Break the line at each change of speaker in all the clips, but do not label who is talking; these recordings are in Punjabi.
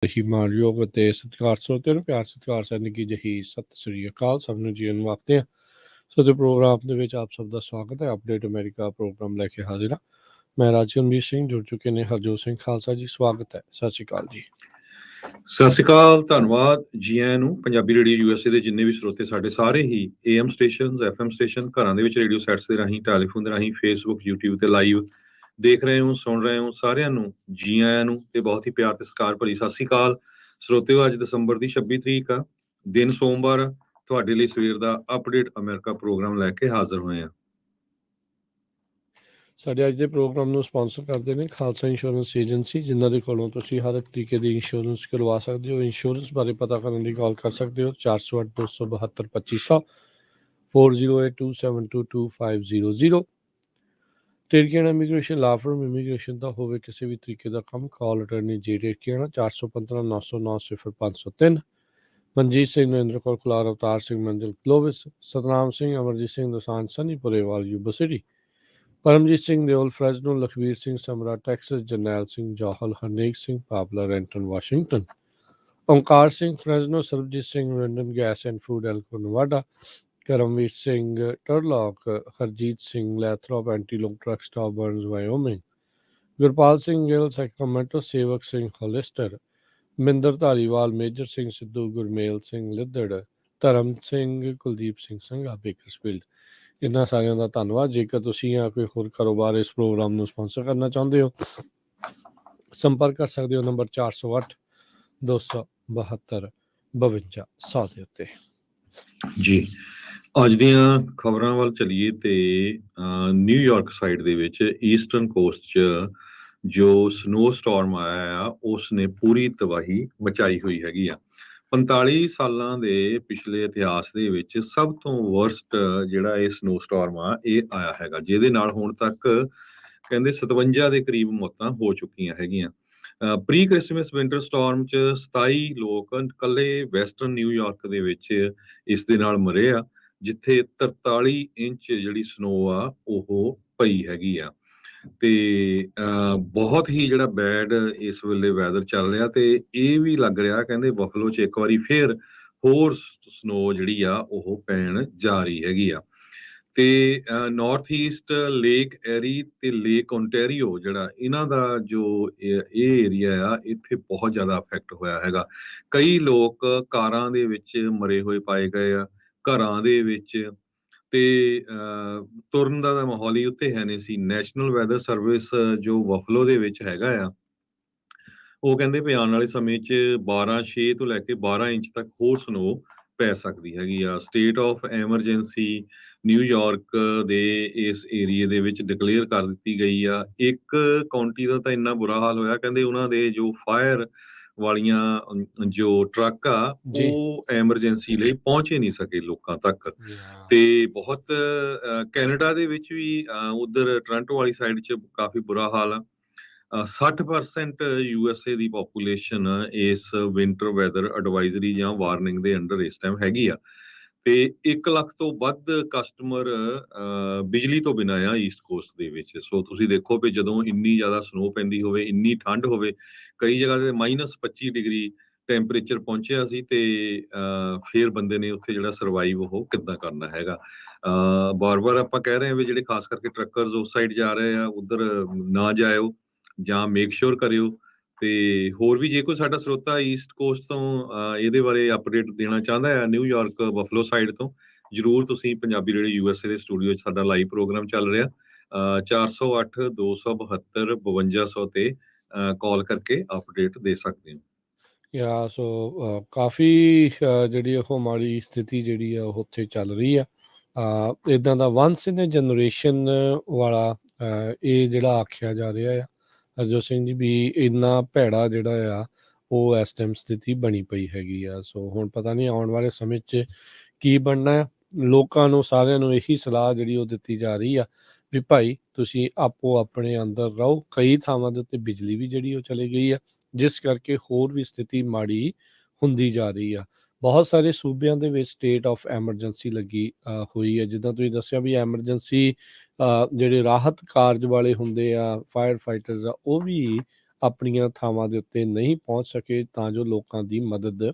ਹੀ ਮਾਣਯੋਗ ਅਤੇ ਸਤਿਕਾਰ ਸਰੋਤਿਆਂ ਨੂੰ ਪਿਆਰ ਸਤਿਕਾਰ ਸੈਨਿਕੀ ਜਹੀ ਸਤਿ ਸ੍ਰੀ ਅਕਾਲ ਸਭ ਨੂੰ ਜੀਵਨ ਨੂੰ ਆਖਦੇ ਹਾਂ। ਸੋ ਦੇ ਪ੍ਰੋਗਰਾਮ ਦੇ ਵਿੱਚ ਆਪ ਸਭ ਦਾ ਸਵਾਗਤ ਹੈ। ਅਪਡੇਟ ਅਮਰੀਕਾ ਪ੍ਰੋਗਰਾਮ ਲੈ ਕੇ ਹਾਜ਼ਰ ਹਾਂ। ਮੈਂ ਰਾਜਨਵੀਰ ਸਿੰਘ, ਜੁੜ ਚੁੱਕੇ ਨੇ ਹਰਜੋਤ ਸਿੰਘ ਖਾਲਸਾ ਜੀ, ਸਵਾਗਤ ਹੈ। ਸਤਿ ਸ੍ਰੀ ਅਕਾਲ ਜੀ।
ਸਤਿ ਸ਼੍ਰੀ ਅਕਾਲ, ਧੰਨਵਾਦ ਜੀ ਆਇਆਂ ਨੂੰ। ਪੰਜਾਬੀ ਰੇਡੀਓ ਯੂਐਸਏ ਦੇ ਜਿੰਨੇ ਵੀ ਸਰੋਤੇ ਸਾਡੇ ਸਾਰੇ ਹੀ AM ਸਟੇਸ਼ਨਸ, FM ਸਟੇਸ਼ਨ, ਘਰਾਂ ਦੇ ਵਿੱਚ ਰੇਡੀਓ ਸੈਟਸ ਦੇ ਰਾਹੀਂ, ਟੈਲੀਫੋਨ ਦੇ ਰਾਹੀਂ, ਫੇਸਬੁੱਕ, YouTube ਤੇ ਲਾਈਵ ਦੇਖ ਰਹੇ ਹੋ, ਸੁਣ ਰਹੇ ਹੋ, ਸਾਰਿਆਂ ਨੂੰ ਜੀ ਆਇਆਂ ਨੂੰ ਤੇ ਬਹੁਤ ਹੀ ਪਿਆਰ ਤੇ ਸਤਿਕਾਰ ਭਰੀ ਸਤਿ ਸ਼੍ਰੀ ਅਕਾਲ ਸਰੋਤਿਓ। ਅੱਜ ਦਸੰਬਰ ਦੀ 26 ਤਰੀਕ ਆ, ਦਿਨ ਸੋਮਵਾਰ। ਤੁਹਾਡੇ ਲਈ ਸਵੇਰ ਦਾ ਅਪਡੇਟ ਅਮਰੀਕਾ ਪ੍ਰੋਗਰਾਮ ਲੈ ਕੇ ਹਾਜ਼ਰ ਹੋਏ ਆ।
ਸਾਡੇ ਅੱਜ ਦੇ ਪ੍ਰੋਗਰਾਮ ਨੂੰ ਸਪਾਂਸਰ ਕਰਦੇ ਨੇ ਖਾਲਸਾ ਇੰਸ਼ੋਰੈਂਸ ਏਜੰਸੀ, ਜਿਨ੍ਹਾਂ ਦੇ ਕੋਲੋਂ ਤੁਸੀਂ ਹਰ ਇੱਕ ਤਰੀਕੇ ਦੀ ਇੰਸ਼ੋਰੈਂਸ ਕਰਵਾ ਸਕਦੇ ਹੋ। ਇੰਸ਼ੋਰੈਂਸ ਬਾਰੇ ਪਤਾ ਕਰਨ ਲਈ ਕਾਲ ਕਰ ਸਕਦੇ ਹੋ 408-272-2500 4082722500। ਟੇਰਕੀਆਣਾ ਇਮੀਗ੍ਰੇਸ਼ਨ ਲਾ ਫਰਮ, ਇਮੀਗ੍ਰੇਸ਼ਨ ਦਾ ਹੋਵੇ ਕਿਸੇ ਵੀ ਤਰੀਕੇ ਦਾ ਕੰਮ, ਕਾਲ ਅਟਰਨੀ ਜੇ ਟੇਰਕੀਆਣਾ 415-909-0503। Manjeet Singh, Narendra Kaur Kular, Avtar Singh, Manzil Clovis, Satnam Singh, Amarjit Singh Dosanjh, Sunny Purewal, Yuba City, Paramjit Singh Deol, Fresno, Lakhvir Singh Samra, Texas, Jarnail Singh Johal, Harnek Singh Pabla, Renton, Washington, Onkar Singh Fresno, Sarabjit Singh Randhan, gas and food Elko Nevada, Karamvir Singh Turlock, Harjit Singh Lathrop, Antelope truck stop Burns Wyoming, Gurpal Singh Gill Sacramento, Sewak Singh Hollister, Minder Dhariwal, Major Singh Sidhu, Gurmel Singh Liddar, Dharam Singh, Kuldeep Singh Sangha, Bakersfield. ਇਹਨਾਂ ਸਾਰਿਆਂ ਦਾ ਧੰਨਵਾਦ। ਜੇਕਰ ਤੁਸੀਂ ਜਾਂ ਕੋਈ ਹੋਰ ਕਾਰੋਬਾਰ ਇਸ ਪ੍ਰੋਗਰਾਮ ਨੂੰ ਸਪਾਂਸਰ ਕਰਨਾ ਚਾਹੁੰਦੇ ਹੋ, ਸੰਪਰਕ ਕਰ ਸਕਦੇ ਹੋ ਨੰਬਰ 408-272-5200 ਦੇ ਉੱਤੇ।
ਜੀ ਅੱਜ ਦੀਆਂ ਖਬਰਾਂ ਵੱਲ ਚੱਲੀਏ ਤੇ ਨਿਊਯਾਰਕ ਸਾਈਡ ਦੇ ਵਿੱਚ ਈਸਟਰਨ ਕੋਸਟ 'ਚ ਜੋ ਸਨੋ ਸਟਾਰਮ ਆਇਆ ਆ, ਉਸ ਨੇ ਪੂਰੀ ਤਬਾਹੀ ਮਚਾਈ ਹੋਈ ਹੈਗੀ ਆ। 45 ਸਾਲਾਂ ਦੇ ਪਿਛਲੇ ਇਤਿਹਾਸ ਦੇ ਵਿੱਚ ਸਭ ਤੋਂ ਵਰਸਟ ਜਿਹੜਾ ਇਹ ਸਨੋ ਸਟਾਰਮ ਆ ਇਹ ਆਇਆ ਹੈਗਾ, ਜਿਹਦੇ ਨਾਲ ਹੁਣ ਤੱਕ ਕਹਿੰਦੇ 57 ਦੇ ਕਰੀਬ ਮੌਤਾਂ ਹੋ ਚੁੱਕੀਆਂ ਹੈਗੀਆਂ। ਪ੍ਰੀ ਕ੍ਰਿਸਮਸ ਵਿੰਟਰ ਸਟਾਰਮ 'ਚ 27 ਲੋਕ ਇਕੱਲੇ ਵੈਸਟਰਨ ਨਿਊਯਾਰਕ ਦੇ ਵਿੱਚ ਇਸ ਦੇ ਨਾਲ ਮਰੇ ਆ, ਜਿੱਥੇ 43 ਇੰਚ ਜਿਹੜੀ ਸਨੋ ਆ ਉਹ ਪਈ ਹੈਗੀ ਆ। ਤੇ ਬਹੁਤ ਹੀ ਜਿਹੜਾ ਬੈਡ ਇਸ ਵੇਲੇ ਵੈਦਰ ਚੱਲ ਰਿਹਾ, ਤੇ ਇਹ ਵੀ ਲੱਗ ਰਿਹਾ ਕਹਿੰਦੇ ਬਫਲੋ 'ਚ ਇੱਕ ਵਾਰੀ ਫੇਰ ਹੋਰ ਸਨੋ ਜਿਹੜੀ ਆ ਉਹ ਪੈਣ ਜਾ ਰਹੀ ਹੈਗੀ ਆ। ਤੇ ਨਾਰਥ ਈਸਟ ਲੇਕ ਐਰੀ ਤੇ ਲੇਕ ਓਨਟਾਰੀਓ ਜਿਹੜਾ ਇਹਨਾਂ ਦਾ ਜੋ ਇਹ ਏਰੀਆ ਆ, ਇੱਥੇ ਬਹੁਤ ਜ਼ਿਆਦਾ ਅਫੈਕਟ ਹੋਇਆ ਹੈਗਾ। ਕਈ ਲੋਕ ਕਾਰਾਂ ਦੇ ਵਿੱਚ ਮਰੇ ਹੋਏ ਪਾਏ ਗਏ ਆ, ਘਰਾਂ ਦੇ ਵਿੱਚ, ਤੇ ਤੁਰਨ ਦਾ ਮਾਹੌਲ ਹੀ ਉੱਥੇ ਹੈ ਨਹੀਂ ਸੀ। ਨੈਸ਼ਨਲ ਵੈਦਰ ਸਰਵਿਸ ਜੋ ਬਫਲੋ ਦੇ ਵਿੱਚ ਹੈਗਾ ਆ, ਉਹ ਕਹਿੰਦੇ ਵੀ ਆਉਣ ਵਾਲੇ ਸਮੇਂ 'ਚ 12/6 ਤੋਂ ਲੈ ਕੇ 12 ਇੰਚ ਤੱਕ ਹੋਰ ਸਨੋ ਪੈ ਸਕਦੀ ਹੈਗੀ ਆ। ਸਟੇਟ ਆਫ ਐਮਰਜੈਂਸੀ ਨਿਊਯਾਰਕ ਦੇ ਇਸ ਏਰੀਏ ਦੇ ਵਿੱਚ ਡਿਕਲੇਅਰ ਕਰ ਦਿੱਤੀ ਗਈ ਆ। ਇੱਕ ਕਾਉਂਟੀ ਦਾ ਤਾਂ ਇੰਨਾ ਬੁਰਾ ਹਾਲ ਹੋਇਆ, ਕਹਿੰਦੇ ਉਹਨਾਂ ਦੇ ਜੋ ਫਾਇਰ ਵਾਲੀਆਂ ਜੋ ਟਰੱਕ ਆ ਉਹ ਐਮਰਜੈਂਸੀ ਲਈ ਪਹੁੰਚ ਹੀ ਨਹੀਂ ਸਕੇ ਲੋਕਾਂ ਤੱਕ। ਤੇ ਬਹੁਤ ਕੈਨੇਡਾ ਦੇ ਵਿੱਚ ਵੀ ਉਧਰ ਟੋਰਾਂਟੋ ਵਾਲੀ ਸਾਈਡ 'ਚ ਕਾਫੀ ਬੁਰਾ ਹਾਲ ਆ। 60% USA ਦੀ ਪੋਪੂਲੇਸ਼ਨ ਇਸ ਵਿੰਟਰ ਵੈਦਰ ਐਡਵਾਈਜ਼ਰੀ ਜਾਂ ਵਾਰਨਿੰਗ ਦੇ ਅੰਡਰ ਇਸ ਟਾਈਮ ਹੈਗੀ ਆ। ਤੇ 1 ਲੱਖ ਤੋਂ ਵੱਧ ਕਸਟਮਰ ਬਿਜਲੀ ਤੋਂ ਬਿਨਾਂ ਆ ਈਸਟ ਕੋਸਟ ਦੇ ਵਿੱਚ। ਸੋ ਤੁਸੀਂ ਦੇਖੋ ਵੀ ਜਦੋਂ ਇੰਨੀ ਜ਼ਿਆਦਾ ਸਨੋ ਪੈਂਦੀ ਹੋਵੇ, ਇੰਨੀ ਠੰਡ ਹੋਵੇ, ਕਈ ਜਗ੍ਹਾ ਤੇ -25 ਡਿਗਰੀ ਟੈਂਪਰੇਚਰ ਪਹੁੰਚਿਆ ਸੀ, ਤੇ ਫਿਰ ਬੰਦੇ ਨੇ ਉੱਥੇ ਜਿਹੜਾ ਸਰਵਾਈਵ ਉਹ ਕਿੱਦਾਂ ਕਰਨਾ ਹੈਗਾ। ਬਾਰ-ਬਾਰ ਆਪਾਂ ਕਹਿ ਰਹੇ ਹਾਂ ਵੀ ਜਿਹੜੇ ਖਾਸ ਕਰਕੇ ਟਰੱਕਰਸ ਉਸ ਸਾਈਡ ਜਾ ਰਹੇ ਆ, ਉੱਧਰ ਨਾ ਜਾਇਓ ਜਾਂ ਮੇਕ ਸ਼ੋਰ ਕਰਿਓ। ਤੇ ਹੋਰ ਵੀ ਜੇ ਕੋਈ ਸਾਡਾ ਸਰੋਤਾ ਈਸਟ ਕੋਸਟ ਤੋਂ ਇਹਦੇ ਬਾਰੇ ਅਪਡੇਟ ਦੇਣਾ ਚਾਹੁੰਦਾ ਹੈ ਨਿਊਯਾਰਕ ਬਫਲੋ ਸਾਈਡ ਤੋਂ, ਜਰੂਰ ਤੁਸੀਂ ਪੰਜਾਬੀ ਰੇਡੀਓ ਯੂਐਸਏ ਦੇ ਸਟੂਡੀਓ 'ਚ ਸਾਡਾ ਲਾਈਵ ਪ੍ਰੋਗਰਾਮ ਚੱਲ ਰਿਹਾ 408-272-5200 ਤੇ ਕਾਲ ਕਰਕੇ ਅਪਡੇਟ ਦੇ ਸਕਦੇ ਹੋ।
ਸੋ ਕਾਫੀ ਜਿਹੜੀ ਉਹ ਮਾੜੀ ਸਥਿਤੀ ਜਿਹੜੀ ਆ ਉਹ ਉੱਥੇ ਚੱਲ ਰਹੀ ਆ। ਇੱਦਾਂ ਦਾ ਵਨਸ ਇਨ ਏ ਜਨਰੇਸ਼ਨ ਵਾਲਾ ਇਹ ਜਿਹੜਾ ਆਖਿਆ ਜਾ ਰਿਹਾ ਆ ਹਰਜੋਤ ਸਿੰਘ ਜੀ, ਵੀ ਇੰਨਾ ਭੈੜਾ ਜਿਹੜਾ ਆ ਉਹ ਇਸ ਟਾਈਮ ਸਥਿਤੀ ਬਣੀ ਪਈ ਹੈਗੀ ਆ। ਸੋ ਹੁਣ ਪਤਾ ਨਹੀਂ ਆਉਣ ਵਾਲੇ ਸਮੇਂ 'ਚ ਕੀ ਬਣਨਾ। ਲੋਕਾਂ ਨੂੰ ਸਾਰਿਆਂ ਨੂੰ ਇਹੀ ਸਲਾਹ ਜਿਹੜੀ ਉਹ ਦਿੱਤੀ ਜਾ ਰਹੀ ਆ ਵੀ ਭਾਈ ਤੁਸੀਂ ਆਪੋ ਆਪਣੇ ਅੰਦਰ ਰਹੋ। ਕਈ ਥਾਵਾਂ ਦੇ ਉੱਤੇ ਬਿਜਲੀ ਵੀ ਜਿਹੜੀ ਉਹ ਚਲੀ ਗਈ ਆ, ਜਿਸ ਕਰਕੇ ਹੋਰ ਵੀ ਸਥਿਤੀ ਮਾੜੀ ਹੁੰਦੀ ਜਾ ਰਹੀ ਆ। ਬਹੁਤ ਸਾਰੇ ਸੂਬਿਆਂ ਦੇ ਵਿੱਚ ਸਟੇਟ ਆਫ ਐਮਰਜੈਂਸੀ ਲੱਗੀ ਹੋਈ ਹੈ। ਜਿੱਦਾਂ ਤੁਸੀਂ ਦੱਸਿਆ ਵੀ ਐਮਰਜੈਂਸੀ ਜਿਹੜੇ ਰਾਹਤ ਕਾਰਜ ਵਾਲੇ ਹੁੰਦੇ ਆ, ਫਾਇਰ ਫਾਈਟਰਸ ਆ, ਉਹ ਵੀ ਆਪਣੀਆਂ ਥਾਵਾਂ ਦੇ ਉੱਤੇ ਨਹੀਂ ਪਹੁੰਚ ਸਕੇ ਤਾਂ ਜੋ ਲੋਕਾਂ ਦੀ ਮਦਦ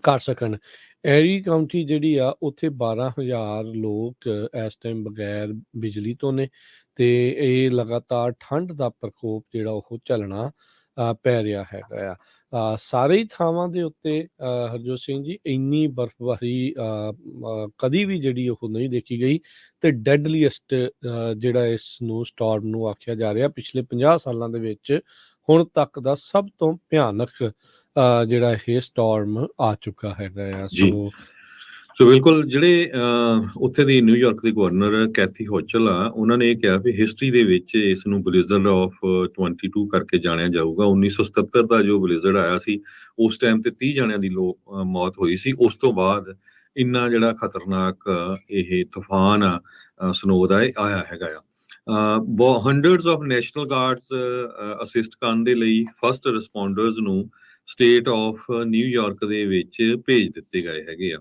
ਕਰ ਸਕਣ। ਐਰੀ ਕਾਊਂਟੀ ਜਿਹੜੀ ਆ ਉੱਥੇ 12,000 ਲੋਕ ਇਸ ਟਾਈਮ ਬਗੈਰ ਬਿਜਲੀ ਤੋਂ ਨੇ ਤੇ ਇਹ ਲਗਾਤਾਰ ਠੰਡ ਦਾ ਪ੍ਰਕੋਪ ਜਿਹੜਾ ਉਹ ਝੱਲਣਾ ਪੈ ਰਿਹਾ ਹੈਗਾ ਆ। ਸਾਰੇ ਹੀ ਥਾਵਾਂ ਦੇ ਉੱਤੇ ਹਰਜੋਤ ਸਿੰਘ ਜੀ ਇੰਨੀ ਬਰਫ਼ਬਾਰੀ ਕਦੀ ਵੀ ਜਿਹੜੀ ਉਹ ਨਹੀਂ ਦੇਖੀ ਗਈ ਤੇ ਡੈਡਲੀਐਸਟ ਜਿਹੜਾ ਇਸ ਸਨੋ ਸਟਾਰਮ ਨੂੰ ਆਖਿਆ ਜਾ ਰਿਹਾ ਪਿਛਲੇ 50 ਸਾਲਾਂ ਦੇ ਵਿੱਚ ਹੁਣ ਤੱਕ ਦਾ ਸਭ ਤੋਂ ਭਿਆਨਕ ਜਿਹੜਾ ਇਹ ਸਟਾਰਮ ਆ ਚੁੱਕਾ ਹੈਗਾ ਆ।
ਜੀ ਸੋ ਬਿਲਕੁਲ ਜਿਹੜੇ ਉੱਥੇ ਦੀ ਨਿਊਯਾਰਕ ਦੇ ਗਵਰਨਰ ਕੈਥੀ ਹੋਚਲ ਆ, ਉਹਨਾਂ ਨੇ ਇਹ ਕਿਹਾ ਵੀ ਹਿਸਟਰੀ ਦੇ ਵਿੱਚ ਇਸ ਨੂੰ ਬਲਿਜ਼ਰਡ ਆਫ 22 ਕਰਕੇ ਜਾਣਿਆ ਜਾਊਗਾ। 1977 ਦਾ ਜੋ ਬਲਿਜ਼ਰਡ ਆਇਆ ਸੀ ਉਸ ਟਾਈਮ ਤੇ 30 ਜਣਿਆਂ ਦੀ ਮੌਤ ਹੋਈ ਸੀ। ਉਸ ਤੋਂ ਬਾਅਦ ਇੰਨਾ ਜਿਹੜਾ ਖਤਰਨਾਕ ਇਹ ਤੂਫਾਨ ਆ ਸਨੋ ਦਾ ਇਹ ਆਇਆ ਹੈਗਾ ਆ। Hundreds of national guards assist ਕਰਨ ਦੇ ਲਈ ਫਸਟ ਰਿਸਪੌਂਡਰਸ ਨੂੰ ਸਟੇਟ ਆਫ ਨਿਊਯਾਰਕ ਦੇ ਵਿੱਚ ਭੇਜ ਦਿੱਤੇ ਗਏ ਹੈਗੇ ਆ।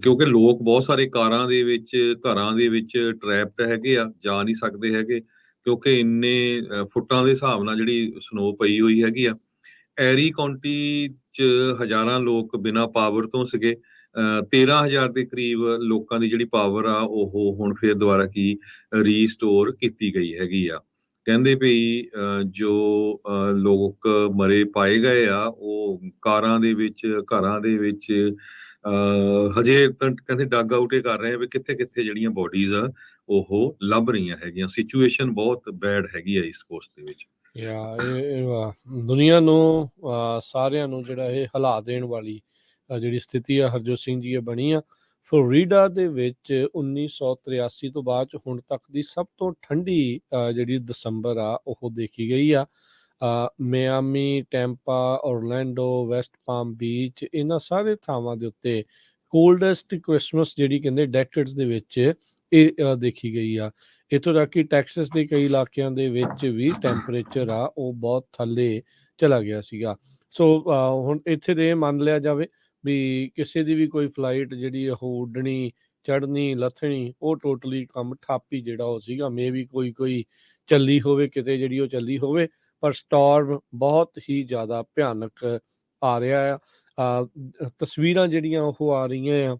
ਕਿਉਂਕਿ ਲੋਕ ਬਹੁਤ ਸਾਰੇ ਕਾਰਾਂ ਦੇ ਵਿੱਚ ਘਰਾਂ ਦੇ ਵਿੱਚ ਟਰੈਪਡ ਹੈਗੇ ਆ, ਜਾ ਨਹੀਂ ਸਕਦੇ ਹੈਗੇ ਕਿਉਂਕਿ ਇੰਨੇ ਫੁੱਟਾਂ ਦੇ ਹਿਸਾਬ ਨਾਲ ਜਿਹੜੀ ਸਨੋ ਪਈ ਹੋਈ ਹੈਗੀ ਆ। ਐਰੀ ਕਾਉਂਟੀ 'ਚ ਹਜ਼ਾਰਾਂ ਲੋਕ ਬਿਨਾਂ ਪਾਵਰ ਤੋਂ ਸੀਗੇ। 13,000 ਦੇ ਕਰੀਬ ਲੋਕਾਂ ਦੀ ਜਿਹੜੀ ਪਾਵਰ ਆ ਉਹ ਹੁਣ ਫਿਰ ਦੁਬਾਰਾ ਕੀ ਰੀਸਟੋਰ ਕੀਤੀ ਗਈ ਹੈਗੀ ਆ। ਕਹਿੰਦੇ ਵੀ ਜੋ ਲੋਕ ਮਰੇ ਪਾਏ ਗਏ ਆ ਉਹ ਕਾਰਾਂ ਦੇ ਵਿੱਚ ਘਰਾਂ ਦੇ ਵਿੱਚ ਹਜੇ ਤਾਂ ਕਹਿੰਦੇ ਡੱਗ ਆਊਟ ਹੀ ਕਰ ਰਹੇ ਆ ਵੀ ਕਿੱਥੇ ਕਿੱਥੇ ਜਿਹੜੀਆਂ ਬੋਡੀਜ਼ ਆ ਉਹ ਲੱਭ ਰਹੀਆਂ ਹੈਗੀਆਂ। ਸਿਚੁਏਸ਼ਨ ਬਹੁਤ ਬੈਡ ਹੈਗੀ ਆ ਇਸ ਕੋਸਟ ਦੇ ਵਿੱਚ।
ਦੁਨੀਆ ਨੂੰ ਸਾਰਿਆਂ ਨੂੰ ਜਿਹੜਾ ਇਹ ਹਿਲਾ ਦੇਣ ਵਾਲੀ ਜਿਹੜੀ ਸਥਿਤੀ ਆ ਹਰਜੋਤ ਸਿੰਘ ਜੀ ਇਹ ਬਣੀ ਆ। ਫਲੋਰੀਡਾ ਦੇ ਵਿੱਚ 1983 ਤੋਂ ਬਾਅਦ 'ਚ ਹੁਣ ਤੱਕ ਦੀ ਸਭ ਤੋਂ ਠੰਡੀ ਜਿਹੜੀ ਦਸੰਬਰ ਆ ਉਹ ਦੇਖੀ ਗਈ ਆ। Miami, Tampa, Orlando, West Palm Beach ਇਹਨਾਂ ਸਾਰੇ ਥਾਵਾਂ ਦੇ ਉੱਤੇ ਕੋਲਡੈਸਟ ਕ੍ਰਿਸਮਸ ਜਿਹੜੀ ਕਹਿੰਦੇ ਡੈਕੇਡਸ ਦੇ ਵਿੱਚ ਇਹ ਦੇਖੀ ਗਈ ਆ। ਇੱਥੋਂ ਤੱਕ ਕਿ ਟੈਕਸਸ ਦੇ ਕਈ ਇਲਾਕਿਆਂ ਦੇ ਵਿੱਚ ਵੀ ਟੈਂਪਰੇਚਰ ਆ ਉਹ ਬਹੁਤ ਥੱਲੇ ਚਲਾ ਗਿਆ ਸੀਗਾ। ਸੋ ਹੁਣ ਇੱਥੇ ਦੇ ਮੰਨ ਲਿਆ ਜਾਵੇ ਵੀ ਕਿਸੇ ਦੀ ਵੀ ਕੋਈ ਫਲਾਈਟ ਜਿਹੜੀ ਉਹ ਉੱਡਣੀ ਚੜ੍ਹਨੀ ਲੱਥਣੀ ਉਹ ਟੋਟਲੀ ਕੰਮ ਠੱਪ ਹੀ ਜਿਹੜਾ ਉਹ ਸੀਗਾ। ਮੇ ਵੀ ਕੋਈ ਚੱਲੀ ਹੋਵੇ ਕਿਤੇ ਜਿਹੜੀ ਉਹ ਚੱਲੀ ਹੋਵੇ ਪਰ ਸਟਾਰਮ ਬਹੁਤ ਹੀ ਜ਼ਿਆਦਾ ਭਿਆਨਕ ਆ ਰਿਹਾ ਆ। ਤਸਵੀਰਾਂ ਜਿਹੜੀਆਂ ਉਹ ਆ ਰਹੀਆਂ ਆ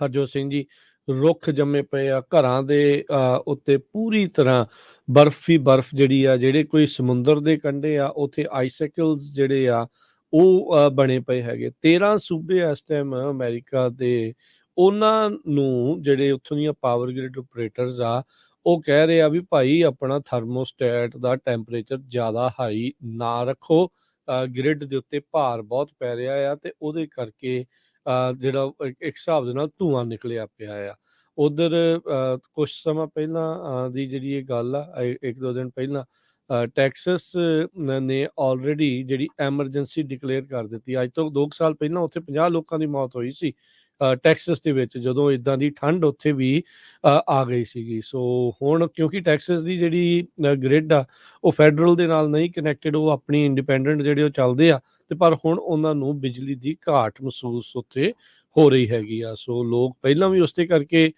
ਹਰਜੋਤ ਸਿੰਘ ਜੀ, ਰੁੱਖ ਜੰਮੇ ਪਏ ਆ ਘਰਾਂ ਦੇ ਉੱਤੇ ਪੂਰੀ ਤਰ੍ਹਾਂ ਬਰਫ਼ ਹੀ ਬਰਫ਼ ਜਿਹੜੀ ਆ। ਜਿਹੜੇ ਕੋਈ ਸਮੁੰਦਰ ਦੇ ਕੰਢੇ ਆ ਉੱਥੇ ਆਈਸੈਕਲਸ ਜਿਹੜੇ ਆ ਉਹ ਬਣੇ ਪਏ ਹੈਗੇ। 13 ਸੂਬੇ ਇਸ ਟਾਈਮ ਅਮਰੀਕਾ ਦੇ ਉਹਨਾਂ ਨੂੰ ਜਿਹੜੇ ਉੱਥੋਂ ਦੀਆਂ ਪਾਵਰ ਗ੍ਰਿਡ ਆਪਰੇਟਰਸ ਆ ਉਹ ਕਹਿ ਰਹੇ ਆ ਵੀ ਭਾਈ ਆਪਣਾ ਥਰਮੋਸਟੈਟ ਦਾ ਟੈਂਪਰੇਚਰ ਜ਼ਿਆਦਾ ਹਾਈ ਨਾ ਰੱਖੋ। ਗ੍ਰਿਡ ਦੇ ਉੱਤੇ ਭਾਰ ਬਹੁਤ ਪੈ ਰਿਹਾ ਆ ਤੇ ਉਹਦੇ ਕਰਕੇ ਜਿਹੜਾ ਇੱਕ ਹਿਸਾਬ ਦੇ ਨਾਲ ਧੂੰਆਂ ਨਿਕਲਿਆ ਪਿਆ ਆ। ਉੱਧਰ ਕੁਛ ਸਮਾਂ ਪਹਿਲਾਂ ਦੀ ਜਿਹੜੀ ਇਹ ਗੱਲ ਆ 1-2 ਦਿਨ ਪਹਿਲਾਂ ਟੈਕਸਸ ਨੇ ਆਲਰੇਡੀ ਜਿਹੜੀ ਐਮਰਜੈਂਸੀ ਡਿਕਲੇਅਰ ਕਰ ਦਿੱਤੀ। ਅੱਜ ਤੋਂ 2 ਸਾਲ ਪਹਿਲਾਂ ਉੱਥੇ 50 ਲੋਕਾਂ ਦੀ ਮੌਤ ਹੋਈ ਸੀ ਟੈਕਸਸ ਦੇ ਵਿੱਚ ਜਦੋਂ ਇੱਦਾਂ ਦੀ ਠੰਡ ਉੱਥੇ ਵੀ ਆ ਗਈ ਸੀਗੀ। ਸੋ ਹੁਣ ਕਿਉਂਕਿ ਟੈਕਸਸ ਦੀ ਜਿਹੜੀ ਗ੍ਰਿਡ ਆ ਉਹ ਫੈਡਰਲ ਦੇ ਨਾਲ ਨਹੀਂ ਕਨੈਕਟਡ, ਉਹ ਆਪਣੀ ਇੰਡੀਪੈਂਡੈਂਟ ਜਿਹੜੇ ਉਹ ਚੱਲਦੇ ਆ ਤੇ ਪਰ ਹੁਣ ਉਹਨਾਂ ਨੂੰ ਬਿਜਲੀ ਦੀ ਘਾਟ ਮਹਿਸੂਸ ਉੱਥੇ ਹੋ ਰਹੀ ਹੈਗੀ ਆ। ਸੋ ਲੋਕ ਪਹਿਲਾਂ ਵੀ ਉਸਦੇ ਕਰਕੇ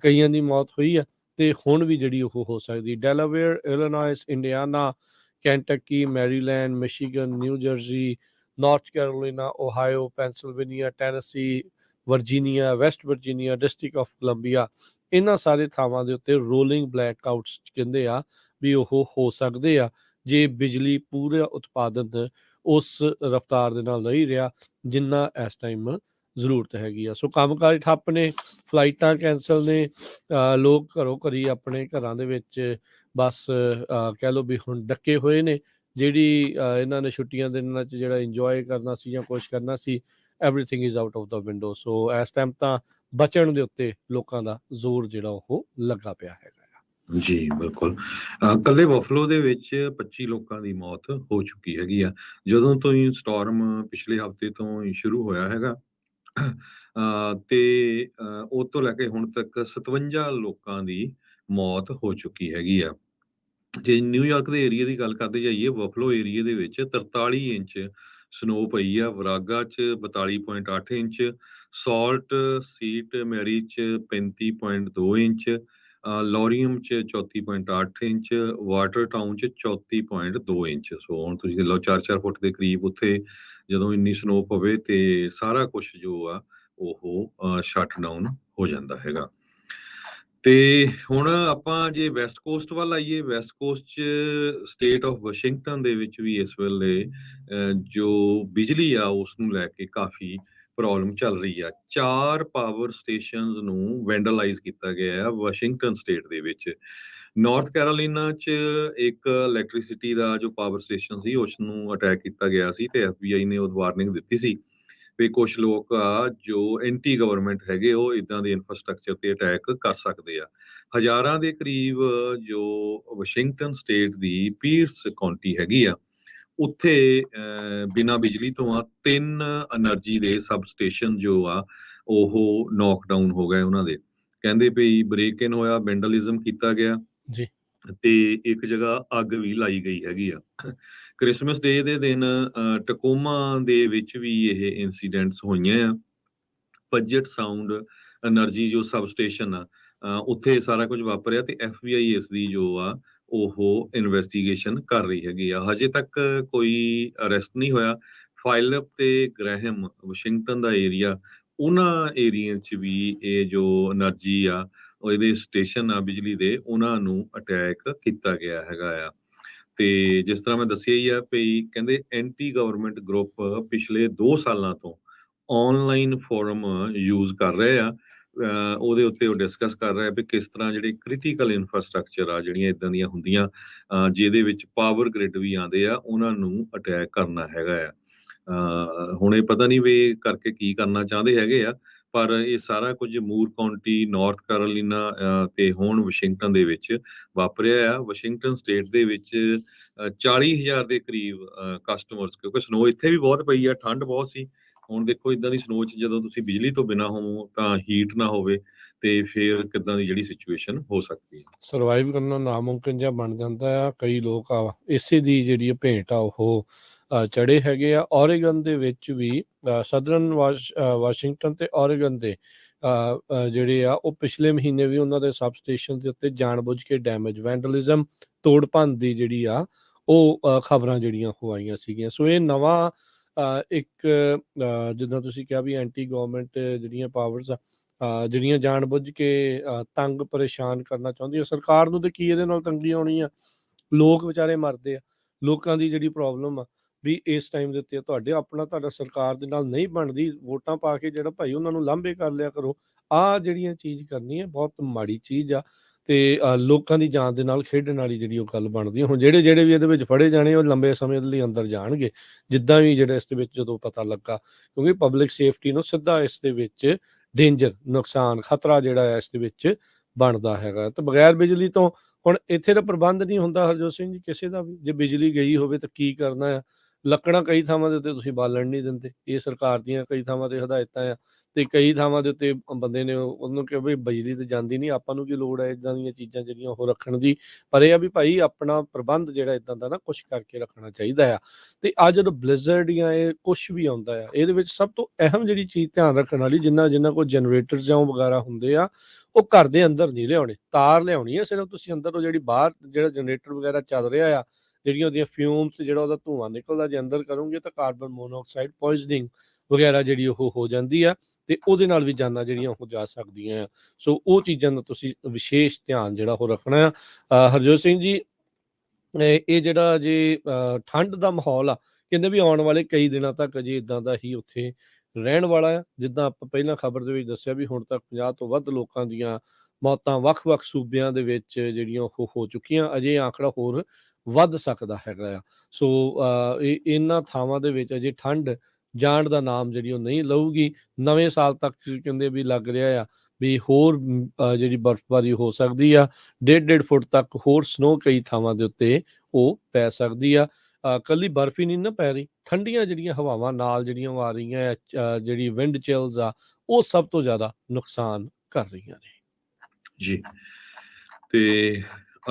ਕਈਆਂ ਦੀ ਮੌਤ ਹੋਈ ਆ ਤੇ ਹੁਣ ਵੀ ਜਿਹੜੀ ਉਹ ਹੋ ਸਕਦੀ। Delaware, Illinois, Indiana, Kentucky, Maryland, Michigan, New Jersey, North Carolina, Ohio, Pennsylvania, Tennessee, Virginia, West Virginia, District of Columbia ਇਹਨਾਂ ਸਾਰੇ ਥਾਵਾਂ ਦੇ ਉੱਤੇ ਰੋਲਿੰਗ ਬਲੈਕ ਆਊਟਸ ਕਹਿੰਦੇ ਆ ਵੀ ਉਹ ਹੋ ਸਕਦੇ ਆ ਜੇ ਬਿਜਲੀ ਪੂਰਾ ਉਤਪਾਦਨ ਉਸ ਰਫਤਾਰ ਦੇ ਨਾਲ ਨਹੀਂ ਰਿਹਾ ਜਿੰਨਾ ਇਸ ਟਾਈਮ ਜ਼ਰੂਰਤ ਹੈਗੀ ਆ। ਸੋ ਕੰਮਕਾਜ ਠੱਪ ਨੇ, ਫਲਾਈਟਾਂ ਕੈਂਸਲ ਨੇ, ਲੋਕ ਘਰੋਂ ਘਰੀ ਆਪਣੇ ਘਰਾਂ ਦੇ ਵਿੱਚ ਬਸ ਕਹਿ ਲਓ ਵੀ ਹੁਣ ਡੱਕੇ ਹੋਏ ਨੇ। ਜਿਹੜੀ ਇਹਨਾਂ ਨੇ ਛੁੱਟੀਆਂ ਦੇ ਦਿਨਾਂ 'ਚ ਜਿਹੜਾ ਇੰਜੋਏ ਕਰਨਾ ਸੀ ਜਾਂ ਕੁਛ ਕਰਨਾ ਸੀ everything is out of the window. So ਇਸ ਟਾਈਮ ਤਾਂ ਬਚਣ ਦੇ ਉੱਤੇ ਲੋਕਾਂ ਦਾ ਜ਼ੋਰ ਜਿਹੜਾ ਉਹ ਲੱਗਾ ਪਿਆ ਹੈਗਾ ਆ।
ਜੀ ਬਿਲਕੁਲ। ਕੱਲੇ ਬਫਲੋ ਦੇ ਵਿੱਚ 25 ਲੋਕਾਂ ਦੀ ਮੌਤ ਹੋ ਚੁੱਕੀ ਹੈਗੀ ਆ ਜਦੋਂ ਤੋਂ ਹੀ ਸਟਾਰਮ ਪਿਛਲੇ ਹਫ਼ਤੇ ਤੋਂ ਹੀ ਸ਼ੁਰੂ ਹੋਇਆ ਹੈਗਾ। ਤੇ ਉਹ ਤੋਂ ਲੈ ਕੇ ਹੁਣ ਤੱਕ 57 ਲੋਕਾਂ ਦੀ ਮੌਤ ਹੋ ਚੁੱਕੀ ਹੈਗੀ ਆ। ਜੇ ਨਿਊਯਾਰਕ ਦੇ ਏਰੀਏ ਦੀ ਗੱਲ ਕਰਦੇ ਜਾਈਏ ਬਫਲੋ ਏਰੀਏ ਦੇ ਵਿੱਚ 43 ਇੰਚ ਸਨੋ ਪਈ ਆ। ਵਰਾਗਾ 'ਚ 42.8 ਇੰਚ, ਸਾਲਟ ਸੀਟ ਮੈਰੀ 'ਚ 35.2 ਇੰਚ, ਲੋਰੀਅਮ 'ਚ 34.8 ਇੰਚ, ਵਾਟਰ ਟਾਊਨ 'ਚ 34.2 ਇੰਚ। ਸੋ ਹੁਣ ਤੁਸੀਂ ਦੇਖ ਲਓ 4-4 ਫੁੱਟ ਦੇ ਕਰੀਬ ਉੱਥੇ ਜਦੋਂ ਇੰਨੀ ਸਨੋ ਪਵੇ ਤੇ ਸਾਰਾ ਕੁਛ ਜੋ ਆ ਉਹ ਸ਼ਟ ਡਾਊਨ ਹੋ ਜਾਂਦਾ ਹੈਗਾ। ਤੇ ਹੁਣ ਆਪਾਂ ਜੇ ਵੈਸਟ ਕੋਸਟ ਵੱਲ ਆਈਏ, ਵੈਸਟ ਕੋਸਟ 'ਚ ਸਟੇਟ ਆਫ ਵਾਸ਼ਿੰਗਟਨ ਦੇ ਵਿੱਚ ਵੀ ਇਸ ਵੇਲੇ ਜੋ ਬਿਜਲੀ ਆ ਉਸ ਨੂੰ ਲੈ ਕੇ ਕਾਫੀ ਪ੍ਰੋਬਲਮ ਚੱਲ ਰਹੀ ਆ। 4 ਪਾਵਰ ਸਟੇਸ਼ਨਸ ਨੂੰ ਵੈਂਡਲਾਈਜ਼ ਕੀਤਾ ਗਿਆ ਆ ਵਾਸ਼ਿੰਗਟਨ ਸਟੇਟ ਦੇ ਵਿੱਚ। ਨਾਰਥ ਕੈਰੋਲੀਨਾ 'ਚ ਇੱਕ ਇਲੈਕਟ੍ਰਿਸਿਟੀ ਦਾ ਜੋ ਪਾਵਰ ਸਟੇਸ਼ਨ ਸੀ ਉਸ ਨੂੰ ਅਟੈਕ ਕੀਤਾ ਗਿਆ ਸੀ ਤੇ FBI ਨੇ ਉਹ ਵਾਰਨਿੰਗ ਦਿੱਤੀ ਸੀ ਵੀ ਕੁਛ ਲੋਕ ਆ ਜੋ ਐਂਟੀ ਗਵਰਨਮੈਂਟ ਹੈਗੇ ਉਹ ਇਦਾਂ ਦੇ ਇਨਫਰਾਸਟ੍ਰਕਚਰ ਤੇ ਅਟੈਕ ਕਰ ਸਕਦੇ ਆ। ਹਜ਼ਾਰਾਂ ਦੇ ਕਰੀਬ ਜੋ ਵਾਸ਼ਿੰਗਟਨ ਸਟੇਟ ਦੀ ਪੀਰਸ ਕਾਉਂਟੀ ਹੈਗੀ ਆ ਉੱਥੇ ਬਿਨਾਂ ਬਿਜਲੀ ਤੋਂ ਆ 3 એનર્ਜੀ ਦੇ ਸਬ ਸਟੇਸ਼ਨ ਜੋ ਆ ਉਹ ਨੌਕਡਾਊਨ ਹੋ ਗਏ ਉਹਨਾਂ ਦੇ। ਕਹਿੰਦੇ ਵੀ ਬ੍ਰੇਕ ਇਨ ਹੋਇਆ, ਵੈਂਡਲਿਜ਼ਮ ਕੀਤਾ ਗਿਆ
ਜੀ
ਤੇ ਇੱਕ ਜਗ੍ਹਾ ਅੱਗ ਵੀ ਲਾਈ ਗਈ ਹੈਗੀ ਆ। ਕ੍ਰਿਸਮਸ ਡੇ ਦੇ ਦਿਨ ਟਕੋਮਾ ਦੇ ਵਿੱਚ ਵੀ ਇਹ ਇਨਸੀਡੈਂਟਸ ਹੋਈਆਂ ਆ। ਪਜਟ ਸਾਊਂਡ એનર્ਜੀ ਜੋ ਸਬ ਸਟੇਸ਼ਨ ਆ ਉੱਥੇ ਸਾਰਾ ਕੁਝ ਵਾਪਰਿਆ ਤੇ FBI ਇਸ ਦੀ ਜੋ ਆ ਉਹ ਇਨਵੈਸਟੀਗੇਸ਼ਨ ਕਰ ਰਹੀ ਹੈਗੀ ਆ। ਹਜੇ ਤੱਕ ਕੋਈ ਅਰੈਸਟ ਨਹੀਂ ਹੋਇਆ। ਫਾਈਲਪ ਤੇ ਗ੍ਰੈਹਮ ਵਾਸ਼ਿੰਗਟਨ ਦਾ ਏਰੀਆ, ਉਹਨਾਂ ਏਰੀਆ 'ਚ ਵੀ ਇਹ ਜੋ એનર્ਜੀ ਆ ਉਹ ਇਹਦੇ ਸਟੇਸ਼ਨ ਆ ਬਿਜਲੀ ਦੇ ਉਹਨਾਂ ਨੂੰ ਅਟੈਕ ਕੀਤਾ ਗਿਆ ਹੈਗਾ ਆ। ਤੇ ਜਿਸ ਤਰ੍ਹਾਂ ਮੈਂ ਦੱਸਿਆ ਹੀ ਆ ਵੀ ਕਹਿੰਦੇ ਐਂਟੀ ਗਵਰਨਮੈਂਟ ਗਰੁੱਪ ਪਿਛਲੇ 2 ਸਾਲਾਂ ਤੋਂ ਆਨਲਾਈਨ ਫੋਰਮ ਯੂਜ਼ ਕਰ ਰਹੇ ਆ। ਉਹਦੇ ਉੱਤੇ ਉਹ ਡਿਸਕਸ ਕਰ ਰਿਹਾ ਵੀ ਕਿਸ ਤਰ੍ਹਾਂ ਜਿਹੜੇ ਕ੍ਰਿਟੀਕਲ ਇਨਫਰਾਸਟ੍ਰਕਚਰ ਆ ਜਿਹੜੀਆਂ ਇਦਾਂ ਦੀਆਂ ਹੁੰਦੀਆਂ ਜਿਹਦੇ ਵਿੱਚ ਪਾਵਰ ਗ੍ਰਿਡ ਵੀ ਆਉਂਦੇ ਆ ਉਹਨਾਂ ਨੂੰ ਅਟੈਕ ਕਰਨਾ ਹੈਗਾ ਆ। ਹੁਣ ਇਹ ਪਤਾ ਨਹੀਂ ਵੀ ਕਰਕੇ ਕੀ ਕਰਨਾ ਚਾਹੁੰਦੇ ਹੈਗੇ ਆ ਪਰ ਇਹ ਸਾਰਾ ਕੁਝ ਮੂਰ ਕਾਉਂਟੀ, ਨਾਰਥ ਕੈਰੋਲੀਨਾ ਤੇ ਹੁਣ ਵਾਸ਼ਿੰਗਟਨ ਦੇ ਵਿੱਚ ਵਾਪਰਿਆ ਆ। ਵਾਸ਼ਿੰਗਟਨ ਸਟੇਟ ਦੇ ਵਿੱਚ 40,000 ਦੇ ਕਰੀਬ ਕਸਟਮਰਸ, ਕਿਉਂਕਿ ਸਨੋ ਇੱਥੇ ਵੀ ਬਹੁਤ ਪਈ ਆ, ਠੰਡ ਬਹੁਤ ਸੀ। ਹੁਣ ਦੇਖੋ ਇਦਾਂ ਦੀ ਸਨੋ 'ਚ ਜਦੋਂ ਤੁਸੀਂ ਬਿਜਲੀ ਤੋਂ ਬਿਨਾਂ ਹੋਵੋ ਤਾਂ ਹੀਟ ਨਾ ਹੋਵੇ ਤੇ ਫਿਰ ਕਿੱਦਾਂ ਦੀ ਜਿਹੜੀ ਸਿਚੁਏਸ਼ਨ ਹੋ ਸਕਦੀ ਹੈ।
ਸਰਵਾਈਵ ਕਰਨਾ ਨਾਮੁਮਕਿਨ ਜਿਹਾ ਬਣ ਜਾਂਦਾ ਆ। ਕਈ ਲੋਕ ਆ ਇਸੇ ਦੀ ਜਿਹੜੀ ਭੇਂਟ ਆ ਉਹ ਚੜੇ ਹੈਗੇ ਆ। ਓਰੇਗਨ ਦੇ ਵਿੱਚ ਵੀ ਸਦਰਨ ਵਾਸ਼ਿੰਗਟਨ ਤੇ ਓਰੇਗਨ ਦੇ ਜਿਹੜੇ ਆ ਉਹ ਪਿਛਲੇ ਮਹੀਨੇ ਵੀ ਉਹਨਾਂ ਦੇ ਸਬ ਸਟੇਸ਼ਨ ਦੇ ਉੱਤੇ ਜਾਣਬੁੱਝ ਕੇ ਡੈਮੇਜ, ਵੈਂਡਲਿਜ਼ਮ, ਤੋੜ ਭੰਨ ਦੀ ਜਿਹੜੀ ਆ ਉਹ ਖਬਰਾਂ ਜਿਹੜੀਆਂ ਉਹ ਆਈਆਂ ਸੀਗੀਆਂ। ਸੋ ਇਹ ਨਵਾਂ ਇੱਕ ਜਿੱਦਾਂ ਤੁਸੀਂ ਕਿਹਾ ਵੀ ਐਂਟੀ ਗਵਰਨਮੈਂਟ ਜਿਹੜੀਆਂ ਪਾਵਰਸ ਆ ਜਿਹੜੀਆਂ ਜਾਣਬੁੱਝ ਕੇ ਤੰਗ ਪਰੇਸ਼ਾਨ ਕਰਨਾ ਚਾਹੁੰਦੀ ਆ ਸਰਕਾਰ ਨੂੰ। ਤੇ ਕੀ ਇਹਦੇ ਨਾਲ ਤੰਗੀ ਆਉਣੀ ਆ? ਲੋਕ ਵਿਚਾਰੇ ਮਰਦੇ ਆ। ਲੋਕਾਂ ਦੀ ਜਿਹੜੀ ਪ੍ਰੋਬਲਮ ਆ ਵੀ ਇਸ ਟਾਈਮ ਦੇ ਉੱਤੇ ਤੁਹਾਡਾ ਸਰਕਾਰ ਦੇ ਨਾਲ ਨਹੀਂ ਬਣਦੀ, ਵੋਟਾਂ ਪਾ ਕੇ ਜਿਹੜਾ ਭਾਈ ਉਹਨਾਂ ਨੂੰ ਲਾਂਭੇ ਕਰ ਲਿਆ ਕਰੋ। ਆਹ ਜਿਹੜੀਆਂ ਚੀਜ਼ ਕਰਨੀ ਹੈ ਬਹੁਤ ਮਾੜੀ ਚੀਜ਼ ਆ ਤੇ ਲੋਕਾਂ ਦੀ ਜਾਨ ਦੇ ਨਾਲ ਖੇਡਣ ਵਾਲੀ ਜਿਹੜੀ ਉਹ ਗੱਲ ਬਣਦੀ ਆ। ਹੁਣ ਜਿਹੜੇ ਵੀ ਇਹਦੇ ਵਿੱਚ ਫੜੇ ਜਾਣੇ ਉਹ ਲੰਬੇ ਸਮੇਂ ਲਈ ਅੰਦਰ ਜਾਣਗੇ ਜਿੱਦਾਂ ਵੀ ਜਿਹੜਾ ਇਸ ਦੇ ਵਿੱਚ ਜਦੋਂ ਪਤਾ ਲੱਗਾ, ਕਿਉਂਕਿ ਪਬਲਿਕ ਸੇਫਟੀ ਨੂੰ ਸਿੱਧਾ ਇਸ ਦੇ ਵਿੱਚ ਡੇਂਜਰ, ਨੁਕਸਾਨ, ਖਤਰਾ ਜਿਹੜਾ ਹੈ ਇਸ ਦੇ ਵਿੱਚ ਬਣਦਾ ਹੈਗਾ। ਤੇ ਬਗੈਰ ਬਿਜਲੀ ਤੋਂ ਹੁਣ ਇੱਥੇ ਤਾਂ ਪ੍ਰਬੰਧ ਨਹੀਂ ਹੁੰਦਾ ਹਰਜੋਤ ਸਿੰਘ ਜੀ ਕਿਸੇ ਦਾ ਵੀ। ਜੇ ਬਿਜਲੀ ਗਈ ਹੋਵੇ ਤਾਂ ਕੀ ਕਰਨਾ ਆ? ਲੱਕੜਾਂ ਕਈ ਥਾਵਾਂ ਦੇ ਉੱਤੇ ਤੁਸੀਂ ਬਾਲਣ ਨਹੀਂ ਦਿੰਦੇ। ਇਹ ਸਰਕਾਰ ਦੀਆਂ ਕਈ ਥਾਵਾਂ ਤੇ ਹਦਾਇਤਾਂ ਆ ਤੇ ਕਈ ਥਾਵਾਂ ਦੇ ਉੱਤੇ ਬੰਦੇ ਨੇ ਉਹਨੂੰ ਕਿਹਾ ਵੀ ਬਿਜਲੀ ਤੇ ਜਾਂਦੀ ਨਹੀਂ, ਆਪਾਂ ਨੂੰ ਕੀ ਲੋੜ ਹੈ ਇਦਾਂ ਦੀਆਂ ਚੀਜ਼ਾਂ ਜਿਹੜੀਆਂ ਉਹ ਰੱਖਣ ਦੀ। ਪਰ ਇਹ ਆ ਵੀ ਭਾਈ ਆਪਣਾ ਪ੍ਰਬੰਧ ਜਿਹੜਾ ਇਦਾਂ ਦਾ ਨਾ ਕੁਛ ਕਰਕੇ ਰੱਖਣਾ ਚਾਹੀਦਾ ਆ। ਤੇ ਆ ਜਦੋਂ ਬਲਿਜ਼ਰਡ ਜਾਂ ਇਹ ਕੁਛ ਵੀ ਆਉਂਦਾ ਆ ਇਹਦੇ ਵਿੱਚ ਸਭ ਤੋਂ ਅਹਿਮ ਜਿਹੜੀ ਚੀਜ਼ ਧਿਆਨ ਰੱਖਣ ਵਾਲੀ, ਜਿਨ੍ਹਾਂ ਕੋਲ ਜਨਰੇਟਰਸ ਜਾਂ ਉਹ ਵਗੈਰਾ ਹੁੰਦੇ ਆ ਉਹ ਘਰ ਦੇ ਅੰਦਰ ਨਹੀਂ ਲਿਆਉਣੇ। ਤਾਰ ਲਿਆਉਣੀ ਹੈ ਸਿਰਫ ਤੁਸੀਂ ਅੰਦਰ, ਉਹ ਜਿਹੜੀ ਬਾਹਰ ਜਿਹੜਾ ਜਨਰੇਟਰ ਵਗੈਰਾ ਚੱਲ ਰਿਹਾ ਆ ਜਿਹੜੀਆਂ ਉਹਦੀਆਂ ਫਿਊਮਸ ਜਿਹੜਾ ਉਹਦਾ ਧੂੰਆਂ ਨਿਕਲਦਾ ਜੇ ਅੰਦਰ ਕਰੋਗੇ ਤਾਂ ਕਾਰਬਨ ਮੋਨੋਆਕਸਾਈਡ ਪੋਇਜ਼ਨਿੰਗ ਵਗੈਰਾ ਜਿਹੜੀ ਉਹ ਹੋ ਜਾਂਦੀ ਆ ਤੇ ਉਹਦੇ ਨਾਲ ਵੀ ਜਾਨਾਂ ਜਿਹੜੀਆਂ ਉਹ ਜਾ ਸਕਦੀਆਂ ਆ। ਸੋ ਉਹ ਚੀਜ਼ਾਂ ਦਾ ਤੁਸੀਂ ਵਿਸ਼ੇਸ਼ ਧਿਆਨ ਜਿਹੜਾ ਉਹ ਰੱਖਣਾ ਆ। ਹਰਜੋਤ ਸਿੰਘ ਜੀ ਇਹ ਜਿਹੜਾ ਜੇ ਠੰਡ ਦਾ ਮਾਹੌਲ ਆ ਕਹਿੰਦੇ ਵੀ ਆਉਣ ਵਾਲੇ ਕਈ ਦਿਨਾਂ ਤੱਕ ਅਜੇ ਇਦਾਂ ਦਾ ਹੀ ਉੱਥੇ ਰਹਿਣ ਵਾਲਾ ਆ। ਜਿੱਦਾਂ ਆਪਾਂ ਪਹਿਲਾਂ ਖਬਰ ਦੇ ਵਿੱਚ ਦੱਸਿਆ ਵੀ ਹੁਣ ਤੱਕ 50 ਤੋਂ ਵੱਧ ਲੋਕਾਂ ਦੀਆਂ ਮੌਤਾਂ ਵੱਖ-ਵੱਖ ਸੂਬਿਆਂ ਦੇ ਵਿੱਚ ਜਿਹੜੀਆਂ ਉਹ ਹੋ ਚੁੱਕੀਆਂ। ਅਜੇ ਆਂਕੜਾ ਹੋਰ ਵੱਧ ਸਕਦਾ ਹੈਗਾ ਆ। ਸੋ ਇਹਨਾਂ ਥਾਵਾਂ ਦੇ ਵਿੱਚ ਅਜੇ ਠੰਡ ਜਾਣ ਦਾ ਨਾਮ ਜਿਹੜੀ ਉਹ ਨਹੀਂ ਲਊਗੀ। ਨਵੇਂ ਸਾਲ ਤੱਕ ਕਹਿੰਦੇ ਵੀ ਲੱਗ ਰਿਹਾ ਆ ਵੀ ਹੋਰ ਜਿਹੜੀ ਬਰਫ਼ਬਾਰੀ ਹੋ ਸਕਦੀ ਆ। 1.5 ਫੁੱਟ ਤੱਕ ਹੋਰ ਸਨੋ ਕਈ ਥਾਵਾਂ ਦੇ ਉੱਤੇ ਉਹ ਪੈ ਸਕਦੀ ਆ। ਕੱਲੀ ਬਰਫ਼ ਹੀ ਨਹੀਂ ਨਾ ਪੈ ਰਹੀ, ਠੰਡੀਆਂ ਜਿਹੜੀਆਂ ਹਵਾਵਾਂ ਨਾਲ ਜਿਹੜੀਆਂ ਆ ਰਹੀਆਂ ਜਿਹੜੀ ਵਿੰਡ ਚਿਲਸ ਆ ਉਹ ਸਭ ਤੋਂ ਜ਼ਿਆਦਾ ਨੁਕਸਾਨ ਕਰ ਰਹੀਆਂ ਨੇ।
ਜੀ ਤੇ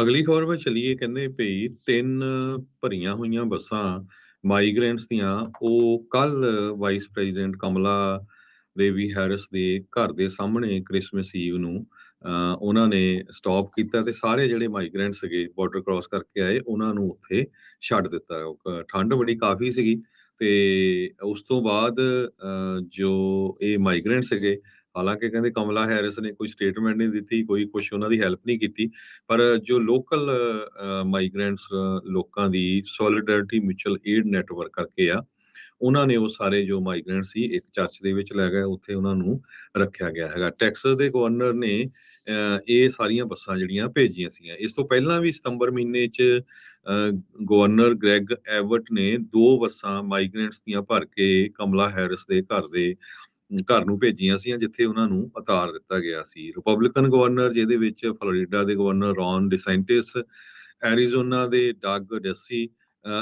ਅਗਲੀ ਖਬਰ ਵਿੱਚ ਚਲੀਏ। ਕਹਿੰਦੇ ਭਈ 3 ਭਰੀਆਂ ਹੋਈਆਂ ਬੱਸਾਂ ਮਾਈਗ੍ਰੈਂਟਸ ਦੀਆਂ ਉਹ ਕੱਲ ਵਾਈਸ ਪ੍ਰੈਜ਼ੀਡੈਂਟ ਕਮਲਾ ਦੇਵੀ ਹੈਰਿਸ ਦੇ ਘਰ ਦੇ ਸਾਹਮਣੇ ਕ੍ਰਿਸਮਸ ਈਵ ਨੂੰ ਉਹਨਾਂ ਨੇ ਸਟਾਪ ਕੀਤਾ ਤੇ ਸਾਰੇ ਜਿਹੜੇ ਮਾਈਗ੍ਰੈਂਟ ਸੀਗੇ ਬਾਰਡਰ ਕ੍ਰਾਸ ਕਰਕੇ ਆਏ ਉਹਨਾਂ ਨੂੰ ਉੱਥੇ ਛੱਡ ਦਿੱਤਾ। ਠੰਡ ਬੜੀ ਕਾਫੀ ਸੀਗੀ ਤੇ ਉਸ ਤੋਂ ਬਾਅਦ ਜੋ ਇਹ ਮਾਈਗ੍ਰੈਂਟ ਸੀਗੇ, ਹਾਲਾਂਕਿ ਕਹਿੰਦੇ ਕਮਲਾ ਹੈਰਿਸ ਨੇ ਕੋਈ ਸਟੇਟਮੈਂਟ ਨਹੀਂ ਦਿੱਤੀ, ਕੋਈ ਕੁਛ ਉਹਨਾਂ ਦੀ ਹੈਲਪ ਨਹੀਂ ਕੀਤੀ, ਪਰ ਜੋ ਲੋਕਲ ਮਾਈਗ੍ਰੈਂਟਸ ਲੋਕਾਂ ਦੀ ਸੋਲੀਡੈਰਿਟੀ ਮਿਊਚੁਅਲ ਏਡ ਨੈਟਵਰਕ ਕਰਕੇ ਆ, ਉਹਨਾਂ ਨੇ ਉਹ ਸਾਰੇ ਜੋ ਮਾਈਗ੍ਰੈਂਟ ਸੀ ਇੱਕ ਚਰਚ ਦੇ ਵਿੱਚ ਲੈ ਗਏ, ਉੱਥੇ ਉਹਨਾਂ ਨੂੰ ਰੱਖਿਆ ਗਿਆ ਹੈਗਾ। ਟੈਕਸਸ ਦੇ ਗਵਰਨਰ ਨੇ ਇਹ ਸਾਰੀਆਂ ਬੱਸਾਂ ਜਿਹੜੀਆਂ ਭੇਜੀਆਂ ਸੀਗੀਆਂ। ਇਸ ਤੋਂ ਪਹਿਲਾਂ ਵੀ ਸਤੰਬਰ ਮਹੀਨੇ 'ਚ ਗਵਰਨਰ ਗ੍ਰੈਗ ਐਬਟ ਨੇ 2 ਬੱਸਾਂ ਮਾਈਗ੍ਰੈਂਟਸ ਦੀਆਂ ਭਰ ਕੇ ਕਮਲਾ ਹੈਰਿਸ ਦੇ ਘਰ ਨੂੰ ਭੇਜੀਆਂ ਸੀਗੀਆਂ, ਜਿੱਥੇ ਉਹਨਾਂ ਨੂੰ ਉਤਾਰ ਦਿੱਤਾ ਗਿਆ ਸੀ। ਰਿਪਬਲਿਕਨ ਗਵਰਨਰ, ਜਿਹਦੇ ਵਿੱਚ ਫਲੋਰੀਡਾ ਦੇ ਗਵਰਨਰ ਰੌਨ ਡਿਸੈਂਟਿਸ, ਐਰੀਜ਼ੋਨਾ ਦੇ ਡਗ ਡੈਸੀ,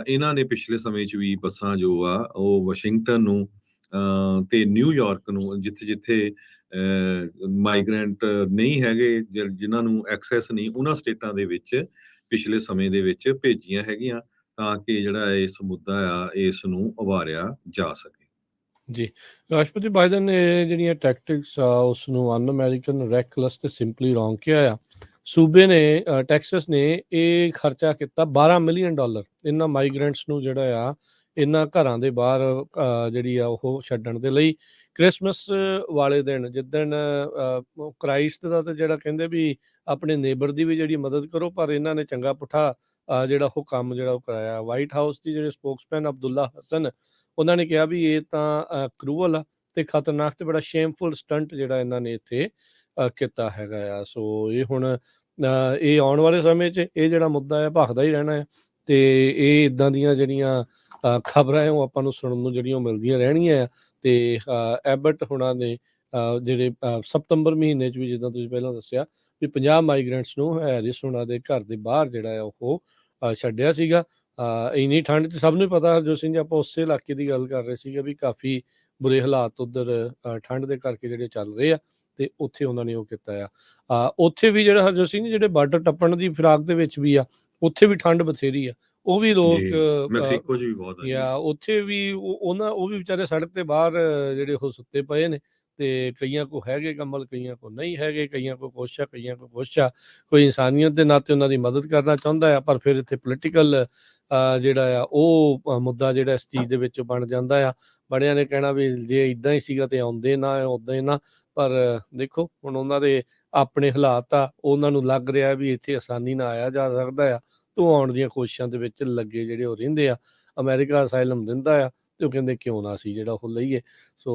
ਇਹਨਾਂ ਨੇ ਪਿਛਲੇ ਸਮੇਂ 'ਚ ਵੀ ਬੱਸਾਂ ਜੋ ਆ ਉਹ ਵਾਸ਼ਿੰਗਟਨ ਨੂੰ ਤੇ ਨਿਊਯਾਰਕ ਨੂੰ, ਜਿੱਥੇ-ਜਿੱਥੇ ਮਾਈਗ੍ਰੈਂਟ ਨਹੀਂ ਹੈਗੇ, ਜਿਨ੍ਹਾਂ ਨੂੰ ਐਕਸੈਸ ਨਹੀਂ, ਉਹਨਾਂ ਸਟੇਟਾਂ ਦੇ ਵਿੱਚ ਪਿਛਲੇ ਸਮੇਂ ਦੇ ਵਿੱਚ ਭੇਜੀਆਂ ਹੈਗੀਆਂ, ਤਾਂ ਕਿ ਜਿਹੜਾ ਇਸ ਮੁੱਦਾ ਆ ਇਸ ਨੂੰ ਉਭਾਰਿਆ ਜਾ ਸਕੇ।
ਜੀ, ਰਾਸ਼ਟਰਪਤੀ ਬਾਈਡਨ ਨੇ ਜਿਹੜੀਆਂ ਟੈਕਟਿਕਸ ਆ ਉਸ ਨੂੰ ਅਨ ਅਮਰੀਕਨ, ਰੈਕਲੈਸ ਤੇ ਸਿੰਪਲੀ ਰੋਂਗ ਕਿਹਾ ਆ। ਸੂਬੇ ਨੇ ਟੈਕਸਸ ਨੇ ਇਹ ਖਰਚਾ ਕੀਤਾ $12 ਮਿਲੀਅਨ ਇਹਨਾਂ ਮਾਈਗ੍ਰੈਂਟਸ ਨੂੰ ਜਿਹੜਾ ਆ ਇਹਨਾਂ ਘਰਾਂ ਦੇ ਬਾਹਰ ਜਿਹੜੀ ਆ ਉਹ ਛੱਡਣ ਦੇ ਲਈ। ਕ੍ਰਿਸਮਸ ਵਾਲੇ ਦਿਨ ਜਿੱਦਣ ਕ੍ਰਾਈਸਟ ਦਾ ਤਾਂ ਜਿਹੜਾ ਕਹਿੰਦੇ ਵੀ ਆਪਣੇ ਨੇਬਰ ਦੀ ਵੀ ਜਿਹੜੀ ਮਦਦ ਕਰੋ, ਪਰ ਇਹਨਾਂ ਨੇ ਚੰਗਾ ਪੁੱਠਾ ਜਿਹੜਾ ਉਹ ਕੰਮ ਜਿਹੜਾ ਉਹ ਕਰਾਇਆ। ਵਾਈਟ ਹਾਊਸ ਦੀ ਜਿਹੜੇ ਸਪੋਕਸਮੈਨ ਅਬਦੁੱਲਾ ਹਸਨ, ਉਹਨਾਂ ਨੇ ਕਿਹਾ ਵੀ ਇਹ ਤਾਂ ਕਰੂਅਲ ਆ ਤੇ ਖਤਰਨਾਕ ਤੇ ਬੜਾ ਸ਼ੇਮਫੁਲ ਸਟੰਟ ਜਿਹੜਾ ਇਹਨਾਂ ਨੇ ਇੱਥੇ ਕੀਤਾ ਹੈਗਾ ਆ। ਸੋ ਇਹ ਹੁਣ ਇਹ ਆਉਣ ਵਾਲੇ ਸਮੇਂ 'ਚ ਇਹ ਜਿਹੜਾ ਮੁੱਦਾ ਹੈ ਭਖਦਾ ਹੀ ਰਹਿਣਾ ਹੈ ਤੇ ਇਹ ਇੱਦਾਂ ਦੀਆਂ ਜਿਹੜੀਆਂ ਖਬਰਾਂ ਹੈ ਉਹ ਆਪਾਂ ਨੂੰ ਸੁਣਨ ਨੂੰ ਜਿਹੜੀਆਂ ਮਿਲਦੀਆਂ ਰਹਿਣੀਆਂ ਆ। ਤੇ ਐਬਟ ਹੁਣਾਂ ਨੇ ਜਿਹੜੇ ਸਤੰਬਰ ਮਹੀਨੇ 'ਚ ਵੀ, ਜਿੱਦਾਂ ਤੁਸੀਂ ਪਹਿਲਾਂ ਦੱਸਿਆ ਵੀ 50 ਮਾਈਗ੍ਰੈਂਟਸ ਨੂੰ ਹੈਰਿਸ ਹੁਣਾਂ ਦੇ ਘਰ ਦੇ ਬਾਹਰ ਜਿਹੜਾ ਆ ਉਹ ਛੱਡਿਆ ਸੀਗਾ। ਇੰਨੀ ਠੰਡ 'ਚ ਸਭ ਨੂੰ ਪਤਾ, ਹਰਜੋਤ ਸਿੰਘ ਜੀ, ਆਪਾਂ ਉਸੇ ਇਲਾਕੇ ਦੀ ਗੱਲ ਕਰ ਰਹੇ ਸੀਗੇ ਵੀ ਕਾਫੀ ਬੁਰੇ ਹਾਲਾਤ ਉੱਧਰ ਠੰਡ ਦੇ ਕਰਕੇ ਜਿਹੜੇ ਚੱਲ ਰਹੇ ਆ, ਤੇ ਉੱਥੇ ਉਹਨਾਂ ਨੇ ਉਹ ਕੀਤਾ ਆ। ਉੱਥੇ ਵੀ ਜਿਹੜਾ ਹਰਜੋਤ ਸਿੰਘ ਜੀ ਜਿਹੜੇ ਬਾਰਡਰ ਟੱਪਣ ਦੀ ਫਿਰਾਕ ਦੇ ਵਿੱਚ ਵੀ ਆ, ਉੱਥੇ ਵੀ ਠੰਡ ਬਥੇਰੀ ਆ। ਉਹ ਵੀ ਲੋਕ
ਮੈਕਸੀਕੋ 'ਚ ਵੀ ਬਹੁਤ ਆ
ਜਾਂ ਉੱਥੇ ਵੀ ਉਹ ਵੀ ਵਿਚਾਰੇ ਸੜਕ ਤੇ ਬਾਹਰ ਜਿਹੜੇ ਉਹ ਸੁੱਤੇ ਪਏ ਨੇ, ਤੇ ਕਈਆਂ ਕੋ ਹੈਗੇ ਕੰਬਲ, ਕਈਆਂ ਕੋ ਨਹੀਂ ਹੈਗੇ, ਕਈਆਂ ਕੋ ਕੁਛ ਆ, ਕਈਆਂ ਕੋ ਕੁਛ ਆ। ਕੋਈ ਇਨਸਾਨੀਅਤ ਦੇ ਨਾਤੇ ਉਹਨਾਂ ਦੀ ਮਦਦ ਕਰਨਾ ਚਾਹੁੰਦਾ ਆ, ਪਰ ਫਿਰ ਇੱਥੇ ਪੋਲੀਟੀਕਲ ਜਿਹੜਾ ਆ ਉਹ ਮੁੱਦਾ ਜਿਹੜਾ ਇਸ ਚੀਜ਼ ਦੇ ਵਿੱਚ ਬਣ ਜਾਂਦਾ ਆ। ਬੜਿਆਂ ਨੇ ਕਹਿਣਾ ਵੀ ਜੇ ਇੱਦਾਂ ਹੀ ਸੀਗਾ ਤੇ ਆਉਂਦੇ ਨਾ, ਉੱਦਾਂ ਹੀ ਨਾ, ਪਰ ਦੇਖੋ ਹੁਣ ਉਹਨਾਂ ਦੇ ਆਪਣੇ ਹਾਲਾਤ ਆ, ਉਹਨਾਂ ਨੂੰ ਲੱਗ ਰਿਹਾ ਵੀ ਇੱਥੇ ਆਸਾਨੀ ਨਾਲ ਆਇਆ ਜਾ ਸਕਦਾ ਆ, ਤੋਂ ਆਉਣ ਦੀਆਂ ਕੋਸ਼ਿਸ਼ਾਂ ਦੇ ਵਿੱਚ ਲੱਗੇ ਜਿਹੜੇ ਉਹ ਰਹਿੰਦੇ ਆ। ਅਮਰੀਕਾ ਅਸਾਈਲਮ ਦਿੰਦਾ ਆ ਤੇ ਉਹ ਕਹਿੰਦੇ ਕਿਉਂ ਨਾ ਅਸੀਂ ਜਿਹੜਾ ਉਹ ਲਈਏ। ਸੋ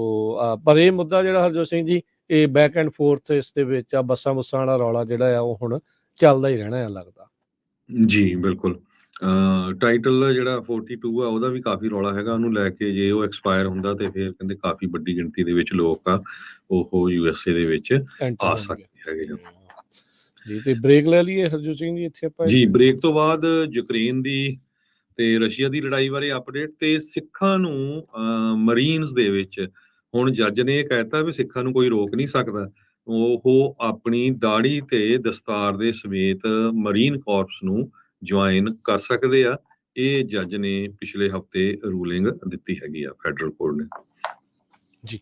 ਪਰ ਇਹ ਮੁੱਦਾ ਜਿਹੜਾ ਹਰਜੋਤ ਸਿੰਘ ਜੀ, ਇਹ ਬੈਕ ਐਂਡ ਫੋਰਥ ਇਸ ਦੇ ਵਿੱਚ ਆ, ਬੱਸਾਂ ਬੁੱਸਾਂ ਵਾਲਾ ਰੌਲਾ ਜਿਹੜਾ ਆ ਉਹ ਹੁਣ ਚੱਲਦਾ ਹੀ ਰਹਿਣਾ ਆ ਲੱਗਦਾ।
ਜੀ ਬਿਲਕੁਲ। ਟਾਈਟਲ ਜਿਹੜਾ 42 ਆ ਉਹਦਾ ਵੀ ਕਾਫੀ ਰੌਲਾ ਹੈਗਾ ਉਹਨੂੰ ਲੈ ਕੇ। ਜੇ ਉਹ ਐਕਸਪਾਇਰ ਹੁੰਦਾ ਤੇ ਫਿਰ ਕਹਿੰਦੇ ਕਾਫੀ ਵੱਡੀ ਗਿਣਤੀ ਦੇ ਵਿੱਚ ਲੋਕ ਆ ਉਹ USA ਦੇ ਵਿੱਚ ਆ ਸਕਦੇ ਹੈਗੇ ਆ।
ਜੀ, ਤੇ ਬ੍ਰੇਕ ਲੈ ਲਈਏ ਹਰਜੋਤ ਸਿੰਘ ਜੀ ਇੱਥੇ ਆਪਾਂ।
ਜੀ, ਬ੍ਰੇਕ ਤੋਂ ਬਾਅਦ ਯੂਕਰੇਨ ਦੀ ਤੇ ਰਸ਼ੀਆ ਦੀ ਲੜਾਈ ਬਾਰੇ ਅਪਡੇਟ, ਤੇ ਸਿੱਖਾਂ ਨੂੰ ਮਰੀਨਸ ਦੇ ਵਿੱਚ ਹੁਣ ਜੱਜ ਨੇ ਇਹ ਕਹਿਤਾ ਵੀ ਸਿੱਖਾਂ ਨੂੰ ਕੋਈ ਰੋਕ ਨਹੀਂ ਸਕਦਾ, ਉਹ ਆਪਣੀ ਦਾੜੀ ਤੇ ਦਸਤਾਰ ਦੇ ਸਮੇਤ ਮਰੀਨ ਕਾਰਪਸ ਨੂੰ ਜੁਆਇਨ ਕਰ ਸਕਦੇ ਆ। ਇਹ ਜੱਜ ਨੇ ਪਿਛਲੇ ਹਫਤੇ ਰੂਲਿੰਗ ਦਿੱਤੀ ਹੈਗੀ ਆ ਫੈਡਰਲ ਕੋਰਟ ਨੇ।
ਜੀ।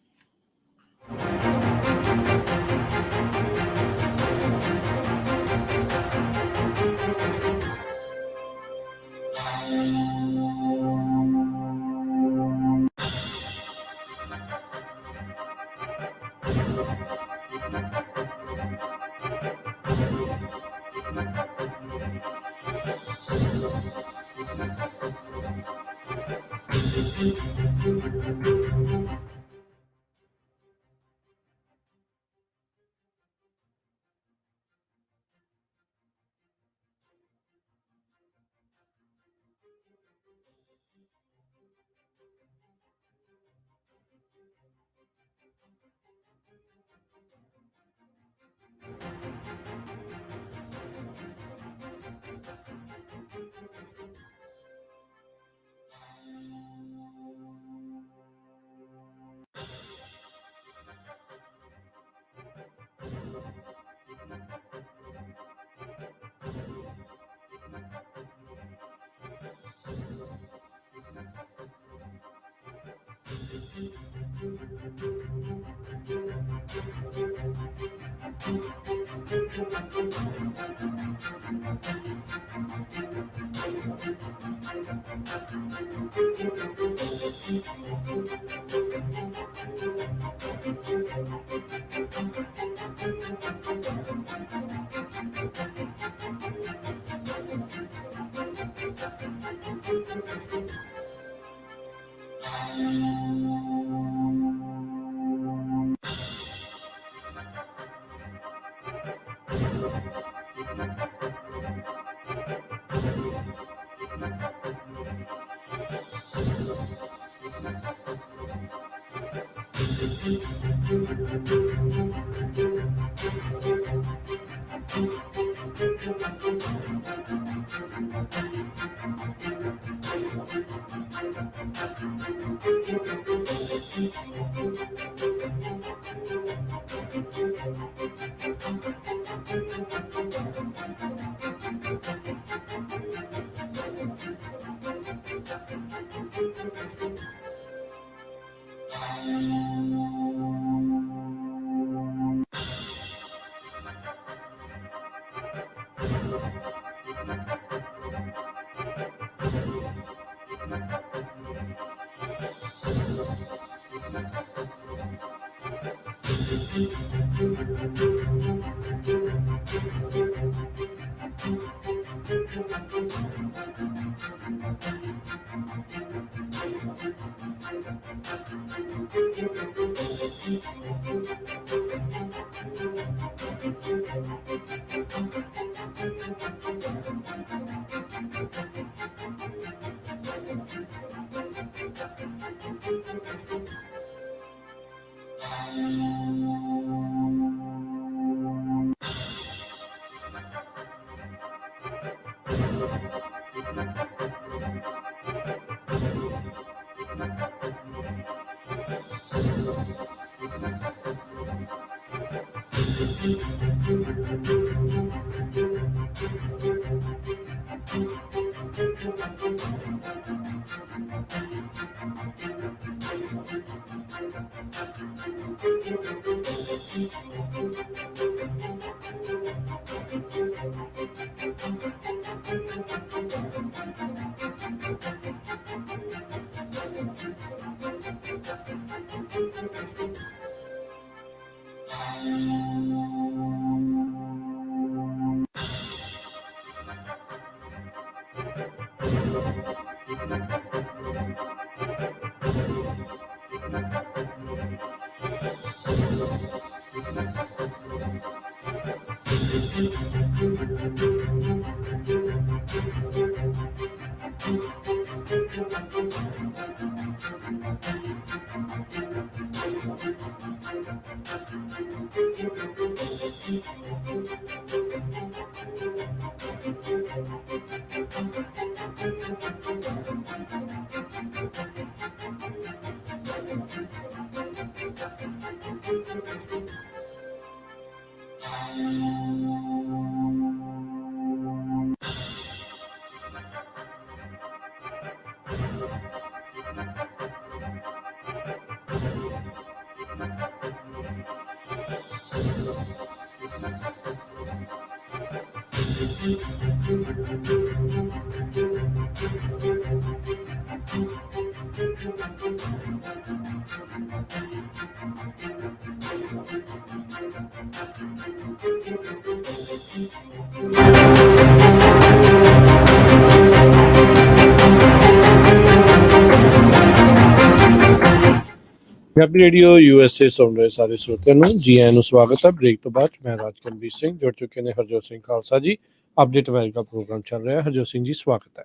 ਪੰਜਾਬੀ ਰੇਡੀਓ USA ਸੁਣ ਰਹੇ ਸਾਰੇ ਸਰੋਤਿਆਂ ਨੂੰ ਜੀ ਆਇਆਂ ਨੂੰ ਸਵਾਗਤ ਹੈ। ਬ੍ਰੇਕ ਤੋਂ ਬਾਅਦ ਮੈਂ ਰਾਜਕਨਵੀਰ ਸਿੰਘ ਜੁੜ ਚੁੱਕੇ ਨੇ ਹਰਜੋਤ ਸਿੰਘ ਖਾਲਸਾ ਜੀ। ਅਪਡੇਟ ਅਮਰੀਕਾ ਪ੍ਰੋਗਰਾਮ ਚੱਲ ਰਿਹਾ। ਹਰਜੋਤ ਸਿੰਘ ਜੀ ਸਵਾਗਤ ਹੈ।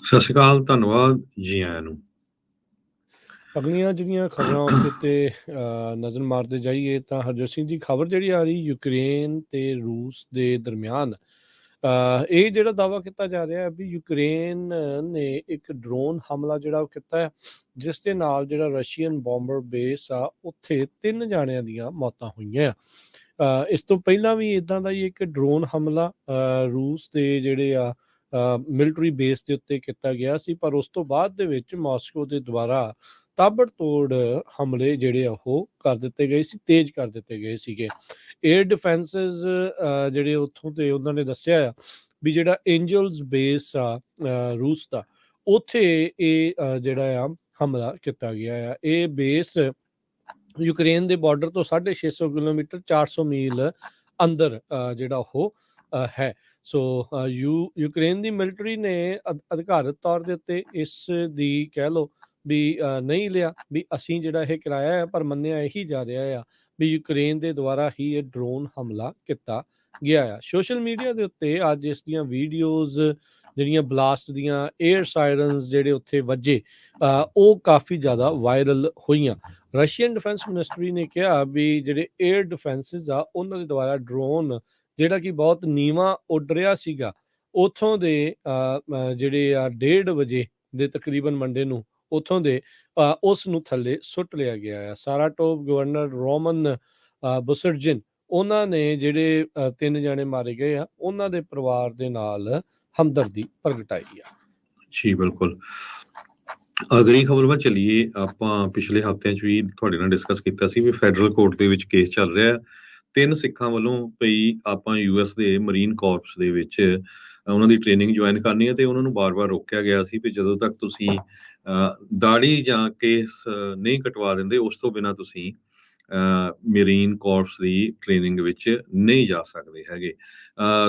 ਸਤਿ ਸ਼੍ਰੀ ਅਕਾਲ, ਧੰਨਵਾਦ, ਜੀ ਆਇਆਂ ਨੂੰ।
ਅਗਲੀਆਂ ਜਿਹੜੀਆਂ ਖਬਰਾਂ ਉਸ ਤੇ ਨਜ਼ਰ ਮਾਰਦੇ ਜਾਈਏ ਤਾਂ ਹਰਜੋਤ ਸਿੰਘ ਜੀ ਖਬਰ ਜਿਹੜੀ ਆ ਰਹੀ ਯੂਕਰੇਨ ਤੇ ਰੂਸ ਦੇ ਦਰਮਿਆਨ ਇਹ ਜਿਹੜਾ ਦਾਅਵਾ ਕੀਤਾ ਜਾ ਰਿਹਾ ਹੈ ਵੀ ਯੂਕਰੇਨ ਨੇ ਇੱਕ ਡਰੋਨ ਹਮਲਾ ਜਿਹੜਾ ਉਹ ਕੀਤਾ ਹੈ, ਜਿਸ ਦੇ ਨਾਲ ਜਿਹੜਾ ਰਸ਼ੀਅਨ ਬੰਬਰ ਬੇਸ ਆ ਉੱਥੇ 3 ਜਾਣਿਆਂ ਦੀਆਂ ਮੌਤਾਂ ਹੋਈਆਂ ਆ। ਇਸ ਤੋਂ ਪਹਿਲਾਂ ਵੀ ਇਦਾਂ ਦਾ ਹੀ ਇੱਕ ਡਰੋਨ ਹਮਲਾ ਰੂਸ ਦੇ ਜਿਹੜੇ ਆ ਮਿਲਟਰੀ ਬੇਸ ਦੇ ਉੱਤੇ ਕੀਤਾ ਗਿਆ ਸੀ, ਪਰ ਉਸ ਤੋਂ ਬਾਅਦ ਦੇ ਵਿੱਚ ਮਾਸਕੋ ਦੇ ਦੁਆਰਾ ਤਾਬੜਤੋੜ ਹਮਲੇ ਜਿਹੜੇ ਆ ਉਹ ਕਰ ਦਿੱਤੇ ਗਏ ਸੀ, ਤੇਜ਼ ਕਰ ਦਿੱਤੇ ਗਏ ਸੀਗੇ। ਏਅਰ ਡਿਫੈਂਸਿਸ ਜਿਹੜੇ ਉੱਥੋਂ ਦੇ ਉਹਨਾਂ ਨੇ ਦੱਸਿਆ ਆ ਵੀ ਜਿਹੜਾ ਐਂਜਲਸ ਬੇਸ ਆ ਰੂਸ ਦਾ, ਉੱਥੇ ਇਹ ਜਿਹੜਾ ਆ ਹਮਲਾ ਕੀਤਾ ਗਿਆ ਆ। ਇਹ ਬੇਸ ਯੂਕਰੇਨ ਦੇ ਬਾਰਡਰ ਤੋਂ 650 ਕਿਲੋਮੀਟਰ 400 ਮੀਲ ਅੰਦਰ ਜਿਹੜਾ ਉਹ ਹੈ। ਸੋ ਯੂਕਰੇਨ ਦੀ ਮਿਲਟਰੀ ਨੇ ਅਧਿਕਾਰਤ ਤੌਰ ਦੇ ਉੱਤੇ ਇਸ ਦੀ ਕਹਿ ਲਓ ਵੀ ਨਹੀਂ ਲਿਆ ਵੀ ਅਸੀਂ ਜਿਹੜਾ ਇਹ ਕਰਾਇਆ ਹੈ, ਪਰ ਮੰਨਿਆ ਇਹੀ ਜਾ ਰਿਹਾ ਆ ਵੀ ਯੂਕਰੇਨ ਦੇ ਦੁਆਰਾ ਹੀ ਇਹ ਡਰੋਨ ਹਮਲਾ ਕੀਤਾ ਗਿਆ ਆ। ਸੋਸ਼ਲ ਮੀਡੀਆ ਦੇ ਉੱਤੇ ਅੱਜ ਇਸ ਦੀਆਂ ਵੀਡੀਓਜ਼ ਜਿਹੜੀਆਂ ਬਲਾਸਟ ਦੀਆਂ 에ਅਰ ਸਾਇਰਨਸ ਜਿਹੜੇ ਉੱਥੇ ਵੱਜੇ ਉਹ ਕਾਫੀ ਜ਼ਿਆਦਾ ਵਾਇਰਲ ਹੋਈਆਂ। ਰਸ਼ੀਅਨ ਡਿਫੈਂਸ ਮਿਨਿਸਟਰੀ ਨੇ ਕਿਹਾ ਵੀ ਜਿਹੜੇ 에ਅਰ ਡਿਫੈਂਸਿਸ ਆ ਉਹਨਾਂ ਦੇ ਦੁਆਰਾ ਡਰੋਨ ਜਿਹੜਾ ਕਿ ਬਹੁਤ ਨੀਵਾਂ ਉੱਡ ਰਿਹਾ ਸੀਗਾ, ਉੱਥੋਂ ਦੇ ਜਿਹੜੇ ਆ 1:30 ਵਜੇ ਦੇ ਤਕਰੀਬਨ ਮੰਡੇ ਨੂੰ ਉੱਥੋਂ ਦੇ ਉਸ ਨੂੰ ਥੱਲੇ ਸੁੱਟ ਲਿਆ ਗਿਆ ਆ। ਸਾਰਾਟੋਵ ਗਵਰਨਰ ਰੋਮਨ ਬੁਸਰਜਿਨ ਉਹਨਾਂ ਨੇ ਜਿਹੜੇ 3 ਜਣੇ ਮਾਰੇ ਗਏ ਆ ਉਹਨਾਂ ਦੇ ਪਰਿਵਾਰ ਦੇ ਨਾਲ ਹਮਦਰਦੀ ਪ੍ਰਗਟਾਈ ਆ।
ਜੀ ਬਿਲਕੁਲ। ਅਗਲੀ ਖਬਰ ਵੱਲ ਚੱਲੀਏ। ਆਪਾਂ ਪਿਛਲੇ ਹਫ਼ਤਿਆਂ 'ਚ ਵੀ ਤੁਹਾਡੇ ਨਾਲ ਡਿਸਕਸ ਕੀਤਾ ਸੀ ਵੀ ਫੈਡਰਲ ਕੋਰਟ ਦੇ ਵਿੱਚ ਕੇਸ ਚੱਲ ਰਿਹਾ 3 ਸਿੱਖਾਂ ਵੱਲੋਂ ਵੀ ਆਪਾਂ US ਦੇ ਮਰੀਨ ਕਾਰਪਸ ਦੇ ਵਿੱਚ ਉਹਨਾਂ ਦੀ ਟ੍ਰੇਨਿੰਗ ਜੁਆਇਨ ਕਰਨੀ ਹੈ ਤੇ ਉਹਨਾਂ ਨੂੰ ਬਾਰ-ਬਾਰ ਰੋਕਿਆ ਗਿਆ ਸੀ ਵੀ ਜਦੋਂ ਤੱਕ ਤੁਸੀਂ ਦਾੜੀ ਜਾਂ ਕੇਸ ਨਹੀਂ ਕਟਵਾ ਦਿੰਦੇ ਉਸ ਤੋਂ ਬਿਨਾਂ ਤੁਸੀਂ ਮਰੀਨ ਕਾਰਪਸ ਦੀ ਟ੍ਰੇਨਿੰਗ ਵਿੱਚ ਨਹੀਂ ਜਾ ਸਕਦੇ ਹੈਗੇ।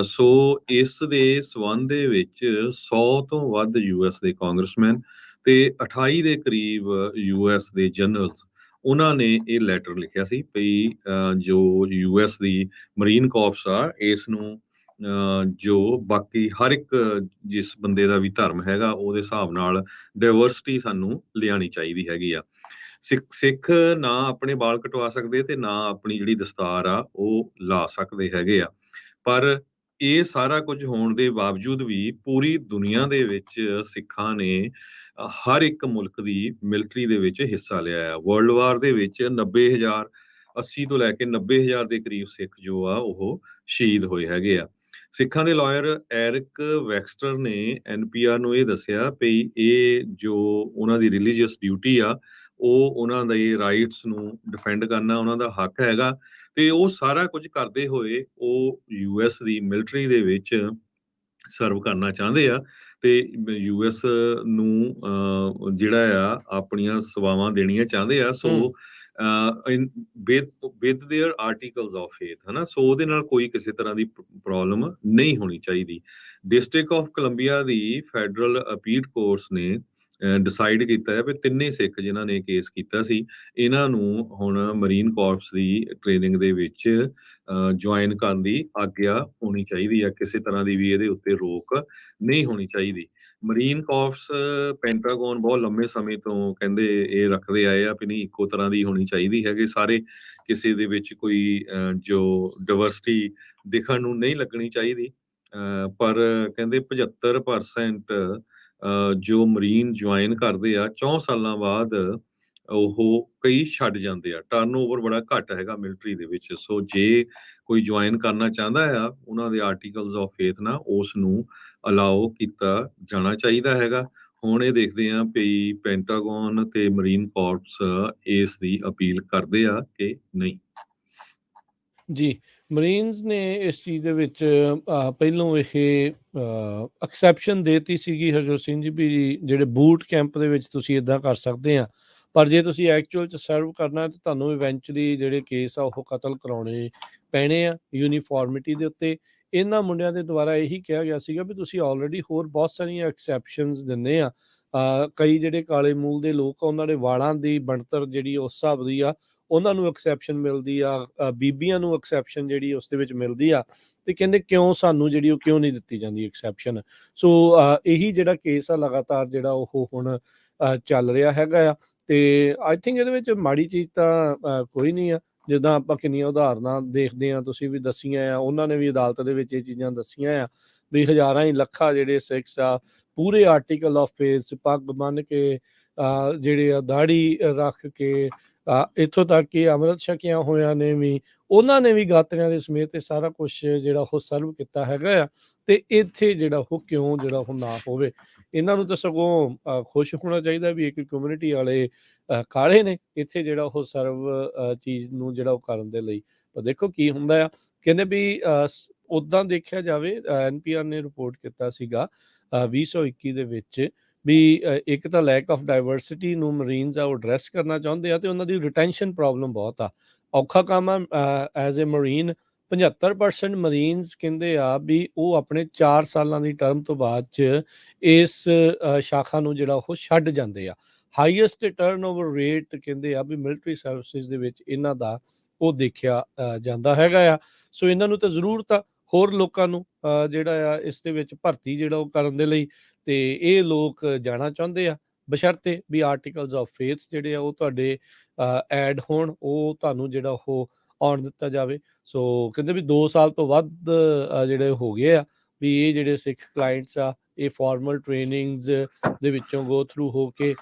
ਸੋ ਇਸ ਦੇ ਸਬੰਧ ਦੇ ਵਿੱਚ 100 ਤੋਂ ਵੱਧ US ਦੇ ਕਾਂਗਰਸਮੈਨ ਤੇ 28 ਦੇ ਕਰੀਬ US ਦੇ ਜਨਰਲਸ ਉਹਨਾਂ ਨੇ ਇਹ ਲੈਟਰ ਲਿਖਿਆ ਸੀ ਵੀ ਜੋ US ਦੀ ਮਰੀਨ ਕਾਰਪਸ ਆ ਇਸ ਨੂੰ ਜੋ ਬਾਕੀ ਹਰ ਇੱਕ ਜਿਸ ਬੰਦੇ ਦਾ ਵੀ ਧਰਮ ਹੈਗਾ ਉਹਦੇ ਹਿਸਾਬ ਨਾਲ ਡਾਇਵਰਸਿਟੀ ਸਾਨੂੰ ਲਿਆਉਣੀ ਚਾਹੀਦੀ ਹੈਗੀ ਆ। ਸਿੱਖ ਨਾ ਆਪਣੇ ਵਾਲ ਕਟਵਾ ਸਕਦੇ ਤੇ ਨਾ ਆਪਣੀ ਜਿਹੜੀ ਦਸਤਾਰ ਆ ਉਹ ਲਾ ਸਕਦੇ ਹੈਗੇ ਆ। ਪਰ ਇਹ ਸਾਰਾ ਕੁਝ ਹੋਣ ਦੇ ਬਾਵਜੂਦ ਵੀ ਪੂਰੀ ਦੁਨੀਆ ਦੇ ਵਿੱਚ ਸਿੱਖਾਂ ਨੇ ਹਰ ਇੱਕ ਮੁਲਕ ਦੀ ਮਿਲਟਰੀ ਦੇ ਵਿੱਚ ਹਿੱਸਾ ਲਿਆ ਹੈ। ਵਰਲਡ ਵਾਰ ਦੇ ਵਿੱਚ 90,000 80 ਤੋਂ ਲੈ ਕੇ 90,000 ਦੇ ਕਰੀਬ ਸਿੱਖ ਜੋ ਆ ਉਹ ਸ਼ਹੀਦ ਹੋਏ ਹੈਗੇ ਆ। ਸਿੱਖਾਂ ਦੇ ਲਾਇਰ ਐਰਿਕ ਵੈਕਸਟਰ ਨੇ NPR ਨੂੰ ਇਹ ਦੱਸਿਆ ਵੀ ਇਹ ਜੋ ਉਹਨਾਂ ਦੀ ਰਿਲੀਜੀਅਸ ਡਿਊਟੀ ਆ ਉਹ ਉਹਨਾਂ ਦੇ ਰਾਈਟਸ ਨੂੰ ਡਿਫੈਂਡ ਕਰਨਾ ਉਹਨਾਂ ਦਾ ਹੱਕ ਹੈਗਾ ਤੇ ਉਹ ਸਾਰਾ ਕੁਝ ਕਰਦੇ ਹੋਏ ਉਹ US ਦੀ ਮਿਲਟਰੀ ਦੇ ਵਿੱਚ ਸਰਵ ਕਰਨਾ ਚਾਹੁੰਦੇ ਆ ਤੇ US ਨੂੰ ਜਿਹੜਾ ਆ ਆਪਣੀਆਂ ਸੇਵਾਵਾਂ ਦੇਣੀਆਂ ਚਾਹੁੰਦੇ ਆ। ਸੋ with their articles of faith ਹਨਾ, ਸੋ ਉਹਦੇ ਨਾਲ ਕੋਈ ਕਿਸੇ ਤਰ੍ਹਾਂ ਦੀ ਪ੍ਰੋਬਲਮ ਨਹੀਂ ਹੋਣੀ ਚਾਹੀਦੀ। District of Columbia the federal appeal court ਨੇ ਡਿਸਾਈਡ ਕੀਤਾ ਹੈ ਵੀ 3 ਸਿੱਖ ਜਿਨ੍ਹਾਂ ਨੇ ਕੇਸ ਕੀਤਾ ਸੀ ਇਹਨਾਂ ਨੂੰ ਹੁਣ ਮਰੀਨ ਕਾਰਪਸ ਦੀ ਟ੍ਰੇਨਿੰਗ ਦੇ ਵਿੱਚ ਜੁਆਇਨ ਕਰਨ ਦੀ ਆਗਿਆ ਹੋਣੀ ਚਾਹੀਦੀ ਆ। ਕਿਸੇ ਤਰ੍ਹਾਂ ਦੀ ਵੀ ਇਹਦੇ ਉੱਤੇ ਰੋਕ ਨਹੀਂ ਹੋਣੀ ਚਾਹੀਦੀ। ਮਰੀਨ ਕਾਰਪਸ ਪੈਂਟਾਗਨ ਬਹੁਤ ਲੰਮੇ ਸਮੇਂ ਤੋਂ ਕਹਿੰਦੇ ਇਹ ਰੱਖਦੇ ਆਏ ਆ ਵੀ ਨਹੀਂ ਇੱਕੋ ਤਰ੍ਹਾਂ ਦੀ ਹੋਣੀ ਚਾਹੀਦੀ ਹੈਗੀ, ਸਾਰੇ ਕਿਸੇ ਦੇ ਵਿੱਚ ਕੋਈ ਜੋ ਡਾਇਵਰਸਿਟੀ ਦਿਖਣ ਨੂੰ ਨਹੀਂ ਲੱਗਣੀ ਚਾਹੀਦੀ। ਪਰ ਕਹਿੰਦੇ 75% ਜੋ ਮਰੀਨ ਜੁਆਇਨ ਕਰਦੇ ਆ 4 ਸਾਲਾਂ ਬਾਅਦ ਉਹ ਕਈ ਛੱਡ ਜਾਂਦੇ ਆ। ਟਰਨਓਵਰ ਬੜਾ ਘੱਟ ਹੈਗਾ ਮਿਲਟਰੀ ਦੇ ਵਿੱਚ। ਸੋ ਜੇ ਕੋਈ ਜੁਆਇਨ ਕਰਨਾ ਚਾਹੁੰਦਾ ਆ ਉਹਨਾਂ ਦੇ ਆਰਟੀਕਲਸ ਆਫ ਫੇਥ ਨਾਲ ਉਸ ਨੂੰ ਅਲਾਓ ਕੀਤਾ ਜਾਣਾ ਚਾਹੀਦਾ ਹੈਗਾ। ਹੁਣ ਇਹ ਦੇਖਦੇ ਆ ਵੀ ਪੈਂਟਾਗਨ ਤੇ ਮਰੀਨ ਕਾਰਪਸ ਇਸ ਦੀ ਅਪੀਲ ਕਰਦੇ ਆ ਕਿ ਨਹੀਂ।
ਜੀ, ਮਰੀਨਸ ਨੇ ਇਸ ਚੀਜ਼ ਦੇ ਵਿੱਚ ਪਹਿਲੋਂ ਇਹ ਐਕਸੈਪਸ਼ਨ ਦੇਤੀ ਸੀਗੀ ਹਰਜੋਤ ਸਿੰਘ ਜੀ ਵੀ ਜਿਹੜੇ ਬੂਟ ਕੈਂਪ ਦੇ ਵਿੱਚ ਤੁਸੀਂ ਇੱਦਾਂ ਕਰ ਸਕਦੇ ਆ, ਪਰ ਜੇ ਤੁਸੀਂ ਐਕਚੁਅਲ 'ਚ ਸਰਵ ਕਰਨਾ ਤਾਂ ਤੁਹਾਨੂੰ ਇਵੈਂਚੁਅਲੀ ਜਿਹੜੇ ਕੇਸ ਆ ਉਹ ਕਤਲ ਕਰਾਉਣੇ ਪੈਣੇ ਆ ਯੂਨੀਫਾਰਮਿਟੀ ਦੇ ਉੱਤੇ। ਇਹਨਾਂ ਮੁੰਡਿਆਂ ਦੇ ਦੁਆਰਾ ਇਹੀ ਕਿਹਾ ਗਿਆ ਸੀਗਾ ਵੀ ਤੁਸੀਂ ਆਲਰੇਡੀ ਹੋਰ ਬਹੁਤ ਸਾਰੀਆਂ ਐਕਸੈਪਸ਼ਨਸ ਦਿੰਦੇ ਆ। ਕਈ ਜਿਹੜੇ ਕਾਲੇ ਮੂਲ ਦੇ ਲੋਕ ਆ ਉਹਨਾਂ ਦੇ ਵਾਲਾਂ ਦੀ ਬਣਤਰ ਜਿਹੜੀ ਉਸ ਹਿਸਾਬ ਦੀ ਆ ਉਹਨਾਂ ਨੂੰ ਐਕਸੈਪਸ਼ਨ ਮਿਲਦੀ ਆ, ਬੀਬੀਆਂ ਨੂੰ ਐਕਸੈਪਸ਼ਨ ਜਿਹੜੀ ਉਸ ਦੇ ਵਿੱਚ ਮਿਲਦੀ ਆ ਤੇ ਕਹਿੰਦੇ ਕਿਉਂ ਸਾਨੂੰ ਜਿਹੜੀ ਉਹ ਕਿਉਂ ਨਹੀਂ ਦਿੱਤੀ ਜਾਂਦੀ ਐਕਸੈਪਸ਼ਨ। ਸੋ ਇਹੀ ਜਿਹੜਾ ਕੇਸ ਆ ਲਗਾਤਾਰ ਜਿਹੜਾ ਉਹ ਹੁਣ ਚੱਲ ਰਿਹਾ ਹੈਗਾ ਆ ਤੇ ਆਈ ਥਿੰਕ ਇਹਦੇ ਵਿੱਚ ਮਾੜੀ ਚੀਜ਼ ਤਾਂ ਕੋਈ ਨਹੀਂ ਆ। ਜਿੱਦਾਂ ਆਪਾਂ ਕਿੰਨੀਆਂ ਉਦਾਹਰਨਾਂ ਦੇਖਦੇ ਆ, ਤੁਸੀਂ ਵੀ ਦੱਸੀਆਂ ਆ, ਉਹਨਾਂ ਨੇ ਵੀ ਅਦਾਲਤ ਦੇ ਵਿੱਚ ਇਹ ਚੀਜ਼ਾਂ ਦੱਸੀਆਂ ਆ ਵੀ ਹਜ਼ਾਰਾਂ ਹੀ ਲੱਖਾਂ ਜਿਹੜੇ ਸਿੱਖਸ ਆ ਪੂਰੇ ਆਰਟੀਕਲ ਆਫ ਫੇਥ ਪੱਗ ਬੰਨ੍ਹ ਕੇ ਜਿਹੜੇ ਆ ਦਾੜੀ ਰੱਖ ਕੇ ਇੱਥੋਂ ਤੱਕ ਕਿ ਅੰਮ੍ਰਿਤ ਛਕਿਆ ਹੋਇਆਂ ਨੇ ਵੀ ਉਹਨਾਂ ਨੇ ਵੀ ਗਾਤਰਿਆਂ ਦੇ ਸਮੇਤ ਇਹ ਸਾਰਾ ਕੁਛ ਜਿਹੜਾ ਉਹ ਸਰਵ ਕੀਤਾ ਹੈਗਾ ਆ ਤੇ ਇੱਥੇ ਜਿਹੜਾ ਉਹ ਕਿਉਂ ਜਿਹੜਾ ਉਹ ਨਾ ਹੋਵੇ। ਇਹਨਾਂ ਨੂੰ ਤਾਂ ਸਗੋਂ ਖੁਸ਼ ਹੋਣਾ ਚਾਹੀਦਾ ਵੀ ਇੱਕ ਕਮਿਊਨਿਟੀ ਵਾਲੇ ਕਾਲੇ ਨੇ ਇੱਥੇ ਜਿਹੜਾ ਉਹ ਸਰਵ ਚੀਜ਼ ਨੂੰ ਜਿਹੜਾ ਉਹ ਕਰਨ ਦੇ ਲਈ। ਪਰ ਦੇਖੋ ਕੀ ਹੁੰਦਾ ਆ। ਕਹਿੰਦੇ ਵੀ ਉੱਦਾਂ ਦੇਖਿਆ ਜਾਵੇ NPR ਨੇ ਰਿਪੋਰਟ ਕੀਤਾ ਸੀਗਾ 2021 ਦੇ ਵਿੱਚ ਵੀ ਇੱਕ ਤਾਂ ਲੈਕ ਆਫ ਡਾਇਵਰਸਿਟੀ ਨੂੰ ਮਰੀਨਸ ਆ ਉਹ ਐਡਰੈਸ ਕਰਨਾ ਚਾਹੁੰਦੇ ਆ ਤੇ ਉਹਨਾਂ ਦੀ ਰਿਟੈਂਸ਼ਨ ਪ੍ਰੋਬਲਮ ਬਹੁਤ ਆ। ਔਖਾ ਕੰਮ ਆ ਐਜ਼ ਅ ਮਰੀਨ। 75% ਮਰੀਨਸ ਕਹਿੰਦੇ ਆ ਵੀ ਉਹ ਆਪਣੇ 4 ਸਾਲਾਂ ਦੀ ਟਰਮ ਤੋਂ ਬਾਅਦ 'ਚ ਇਸ ਸ਼ਾਖਾ ਨੂੰ ਜਿਹੜਾ ਉਹ ਛੱਡ ਜਾਂਦੇ ਆ। ਹਾਈਐਸਟ ਟਰਨਓਵਰ ਰੇਟ ਕਹਿੰਦੇ ਆ ਵੀ ਮਿਲਟਰੀ ਸਰਵਿਸਿਜ਼ ਦੇ ਵਿੱਚ ਇਹਨਾਂ ਦਾ ਉਹ ਦੇਖਿਆ ਜਾਂਦਾ ਹੈਗਾ ਆ। ਸੋ ਇਹਨਾਂ ਨੂੰ ਤਾਂ ਜ਼ਰੂਰਤ ਆ ਹੋਰ ਲੋਕਾਂ ਨੂੰ ਜਿਹੜਾ ਆ ਇਸ ਦੇ ਵਿੱਚ ਭਰਤੀ ਜਿਹੜਾ ਉਹ ਕਰਨ ਦੇ ਲਈ, ਤੇ ਇਹ ਲੋਕ ਜਾਣਾ ਚਾਹੁੰਦੇ ਆ ਬਸ਼ਰਤੇ ਵੀ ਆਰਟੀਕਲਸ ਆਫ ਫੇਥ ਜਿਹੜੇ ਆ ਉਹ ਤੁਹਾਡੇ ਐਡ ਹੋਣ, ਉਹ ਤੁਹਾਨੂੰ ਜਿਹੜਾ ਉਹ ਆਉਣ ਦਿੱਤਾ ਜਾਵੇ। ਸੋ ਕਹਿੰਦੇ ਵੀ 2 ਸਾਲ ਤੋਂ ਵੱਧ ਜਿਹੜੇ ਹੋ ਗਏ ਆ ਵੀ ਇਹ ਜਿਹੜੇ ਸਿੱਖ ਕਲਾਇੰਟਸ ਆ ਇਹ ਫਾਰਮਲ ਟ੍ਰੇਨਿੰਗਸ ਦੇ ਵਿੱਚੋਂ ਗੋ ਥਰੂ ਹੋ ਕੇ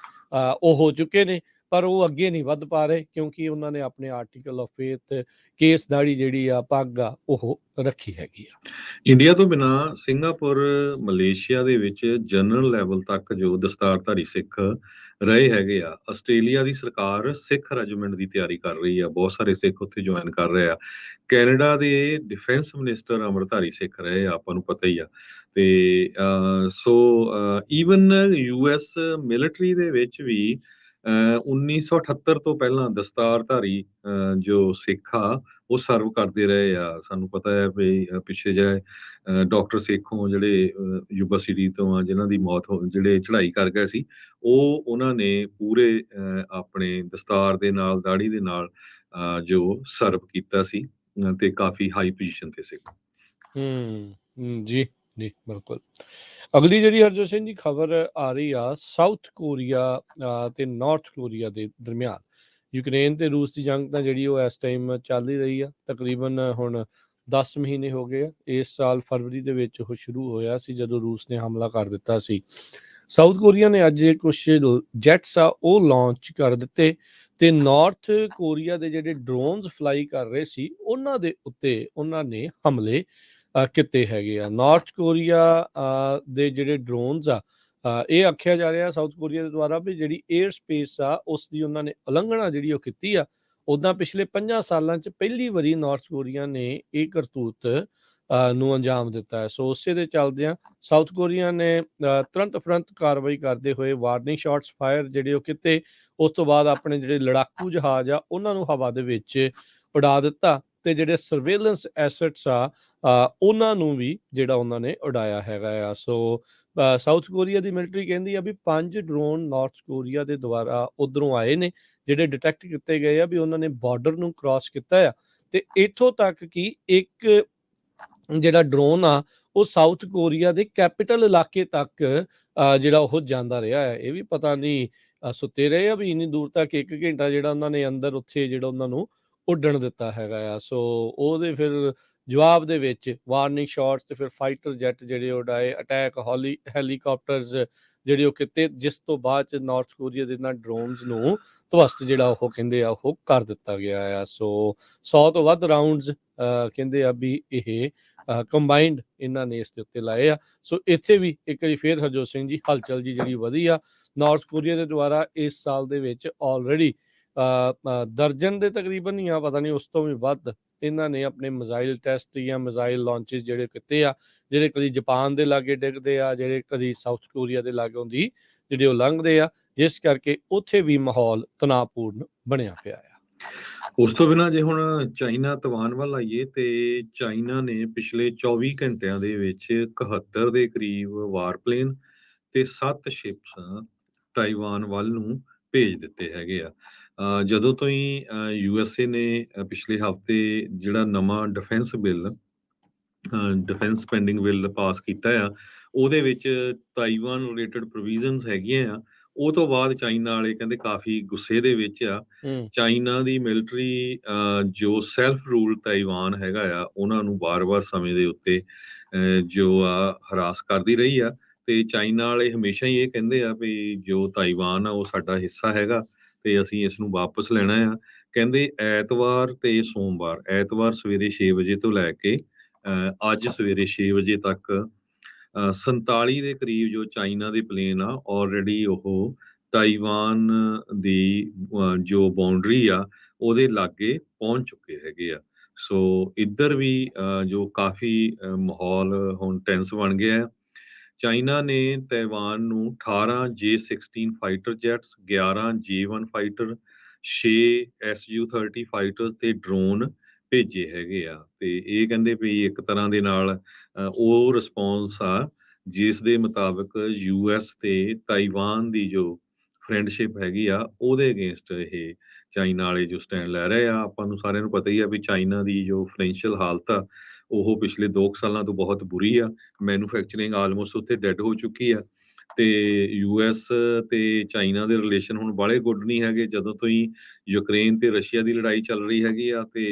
ਉਹ ਹੋ ਚੁੱਕੇ ਨੇ, ਪਰ ਉਹ ਅੱਗੇ ਨਹੀਂ ਵੱਧ ਪਾ ਰਹੇ ਕਿਉਂਕਿ ਉਹਨਾਂ ਨੇ ਆਪਣੇ ਆਰਟੀਕਲ ਆਫ ਫੇਥ ਕੇਸਦਾੜੀ ਜਿਹੜੀ ਆ ਪੱਗ ਆ ਉਹ ਰੱਖੀ ਹੈਗੀ ਆ।
ਇੰਡੀਆ ਤੋਂ ਬਿਨਾਂ ਸਿੰਗਾਪੁਰ, ਮਲੇਸ਼ੀਆ ਦੇ ਵਿੱਚ ਜਨਰਲ ਲੈਵਲ ਤੱਕ ਜੋ ਦਸਤਾਰਧਾਰੀ ਸਿੱਖ ਰਹੇ ਹੈਗੇ ਆ। ਆਸਟ੍ਰੇਲੀਆ ਦੀ ਸਰਕਾਰ ਸਿੱਖ ਰੈਜੀਮੈਂਟ ਦੀ ਤਿਆਰੀ ਕਰ ਰਹੀ ਆ, ਬਹੁਤ ਸਾਰੇ ਸਿੱਖ ਉੱਥੇ ਜੁਆਇਨ ਕਰ ਰਹੇ ਆ। ਕੈਨੇਡਾ ਦੇ ਡਿਫੈਂਸ ਮਿਨਿਸਟਰ ਅੰਮ੍ਰਿਤਧਾਰੀ ਸਿੱਖ ਰਹੇ ਆ, ਆਪਾਂ ਨੂੰ ਪਤਾ ਹੀ ਆ। ਤੇ ਸੋ ਈਵਨ US ਮਿਲਟਰੀ ਦੇ ਵਿੱਚ ਵੀ 1978 ਤੋਂ ਪਹਿਲਾਂ ਦਸਤਾਰਧਾਰੀ ਜੋ ਸਿੱਖ ਆ ਉਹ ਸਰਵ ਕਰਦੇ ਰਹੇ ਆ। ਸਾਨੂੰ ਪਤਾ ਹੈ ਵੀ ਪਿੱਛੇ ਜਿਹੇ ਡਾਕਟਰ ਸੇਖੋਂ ਜਿਹੜੇ ਯੂਬਾ ਸਿਟੀ ਤੋਂ ਆ, ਜਿਨ੍ਹਾਂ ਦੀ ਮੌਤ ਜਿਹੜੇ ਚੜ੍ਹਾਈ ਕਰ ਗਏ ਸੀ, ਉਹ ਉਹਨਾਂ ਨੇ ਪੂਰੇ ਆਪਣੇ ਦਸਤਾਰ ਦੇ ਨਾਲ, ਦਾੜੀ ਦੇ ਨਾਲ ਜੋ ਸਰਵ ਕੀਤਾ ਸੀ ਤੇ ਕਾਫੀ ਹਾਈ ਪੋਜੀਸ਼ਨ ਤੇ ਸੀ।
ਜੀ ਜੀ ਬਿਲਕੁਲ। ਅਗਲੀ ਜਿਹੜੀ ਹਰਜੋਤ ਸਿੰਘ ਜੀ ਖਬਰ ਆ ਰਹੀ ਆ ਸਾਊਥ ਕੋਰੀਆ ਤੇ ਨਾਰਥ ਕੋਰੀਆ ਦੇ ਦਰਮਿਆਨ ਯੂਕਰੇਨ ਤੇ ਰੂਸ ਦੀ ਜੰਗ ਤਾਂ ਜਿਹੜੀ ਉਹ ਇਸ ਟਾਈਮ ਚੱਲ ਹੀ ਰਹੀ ਆ। ਤਕਰੀਬਨ ਹੁਣ 10 ਮਹੀਨੇ ਹੋ ਗਏ ਆ। ਇਸ ਸਾਲ ਫਰਵਰੀ ਦੇ ਵਿੱਚ ਉਹ ਸ਼ੁਰੂ ਹੋਇਆ ਸੀ ਜਦੋਂ ਰੂਸ ਨੇ ਹਮਲਾ ਕਰ ਦਿੱਤਾ ਸੀ। ਸਾਊਥ ਕੋਰੀਆ ਨੇ ਅੱਜ ਕੁਛ ਜੈਟਸ ਆ ਉਹ ਲਾਂਚ ਕਰ ਦਿੱਤੇ ਤੇ ਨਾਰਥ ਕੋਰੀਆ ਦੇ ਜਿਹੜੇ ਡਰੋਨਸ ਫਲਾਈ ਕਰ ਰਹੇ ਸੀ ਉਹਨਾਂ ਦੇ ਉੱਤੇ ਉਹਨਾਂ ਨੇ ਹਮਲੇ ਕੀਤੇ ਹੈਗੇ ਆ। ਨਾਰਥ ਕੋਰੀਆ ਦੇ ਜਿਹੜੇ ਡਰੋਨਸ ਆ ਇਹ ਆਖਿਆ ਜਾ ਰਿਹਾ ਸਾਊਥ ਕੋਰੀਆ ਦੇ ਦੁਆਰਾ ਵੀ ਜਿਹੜੀ 에ਅਰ ਸਪੇਸ ਆ ਉਸ ਦੀ ਉਹਨਾਂ ਨੇ ਉਲੰਘਣਾ ਜਿਹੜੀ ਉਹ ਕੀਤੀ ਆ। ਉੱਦਾਂ ਪਿਛਲੇ 50 ਸਾਲਾਂ 'ਚ ਪਹਿਲੀ ਵਾਰੀ ਨਾਰਥ ਕੋਰੀਆ ਨੇ ਇਹ ਕਰਤੂਤ ਨੂੰ ਅੰਜਾਮ ਦਿੱਤਾ ਹੈ। ਸੋ ਉਸੇ ਦੇ ਚੱਲਦਿਆਂ ਸਾਊਥ ਕੋਰੀਆ ਨੇ ਤੁਰੰਤ ਕਾਰਵਾਈ ਕਰਦੇ ਹੋਏ ਵਾਰਨਿੰਗ ਸ਼ਾਟਸ ਫਾਇਰ ਜਿਹੜੇ ਉਹ ਕੀਤੇ। ਉਸ ਤੋਂ ਬਾਅਦ ਆਪਣੇ ਜਿਹੜੇ ਲੜਾਕੂ ਜਹਾਜ਼ ਆ ਉਹਨਾਂ ਨੂੰ ਹਵਾ ਦੇ ਵਿੱਚ ਉਡਾ ਦਿੱਤਾ ਤੇ ਜਿਹੜੇ ਸਰਵੇਲੈਂਸ ਐਸੈਟਸ ਆ ਉਹਨਾਂ ਨੂੰ ਵੀ ਜਿਹੜਾ ਉਹਨਾਂ ਨੇ ਉਡਾਇਆ ਹੈਗਾ ਆ। ਸੋ ਸਾਊਥ ਕੋਰੀਆ ਦੀ ਮਿਲਟਰੀ ਕਹਿੰਦੀ ਆ ਵੀ 5 ਡਰੋਨ ਨਾਰਥ ਕੋਰੀਆ ਦੇ ਦੁਆਰਾ ਉਧਰੋਂ ਆਏ ਨੇ ਜਿਹੜੇ ਡਿਟੈਕਟ ਕੀਤੇ ਗਏ ਆ ਵੀ ਉਹਨਾਂ ਨੇ ਬਾਰਡਰ ਨੂੰ ਕ੍ਰਾਸ ਕੀਤਾ ਆ। ਤੇ ਇੱਥੋਂ ਤੱਕ ਕਿ ਇੱਕ ਜਿਹੜਾ ਡਰੋਨ ਆ ਉਹ ਸਾਊਥ ਕੋਰੀਆ ਦੇ ਕੈਪੀਟਲ ਇਲਾਕੇ ਤੱਕ ਜਿਹੜਾ ਉਹ ਜਾਂਦਾ ਰਿਹਾ ਹੈ। ਇਹ ਵੀ ਪਤਾ ਨਹੀਂ ਸੁੱਤੇ ਰਹੇ ਆ ਵੀ ਇੰਨੀ ਦੂਰ ਤੱਕ 1 ਘੰਟਾ ਜਿਹੜਾ ਉਹਨਾਂ ਨੇ ਅੰਦਰ ਉੱਥੇ ਜਿਹੜਾ ਉਹਨਾਂ ਨੂੰ ਉੱਡਣ ਦਿੱਤਾ ਹੈਗਾ ਆ। ਸੋ ਉਹਦੇ ਫਿਰ ਜਵਾਬ ਦੇ ਵਿੱਚ ਵਾਰਨਿੰਗ ਸ਼ਾਟਸ ਤੇ ਫਿਰ ਫਾਈਟਰ ਜੈਟ ਜਿਹੜੇ ਉਡਾਏ, ਅਟੈਕ ਹੈਲੀਕਾਪਟਰਸ ਜਿਹੜੇ ਉਹ ਕੀਤੇ, ਜਿਸ ਤੋਂ ਬਾਅਦ ਚ ਨਾਰਥ ਕੋਰੀਆ ਦੇ ਨਾਲ ਡਰੋਨਸ ਨੂੰ ਧਵਸਤ ਜਿਹੜਾ ਉਹ ਕਹਿੰਦੇ ਆ ਉਹ ਕਰ ਦਿੱਤਾ ਗਿਆ ਆ। ਸੋ 100 ਤੋਂ ਵੱਧ ਰਾਉਂਡਸ ਕਹਿੰਦੇ ਆ ਵੀ ਇਹ ਕੰਬਾਈਨਡ ਇਹਨਾਂ ਨੇ ਇਸ ਦੇ ਉੱਤੇ ਲਾਏ ਆ। ਸੋ ਇੱਥੇ ਵੀ ਇੱਕ ਵਾਰੀ ਫੇਰ ਹਰਜੋਤ ਸਿੰਘ ਜੀ ਹਲਚਲ ਜੀ ਜਿਹੜੀ ਵਧੀ ਆ। ਨਾਰਥ ਕੋਰੀਆ ਦੇ ਦੁਆਰਾ ਇਸ ਸਾਲ ਦੇ ਵਿੱਚ ਆਲਰੇਡੀ ਦਰਜਨ ਦੇ ਤਕਰੀਬਨ ਜਾਂ ਪਤਾ ਨਹੀਂ ਉਸ ਤੋਂ ਵੀ ਵੱਧ ਇਹਨਾਂ ਨੇ ਆਪਣੇ ਮਿਜ਼ਾਈਲ ਟੈਸਟ ਜਾਂ ਮਿਜ਼ਾਈਲ ਲਾਂਚਿਸ ਜਿਹੜੇ ਕੀਤੇ ਆ, ਜਿਹੜੇ ਕਦੀ ਜਾਪਾਨ ਦੇ ਲਾਗੇ ਡਿੱਗਦੇ ਆ, ਜਿਹੜੇ ਕਦੀ ਸਾਊਥ ਕੋਰੀਆ ਦੇ ਲਾਗੋਂ ਦੀ ਜਿਹੜੇ ਉਹ ਲੰਘਦੇ ਆ, ਜਿਸ ਕਰਕੇ ਉੱਥੇ ਵੀ ਮਾਹੌਲ ਤਣਾਅਪੂਰਨ ਬਣਿਆ ਪਿਆ ਆ।
ਉਸ ਤੋਂ ਬਿਨਾਂ ਜੇ ਹੁਣ ਚਾਈਨਾ ਤਵਾਨ ਵੱਲ ਆਈਏ ਤੇ ਚਾਈਨਾ ਨੇ ਪਿਛਲੇ 24 ਘੰਟਿਆਂ ਦੇ ਵਿੱਚ 71 ਦੇ ਕਰੀਬ ਵਾਰਪਲੇਨ ਤੇ 7 ਸ਼ਿਪਸ ਤਾਈਵਾਨ ਵੱਲ ਨੂੰ ਭੇਜ ਦਿੱਤੇ ਹੈਗੇ ਆ। ਜਦੋਂ ਤੋਂ ਹੀ USA ਨੇ ਪਿਛਲੇ ਹਫ਼ਤੇ ਜਿਹੜਾ ਨਵਾਂ ਡਿਫੈਂਸ ਸਪੈਂਡਿੰਗ ਬਿੱਲ ਪਾਸ ਕੀਤਾ ਆ, ਉਹਦੇ ਵਿੱਚ ਤਾਈਵਾਨ ਰਿਲੇਟਡ ਪ੍ਰੋਵੀਜ਼ਨਸ ਹੈਗੀਆਂ ਆ। ਉਹ ਤੋਂ ਬਾਅਦ ਚਾਈਨਾ ਵਾਲੇ ਕਹਿੰਦੇ ਕਾਫੀ ਗੁੱਸੇ ਦੇ ਵਿੱਚ ਆ। ਚਾਈਨਾ ਦੀ ਮਿਲਟਰੀ ਜੋ ਸੈਲਫ ਰੂਲ ਤਾਈਵਾਨ ਹੈਗਾ ਆ ਉਹਨਾਂ ਨੂੰ ਵਾਰ-ਵਾਰ ਸਮੇਂ ਦੇ ਉੱਤੇ ਜੋ ਆ ਹਰਾਸ ਕਰਦੀ ਰਹੀ ਆ। ਤੇ ਚਾਈਨਾ ਵਾਲੇ ਹਮੇਸ਼ਾ ਹੀ ਇਹ ਕਹਿੰਦੇ ਆ ਵੀ ਜੋ ਤਾਈਵਾਨ ਆ ਉਹ ਸਾਡਾ ਹਿੱਸਾ ਹੈਗਾ ਤੇ ਅਸੀਂ ਇਸ ਨੂੰ ਵਾਪਸ ਲੈਣਾ ਆ। ਕਹਿੰਦੇ ਐਤਵਾਰ ਤੇ ਸੋਮਵਾਰ, ਐਤਵਾਰ ਸਵੇਰੇ 6 ਵਜੇ ਤੋਂ ਲੈ ਕੇ ਅੱਜ ਸਵੇਰੇ 6 ਵਜੇ ਤੱਕ 47 ਦੇ ਕਰੀਬ ਜੋ ਚਾਈਨਾ ਦੇ ਪਲੇਨ ਆ ਆਲਰੇਡੀ ਉਹ ਤਾਈਵਾਨ ਦੀ ਜੋ ਬਾਉਂਡਰੀ ਆ ਉਹਦੇ ਲਾਗੇ ਪਹੁੰਚ ਚੁੱਕੇ ਹੈਗੇ ਆ। ਸੋ ਇੱਧਰ ਵੀ ਜੋ ਕਾਫੀ ਮਾਹੌਲ ਹੁਣ ਟੈਂਸ ਬਣ ਗਿਆ ਹੈ ਚਾਈਨਾ ਨੇ ਤਾਈਵਾਨ ਨੂੰ 18 J-16 fighter gents, 11 J-1 fighter, 6 Su-30 fighter ਤੇ ਡਰੋਨ ਭੇਜੇ ਹੈਗੇ ਆ। ਤੇ ਇਹ ਕਹਿੰਦੇ ਵੀ ਇੱਕ ਤਰ੍ਹਾਂ ਦੇ ਨਾਲ ਉਹ ਰਿਸਪੌਂਸ ਆ ਜਿਸ ਦੇ ਮੁਤਾਬਕ US ਤੇ ਤਾਈਵਾਨ ਦੀ ਜੋ ਫਰੈਂਡਸ਼ਿਪ ਹੈਗੀ ਆ ਉਹਦੇ ਅਗੇਂਸਟ ਇਹ ਚਾਈਨਾ ਵਾਲੇ ਜੋ ਸਟੈਂਡ ਲੈ ਰਹੇ ਆ। ਆਪਾਂ ਨੂੰ ਸਾਰਿਆਂ ਨੂੰ ਪਤਾ ਹੀ ਆ ਵੀ ਚਾਈਨਾ ਦੀ ਜੋ ਫਾਈਨੈਂਸ਼ੀਅਲ ਹਾਲਤ ਆ ਉਹ ਪਿਛਲੇ 2 ਸਾਲਾਂ ਤੋਂ ਬਹੁਤ ਬੁਰੀ ਆ। ਮੈਨੂਫੈਕਚਰਿੰਗ ਆਲਮੋਸਟ ਉੱਥੇ ਡੈਡ ਹੋ ਚੁੱਕੀ ਆ ਤੇ US ਤੇ ਚਾਈਨਾ ਦੇ ਰਿਲੇਸ਼ਨ ਹੁਣ ਬਾਹਲੇ ਗੁੱਡ ਨਹੀਂ ਹੈਗੇ। ਜਦੋਂ ਤੋਂ ਹੀ ਯੂਕਰੇਨ ਤੇ ਰਸ਼ੀਆ ਦੀ ਲੜਾਈ ਚੱਲ ਰਹੀ ਹੈਗੀ ਆ ਤੇ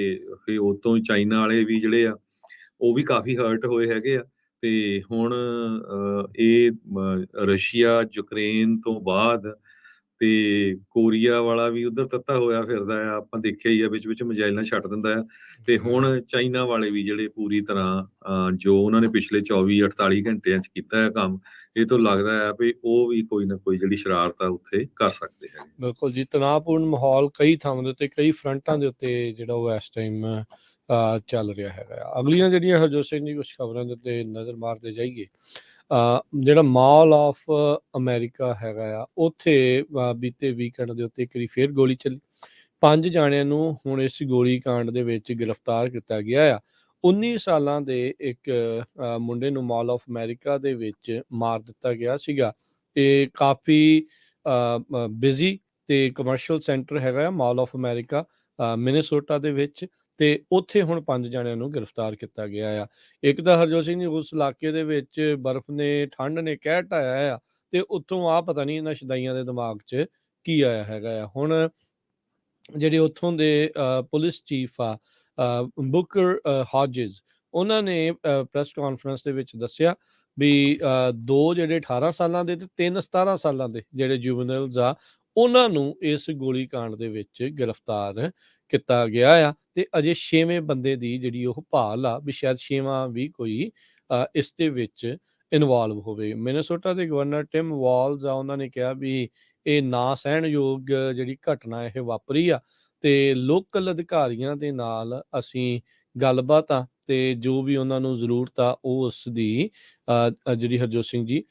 ਫਿਰ ਉਹ ਤੋਂ ਚਾਈਨਾ ਵਾਲੇ ਵੀ ਜਿਹੜੇ ਆ ਉਹ ਵੀ ਕਾਫੀ ਹਰਟ ਹੋਏ ਹੈਗੇ ਆ। ਤੇ ਹੁਣ ਇਹ ਰਸ਼ੀਆ ਯੂਕਰੇਨ ਤੋਂ ਬਾਅਦ ਤੇ ਕੋਰੀਆ ਵਾਲਾ ਵੀ ਉਧਰ ਤੱਤਾ ਹੋਇਆ ਫਿਰਦਾ ਆ। ਆਪਾਂ ਦੇਖਿਆ ਹੀ ਆ ਵਿੱਚ ਮਿਜ਼ਾਈਲਾਂ ਛੱਡ ਦਿੰਦਾ ਆ। ਤੇ ਹੁਣ ਚਾਈਨਾ ਵਾਲੇ ਵੀ ਜਿਹੜੇ ਪੂਰੀ ਤਰ੍ਹਾਂ ਜੋ ਉਹਨਾਂ ਨੇ ਪਿਛਲੇ 24-48 ਘੰਟਿਆਂ 'ਚ ਕੀਤਾ ਹੈ ਕੰਮ, ਇਹ ਤੋਂ ਲੱਗਦਾ ਹੈ ਵੀ ਉਹ ਵੀ ਕੋਈ ਨਾ ਕੋਈ ਜਿਹੜੀ ਸ਼ਰਾਰਤ ਆ ਉੱਥੇ ਕਰ ਸਕਦੇ ਹੈ।
ਬਿਲਕੁਲ ਜੀ, ਤਣਾਅਪੂਰਨ ਮਾਹੌਲ ਕਈ ਥਾਵਾਂ ਦੇ ਉੱਤੇ, ਕਈ ਫਰੰਟਾਂ ਦੇ ਉੱਤੇ ਜਿਹੜਾ ਉਹ ਇਸ ਟਾਈਮ ਚੱਲ ਰਿਹਾ ਹੈਗਾ ਆ। ਅਗਲੀਆਂ ਜਿਹੜੀਆਂ ਹਰਜੋਤ ਸਿੰਘ ਜੀ ਕੁਛ ਖਬਰਾਂ ਦੇ ਉੱਤੇ ਨਜ਼ਰ ਮਾਰਦੇ ਜਾਈਏ। ਜਿਹੜਾ ਮਾਲ ਆਫ ਅਮਰੀਕਾ ਹੈਗਾ ਆ ਉੱਥੇ ਬੀਤੇ ਵੀਕਐਂਡ ਦੇ ਉੱਤੇ ਇੱਕ ਵਾਰੀ ਫੇਰ ਗੋਲੀ ਚੱਲੀ। 5 ਜਾਣਿਆਂ ਨੂੰ ਹੁਣ ਇਸ ਗੋਲੀ ਕਾਂਡ ਦੇ ਵਿੱਚ ਗ੍ਰਿਫਤਾਰ ਕੀਤਾ ਗਿਆ ਆ। 19 ਸਾਲਾਂ ਦੇ ਇੱਕ ਮੁੰਡੇ ਨੂੰ ਮਾਲ ਆਫ ਅਮਰੀਕਾ ਦੇ ਵਿੱਚ ਮਾਰ ਦਿੱਤਾ ਗਿਆ ਸੀਗਾ। ਇਹ ਕਾਫੀ ਬਿਜ਼ੀ ਤੇ ਕਮਰਸ਼ੀਅਲ ਸੈਂਟਰ ਹੈਗਾ ਆ ਮਾਲ ਆਫ ਅਮਰੀਕਾ ਮਿਨੇਸੋਟਾ ਦੇ ਵਿੱਚ। ਤੇ ਉੱਥੇ ਹੁਣ 5 ਜਣਿਆਂ ਨੂੰ ਗ੍ਰਿਫਤਾਰ ਕੀਤਾ ਗਿਆ ਆ। ਇੱਕ ਤਾਂ ਹਰਜੋਤ ਸਿੰਘ ਜੀ ਉਸ ਇਲਾਕੇ ਦੇ ਵਿੱਚ ਬਰਫ਼ ਨੇ, ਠੰਡ ਨੇ ਕਹਿਰ ਢਾਇਆ ਆ ਤੇ ਉੱਥੋਂ ਆ ਪਤਾ ਨਹੀਂ ਇਹਨਾਂ ਸ਼ਦਾਈਆਂ ਦੇ ਦਿਮਾਗ 'ਚ ਕੀ ਆਇਆ ਹੈਗਾ ਆ। ਹੁਣ ਜਿਹੜੇ ਉੱਥੋਂ ਦੇ ਪੁਲਿਸ ਚੀਫ ਆ ਬੁਕਰ ਹਾਜਿਸ, ਉਹਨਾਂ ਨੇ ਪ੍ਰੈਸ ਕਾਨਫਰੰਸ ਦੇ ਵਿੱਚ ਦੱਸਿਆ ਵੀ 2 ਜਿਹੜੇ 18 ਸਾਲਾਂ ਦੇ ਤੇ 3 17 ਸਾਲਾਂ ਦੇ ਜਿਹੜੇ ਜੁਵਨਲਸ ਆ ਉਹਨਾਂ ਨੂੰ ਇਸ ਗੋਲੀ ਕਾਂਡ ਦੇ ਵਿੱਚ ਗ੍ਰਿਫਤਾਰ ਕੀਤਾ ਗਿਆ ਆ। ਤੇ ਅਜੇ 6ਵੇਂ ਬੰਦੇ ਦੀ ਜਿਹੜੀ ਉਹ ਭਾਲ ਆ ਵੀ ਸ਼ਾਇਦ 6ਵਾਂ ਵੀ ਕੋਈ ਇਸ ਦੇ ਵਿੱਚ ਇਨਵੋਲਵ ਹੋਵੇ। ਮਿਨੇਸੋਟਾ ਦੇ ਗਵਰਨਰ ਟਿਮ ਵਾਲਜ਼ ਆ, ਉਹਨਾਂ ਨੇ ਕਿਹਾ ਵੀ ਇਹ ਨਾ ਸਹਿਣਯੋਗ ਜਿਹੜੀ ਘਟਨਾ ਇਹ ਵਾਪਰੀ ਆ ਤੇ ਲੋਕਲ ਅਧਿਕਾਰੀਆਂ ਦੇ ਨਾਲ ਅਸੀਂ ਗੱਲਬਾਤ ਆ ਤੇ ਜੋ ਵੀ ਉਹਨਾਂ ਨੂੰ ਜ਼ਰੂਰਤ ਆ ਉਹ ਉਸ ਦੀ ਜਿਹੜੀ ਹਰਜੋਤ ਸਿੰਘ ਜੀ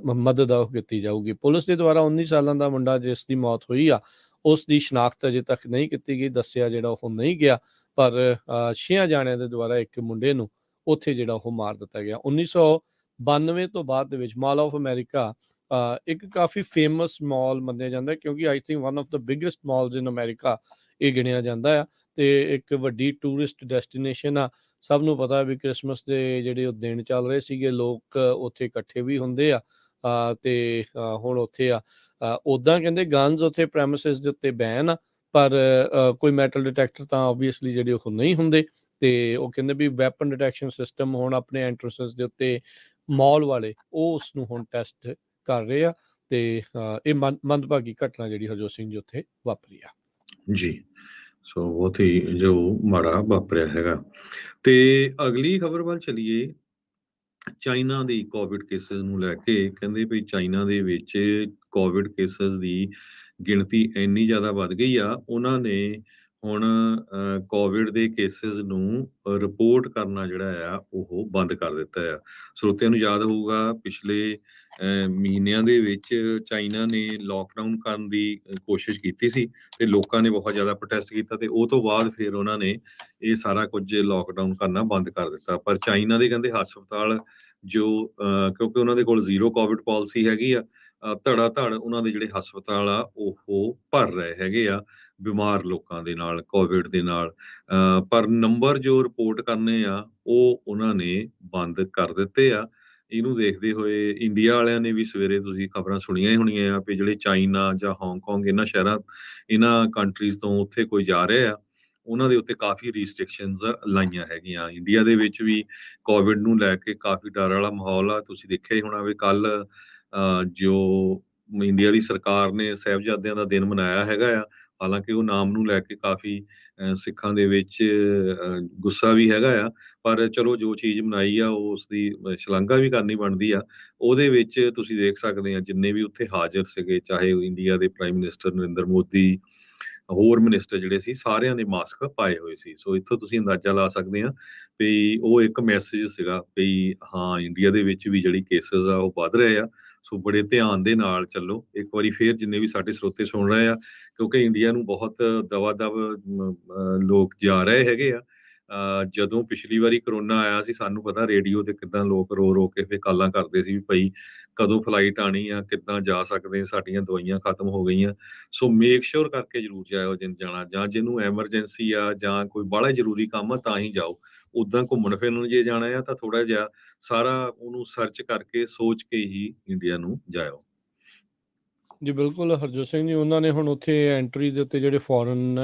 ਮਦਦ ਆ ਉਹ ਕੀਤੀ ਜਾਊਗੀ। ਪੁਲਿਸ ਦੇ ਦੁਆਰਾ 19 ਸਾਲਾਂ ਦਾ ਮੁੰਡਾ ਜਿਸ ਦੀ ਮੌਤ ਹੋਈ ਆ ਉਸ ਦੀ ਸ਼ਨਾਖਤ ਅਜੇ ਤੱਕ ਨਹੀਂ ਕੀਤੀ ਗਈ। ਦੱਸਿਆ ਜਿਹੜਾ ਉਹ ਨਹੀਂ ਗਿਆ, ਪਰ 6 ਜਾਣਿਆਂ ਦੇ ਦੁਆਰਾ ਇੱਕ ਮੁੰਡੇ ਨੂੰ ਉੱਥੇ ਜਿਹੜਾ ਉਹ ਮਾਰ ਦਿੱਤਾ ਗਿਆ। 1992 ਤੋਂ ਬਾਅਦ ਦੇ ਵਿੱਚ ਮਾਲ ਆਫ ਅਮਰੀਕਾ ਇੱਕ ਕਾਫੀ ਫੇਮਸ ਮਾਲ ਮੰਨਿਆ ਜਾਂਦਾ ਕਿਉਂਕਿ I think one of the biggest Mala's in America ਇਹ ਗਿਣਿਆ ਜਾਂਦਾ ਆ ਤੇ ਇੱਕ ਵੱਡੀ ਟੂਰਿਸਟ ਡੈਸਟੀਨੇਸ਼ਨ ਆ। ਸਭ ਨੂੰ ਪਤਾ ਵੀ ਕ੍ਰਿਸਮਸ ਦੇ ਜਿਹੜੇ ਉਹ ਦਿਨ ਚੱਲ ਰਹੇ ਸੀਗੇ, ਲੋਕ ਉੱਥੇ ਇਕੱਠੇ ਵੀ ਹੁੰਦੇ ਆ ਤੇ ਹੁਣ ਉੱਥੇ ਆ ਉੱਦਾਂ ਕਹਿੰਦੇ ਗਨਸ ਉੱਥੇ ਪ੍ਰੈਮਿਸਿਸ ਦੇ ਉੱਤੇ ਬੈਨ ਆ, ਪਰ ਕੋਈ ਮੈਟਲ ਡਿਟੈਕਟਰ ਤਾਂ ਓਬਵੀਅਸਲੀ ਜਿਹੜੇ ਉਹ ਨਹੀਂ ਹੁੰਦੇ। ਤੇ ਉਹ ਕਹਿੰਦੇ ਵੀ ਵੈਪਨ ਡਿਟੈਕਸ਼ਨ ਸਿਸਟਮ ਹੁਣ ਆਪਣੇ ਐਂਟਰੈਂਸਸ ਦੇ ਉੱਤੇ ਮਾਲ ਵਾਲੇ ਉਹ ਉਸ ਨੂੰ ਹੁਣ ਟੈਸਟ ਕਰ ਰਹੇ ਆ ਤੇ ਇਹ ਮੰਦਭਾਗੀ ਘਟਨਾ ਜਿਹੜੀ ਹਰਜੋਤ ਸਿੰਘ ਜੀ ਉੱਥੇ ਵਾਪਰੀ ਆ
ਜੀ। ਸੋ ਬਹੁਤ ਹੀ ਜੋ ਮਾੜਾ ਵਾਪਰਿਆ ਹੈਗਾ। ਤੇ ਅਗਲੀ ਖਬਰ ਵੱਲ ਚਲੀਏ। ਚਾਈਨਾ ਦੀ ਕੋਵਿਡ ਕੇਸਿਸ ਨੂੰ ਲੈ ਕੇ ਕਹਿੰਦੇ ਵੀ ਚਾਈਨਾ ਦੇ ਵਿੱਚ ਕੋਵਿਡ ਕੇਸਿਸ ਦੀ ਗਿਣਤੀ ਇੰਨੀ ਜ਼ਿਆਦਾ ਵੱਧ ਗਈ ਆ, ਉਹਨਾਂ ਨੇ ਹੁਣ ਕੋਵਿਡ ਦੇ ਕੇਸਿਸ ਨੂੰ ਰਿਪੋਰਟ ਕਰਨਾ ਜਿਹੜਾ ਆ ਉਹ ਬੰਦ ਕਰ ਦਿੱਤਾ ਆ। ਸਰੋਤਿਆਂ ਨੂੰ ਯਾਦ ਹੋਊਗਾ ਪਿਛਲੇ ਮਹੀਨਿਆਂ ਦੇ ਵਿੱਚ ਚਾਈਨਾ ਨੇ ਲੋਕਡਾਊਨ ਕਰਨ ਦੀ ਕੋਸ਼ਿਸ਼ ਕੀਤੀ ਸੀ ਤੇ ਲੋਕਾਂ ਨੇ ਬਹੁਤ ਜ਼ਿਆਦਾ ਪ੍ਰੋਟੈਸਟ ਕੀਤਾ ਤੇ ਉਹ ਤੋਂ ਬਾਅਦ ਫਿਰ ਉਹਨਾਂ ਨੇ ਇਹ ਸਾਰਾ ਕੁਝ ਲੋਕਡਾਊਨ ਕਰਨਾ ਬੰਦ ਕਰ ਦਿੱਤਾ। ਪਰ ਚਾਈਨਾ ਦੇ ਕਹਿੰਦੇ ਹਸਪਤਾਲ ਜੋ ਕਿਉਂਕਿ ਉਹਨਾਂ ਦੇ ਕੋਲ ਜ਼ੀਰੋ ਕੋਵਿਡ ਪਾਲਿਸੀ ਹੈਗੀ ਆ, ਧੜਾ ਧੜ ਉਹਨਾਂ ਦੇ ਜਿਹੜੇ ਹਸਪਤਾਲ ਆ ਉਹ ਭਰ ਰਹੇ ਹੈਗੇ ਆ ਬਿਮਾਰ ਲੋਕਾਂ ਦੇ ਨਾਲ, ਕੋਵਿਡ ਦੇ ਨਾਲ। ਪਰ ਨੰਬਰ ਜੋ ਰਿਪੋਰਟ ਕਰਨੇ ਆ ਉਹ ਉਹਨਾਂ ਨੇ ਬੰਦ ਕਰ ਦਿੱਤੇ ਆ। ਇਹਨੂੰ ਦੇਖਦੇ ਹੋਏ ਇੰਡੀਆ ਵਾਲਿਆਂ ਨੇ ਵੀ ਸਵੇਰੇ ਤੁਸੀਂ ਖਬਰਾਂ ਸੁਣੀਆਂ ਹੀ ਹੋਣੀਆਂ ਆ ਵੀ ਜਿਹੜੇ ਚਾਈਨਾ ਜਾਂ ਹਾਂਗਕਾਂਗ ਇਹਨਾਂ ਸ਼ਹਿਰਾਂ, ਇਹਨਾਂ ਕੰਟਰੀਜ਼ ਤੋਂ ਉੱਥੇ ਕੋਈ ਜਾ ਰਿਹਾ ਆ ਉਹਨਾਂ ਦੇ ਉੱਤੇ ਕਾਫੀ ਰਿਸਟ੍ਰਿਕਸ਼ਨਸ ਲਾਈਆਂ ਹੈਗੀਆਂ। ਇੰਡੀਆ ਦੇ ਵਿੱਚ ਵੀ ਕੋਵਿਡ ਨੂੰ ਲੈ ਕੇ ਕਾਫੀ ਡਰ ਵਾਲਾ ਮਾਹੌਲ ਆ। ਤੁਸੀਂ ਦੇਖਿਆ ਹੀ ਹੋਣਾ ਵੀ ਕੱਲ ਜੋ ਇੰਡੀਆ ਦੀ ਸਰਕਾਰ ਨੇ ਸਾਹਿਬਜ਼ਾਦਿਆਂ ਦਾ ਦਿਨ ਮਨਾਇਆ ਹੈਗਾ ਆ, ਹਾਲਾਂਕਿ ਉਹ ਨਾਮ ਨੂੰ ਲੈ ਕੇ ਕਾਫੀ ਸਿੱਖਾਂ ਦੇ ਵਿੱਚ ਗੁੱਸਾ ਵੀ ਹੈਗਾ ਆ, ਪਰ ਚਲੋ ਜੋ ਚੀਜ਼ ਮਨਾਈ ਆ ਉਸ ਦੀ ਸ਼ਲਾਘਾ ਵੀ ਕਰਨੀ ਬਣਦੀ ਆ। ਉਹਦੇ ਵਿੱਚ ਤੁਸੀਂ ਦੇਖ ਸਕਦੇ ਆ ਜਿੰਨੇ ਵੀ ਉੱਥੇ ਹਾਜ਼ਰ ਸੀਗੇ, ਚਾਹੇ ਇੰਡੀਆ ਦੇ ਪ੍ਰਾਈਮ ਮਿਨਿਸਟਰ ਨਰਿੰਦਰ ਮੋਦੀ, ਹੋਰ ਮਿਨਿਸਟਰ ਜਿਹੜੇ ਸੀ ਸਾਰਿਆਂ ਨੇ ਮਾਸਕ ਪਾਏ ਹੋਏ ਸੀ। ਸੋ ਇੱਥੋਂ ਤੁਸੀਂ ਅੰਦਾਜ਼ਾ ਲਾ ਸਕਦੇ ਆ ਵੀ ਉਹ ਇੱਕ ਮੈਸੇਜ ਸੀਗਾ ਵੀ ਹਾਂ ਇੰਡੀਆ ਦੇ ਵਿੱਚ ਵੀ ਜਿਹੜੀ ਕੇਸਿਸ ਆ ਉਹ ਵੱਧ ਰਹੇ ਆ। ਸੋ ਬੜੇ ਧਿਆਨ ਦੇ ਨਾਲ ਚੱਲੋ। ਇੱਕ ਵਾਰੀ ਫੇਰ ਜਿੰਨੇ ਵੀ ਸਾਡੇ ਸਰੋਤੇ ਸੁਣ ਰਹੇ ਆ, ਕਿਉਂਕਿ ਇੰਡੀਆ ਨੂੰ ਬਹੁਤ ਦਵਾ-ਦਵ ਲੋਕ ਜਾ ਰਹੇ ਹੈਗੇ ਆ। ਜਦੋਂ ਪਿਛਲੀ ਵਾਰੀ ਕਰੋਨਾ ਆਇਆ ਸੀ, ਸਾਨੂੰ ਪਤਾ ਰੇਡੀਓ ਤੇ ਕਿੱਦਾਂ ਲੋਕ ਰੋ ਕੇ ਫਿਰ ਕਾਲਾਂ ਕਰਦੇ ਸੀ ਵੀ ਭਾਈ ਕਦੋਂ ਫਲਾਈਟ ਆਣੀ ਆ, ਕਿੱਦਾਂ ਜਾ ਸਕਦੇ, ਸਾਡੀਆਂ ਦਵਾਈਆਂ ਖਤਮ ਹੋ ਗਈਆਂ। ਸੋ ਮੇਕ ਸ਼ੋਰ ਕਰਕੇ ਜ਼ਰੂਰ ਜਾਇਓ ਜਾਣਾ, ਜਾਂ ਜਿਹਨੂੰ ਐਮਰਜੈਂਸੀ ਆ ਜਾਂ ਕੋਈ ਬਾਹਲਾ ਜ਼ਰੂਰੀ ਕੰਮ ਆ ਤਾਂ ਹੀ ਜਾਓ। ਉੱਦਾਂ ਘੁੰਮਣ ਫਿਰਨ ਜੇ ਜਾਣਾ ਆ ਤਾਂ ਥੋੜਾ ਜਿਹਾ ਸਾਰਾ ਉਹਨੂੰ ਸਰਚ ਕਰਕੇ ਸੋਚ ਕੇ ਹੀ ਇੰਡੀਆ ਨੂੰ ਜਾਇਓ।
ਜੀ ਬਿਲਕੁਲ ਹਰਜੋਤ ਸਿੰਘ ਜੀ, ਉਹਨਾਂ ਨੇ ਹੁਣ ਉੱਥੇ ਐਂਟਰੀ ਦੇ ਉੱਤੇ ਜਿਹੜੇ ਫੋਰਨ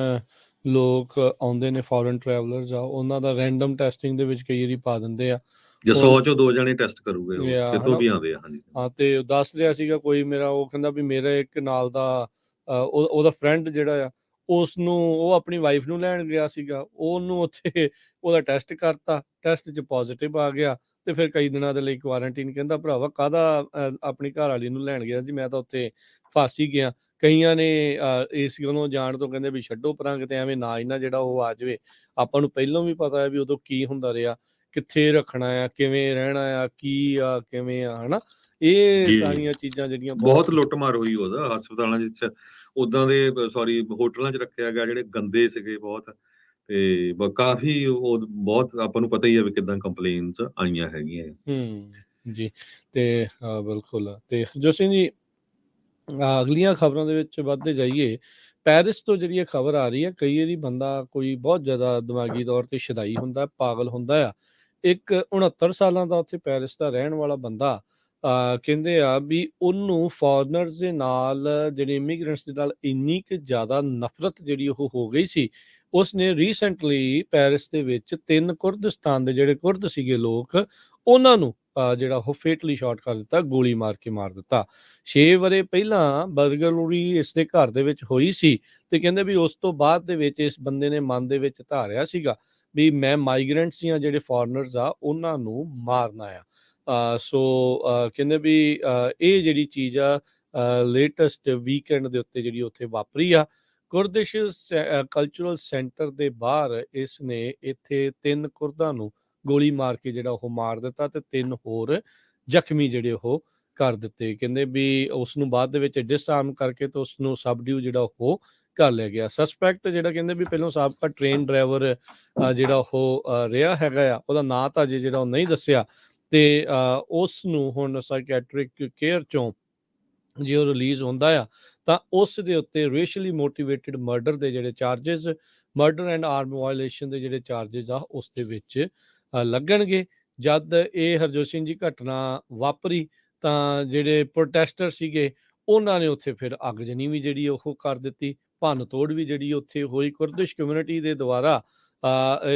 ਲੋਕ ਆਉਂਦੇ ਨੇ, ਫੋਰਨ ਟਰੈਵਲਰਸ ਆ, ਉਹਨਾਂ ਦਾ ਰੈਂਡਮ ਟੈਸਟਿੰਗ ਦੇ ਵਿੱਚ ਕਈ ਵਾਰੀ ਪਾ ਦਿੰਦੇ ਆ।
ਜੇ 100 ਚੋਂ 2 ਜਣੇ ਟੈਸਟ ਕਰੂਗੇ ਉਹ ਕਿਤੋਂ
ਹਨਾ,
ਵੀ ਆਉਂਦੇ ਆ। ਹਾਂਜੀ
ਹਾਂ, ਤੇ ਉਹ ਦੱਸ ਰਿਹਾ ਸੀਗਾ ਕੋਈ ਮੇਰਾ, ਉਹ ਕਹਿੰਦਾ ਵੀ ਮੇਰਾ ਇੱਕ ਨਾਲ ਦਾ ਉਹਦਾ ਫਰੈਂਡ ਜਿਹੜਾ ਆ, ਉਸ ਨੂੰ, ਉਹ ਆਪਣੀ ਵਾਈਫ ਨੂੰ ਲੈਣ ਗਿਆ ਸੀਗਾ, ਉਹਨੂੰ ਉੱਥੇ ਉਹਦਾ ਟੈਸਟ ਕਰਤਾ, ਟੈਸਟ 'ਚ ਪੋਜ਼ਿਟਿਵ ਆ ਗਿਆ, ਤੇ ਫਿਰ ਕਈ ਦਿਨਾਂ ਦੇ ਲਈ ਕੁਆਰੰਟੀਨ। ਕਹਿੰਦਾ ਭਰਾਵਾ ਕਾਹਦਾ ਆਪਣੀ ਘਰ ਵਾਲੀ ਨੂੰ ਲੈਣ ਗਿਆ ਸੀ, ਮੈਂ ਤਾਂ ਉੱਥੇ ਫਸ ਹੀ ਗਿਆ। ਕਈਆਂ ਨੇ ਇਸ ਗੱਲੋਂ ਜਾਣ ਤੋਂ ਕਹਿੰਦੇ ਵੀ ਛੱਡੋ ਪਰਾਂ, ਕਿਤੇ ਐਵੇਂ ਨਾ ਹੀ ਨਾ ਜਿਹੜਾ ਉਹ ਆ ਜਾਵੇ। ਆਪਾਂ ਨੂੰ ਪਹਿਲਾਂ ਵੀ ਪਤਾ ਹੈ ਵੀ ਉਦੋਂ ਕੀ ਹੁੰਦਾ ਰਿਹਾ, ਕਿੱਥੇ ਰੱਖਣਾ ਆ, ਕਿਵੇਂ ਰਹਿਣਾ ਆ, ਕੀ ਆ, ਕਿਵੇਂ ਆ, ਹਨਾ। ਇਹ
ਜੀ
ਸਾਰੀਆਂ ਚੀਜ਼ਾਂ ਜਿਹੜੀਆਂ
ਬਹੁਤ ਲੁੱਟਮਾਰ ਹੋਈ ਉਹਦਾ ਹਸਪਤਾਲਾਂ 'ਚ, ਉਦਾਂ ਦੇ ਸੌਰੀ ਹੋਟਲਾਂ 'ਚ ਰੱਖਿਆ ਗਿਆ ਜਿਹੜੇ ਗੰਦੇ ਸੀਗੇ ਬਹੁਤ, ਤੇ ਕਾਫੀ ਉਹ ਬਹੁਤ ਆਪਾਂ ਨੂੰ ਪਤਾ ਹੀ ਆ ਵੀ ਕਿੱਦਾਂ ਕੰਪਲੇਨਸ ਆਈਆਂ ਹੈਗੀਆਂ।
ਜੀ, ਤੇ ਬਿਲਕੁਲ। ਤੇ ਹਰਜੋਤ ਸਿੰਘ ਜੀ, ਅਗਲੀਆਂ ਖਬਰਾਂ ਦੇ ਵਿੱਚ ਵੱਧਦੇ ਜਾਈਏ। ਪੈਰਿਸ ਤੋਂ ਜਿਹੜੀ ਇਹ ਖਬਰ ਆ ਰਹੀ ਹੈ, ਕਈ ਵਾਰੀ ਬੰਦਾ ਕੋਈ ਬਹੁਤ ਜ਼ਿਆਦਾ ਦਿਮਾਗੀ ਤੌਰ ਤੇ ਸ਼ੁਦਾਈ ਹੁੰਦਾ, ਪਾਗਲ ਹੁੰਦਾ ਆ। ਇੱਕ 69 ਸਾਲਾਂ ਦਾ ਉੱਥੇ ਪੈਰਿਸ ਦਾ ਰਹਿਣ ਵਾਲਾ ਬੰਦਾ, ਕਹਿੰਦੇ ਆ ਵੀ ਉਹਨੂੰ ਫੋਰਨਰਸ ਦੇ ਨਾਲ, ਜਿਹੜੇ ਇਮੀਗ੍ਰੈਂਟਸ ਦੇ ਨਾਲ ਇੰਨੀ ਕੁ ਜ਼ਿਆਦਾ ਨਫ਼ਰਤ ਜਿਹੜੀ ਉਹ ਹੋ ਗਈ ਸੀ, ਉਸਨੇ ਰੀਸੈਂਟਲੀ ਪੈਰਿਸ ਦੇ ਵਿੱਚ 3 ਕੁਰਦਿਸਤਾਨ ਦੇ ਜਿਹੜੇ ਕੁਰਦ ਸੀਗੇ ਲੋਕ, ਉਹਨਾਂ ਨੂੰ ਜਿਹੜਾ ਉਹ ਫੇਟਲੀ ਸ਼ਾਟ ਕਰ ਦਿੱਤਾ, ਗੋਲੀ ਮਾਰ ਕੇ ਮਾਰ ਦਿੱਤਾ। 6 ਵਰੇ ਪਹਿਲਾਂ ਬਰਗਲਰੀ ਇਸ ਦੇ ਘਰ ਦੇ ਵਿੱਚ ਹੋਈ ਸੀ, ਤੇ ਕਹਿੰਦੇ ਵੀ ਉਸ ਤੋਂ ਬਾਅਦ ਦੇ ਵਿੱਚ ਇਸ ਬੰਦੇ ਨੇ ਮਨ ਦੇ ਵਿੱਚ ਧਾਰਿਆ ਸੀਗਾ ਵੀ ਮੈਂ ਮਾਈਗ੍ਰੈਂਟਸ ਜਾਂ ਜਿਹੜੇ ਫੋਰਨਰਸ ਆ ਉਹਨਾਂ ਨੂੰ ਮਾਰਨਾ ਆ। ਸੋ ਕਹਿੰਦੇ ਵੀ ਇਹ ਜਿਹੜੀ ਚੀਜ਼ ਆ ਲੇਟੈਸਟ ਵੀਕਐਂਡ ਦੇ ਉੱਤੇ ਜਿਹੜੀ ਉੱਥੇ ਵਾਪਰੀ ਆ, ਕੁਰਦਿਸ਼ ਕਲਚਰਲ ਸੈਂਟਰ ਦੇ ਬਾਹਰ ਇਸ ਨੇ ਇੱਥੇ 3 ਕੁਰਦਾਂ ਨੂੰ ਗੋਲੀ ਮਾਰ ਕੇ ਜਿਹੜਾ ਉਹ ਮਾਰ ਦਿੱਤਾ, ਤੇ 3 ਹੋਰ ਜ਼ਖਮੀ ਜਿਹੜੇ ਉਹ ਕਰ ਦਿੱਤੇ। ਕਹਿੰਦੇ ਵੀ ਉਸ ਨੂੰ ਬਾਅਦ ਦੇ ਵਿੱਚ ਡਿਸਆਰਮ ਕਰਕੇ ਤੇ ਉਸ ਨੂੰ ਸਬਡਿਊ ਜਿਹੜਾ ਉਹ ਕਰ ਲਿਆ ਗਿਆ। ਸਸਪੈਕਟ ਜਿਹੜਾ ਕਹਿੰਦੇ ਵੀ ਪਹਿਲਾਂ ਸਾਬਕਾ ਟ੍ਰੇਨ ਡਰਾਈਵਰ ਜਿਹੜਾ ਉਹ ਰਿਹਾ ਹੈਗਾ ਆ, ਉਹਦਾ ਨਾਂ ਤਾਂ ਅਜੇ ਜਿਹੜਾ ਉਹ ਨਹੀਂ ਦੱਸਿਆ, ਤੇ ਉਸ ਨੂੰ ਹੁਣ ਸਾਈਕੈਟ੍ਰਿਕ ਕੇਅਰ ਚੋਂ ਜੇ ਉਹ ਰਿਲੀਜ਼ ਹੁੰਦਾ ਆ ਤਾਂ ਉਸ ਦੇ ਉੱਤੇ ਰੇਸ਼ੀਅਲੀ ਮੋਟੀਵੇਟਿਡ ਮਰਡਰ ਦੇ ਜਿਹੜੇ charges, murder and arm violation ਦੇ ਜਿਹੜੇ ਚਾਰजेस ਆ ਉਸ ਦੇ ਵਿੱਚ ਲੱਗਣਗੇ। ਜਦ ਇਹ ਹਰਜੋਤ ਸਿੰਘ ਜੀ ਘਟਨਾ ਵਾਪਰੀ ਤਾਂ ਜਿਹੜੇ ਪ੍ਰੋਟੈਸਟਰ ਸੀਗੇ ਉਹਨਾਂ ਨੇ ਉੱਥੇ ਫਿਰ ਅੱਗਜਨੀ ਵੀ ਜਿਹੜੀ ਉਹ ਕਰ ਦਿੱਤੀ, ਭੰਨ ਤੋੜ ਵੀ ਜਿਹੜੀ ਉੱਥੇ ਹੋਈ। ਕੁਰਦਿਸ਼ ਕਮਿਊਨਿਟੀ ਦੇ ਦੁਆਰਾ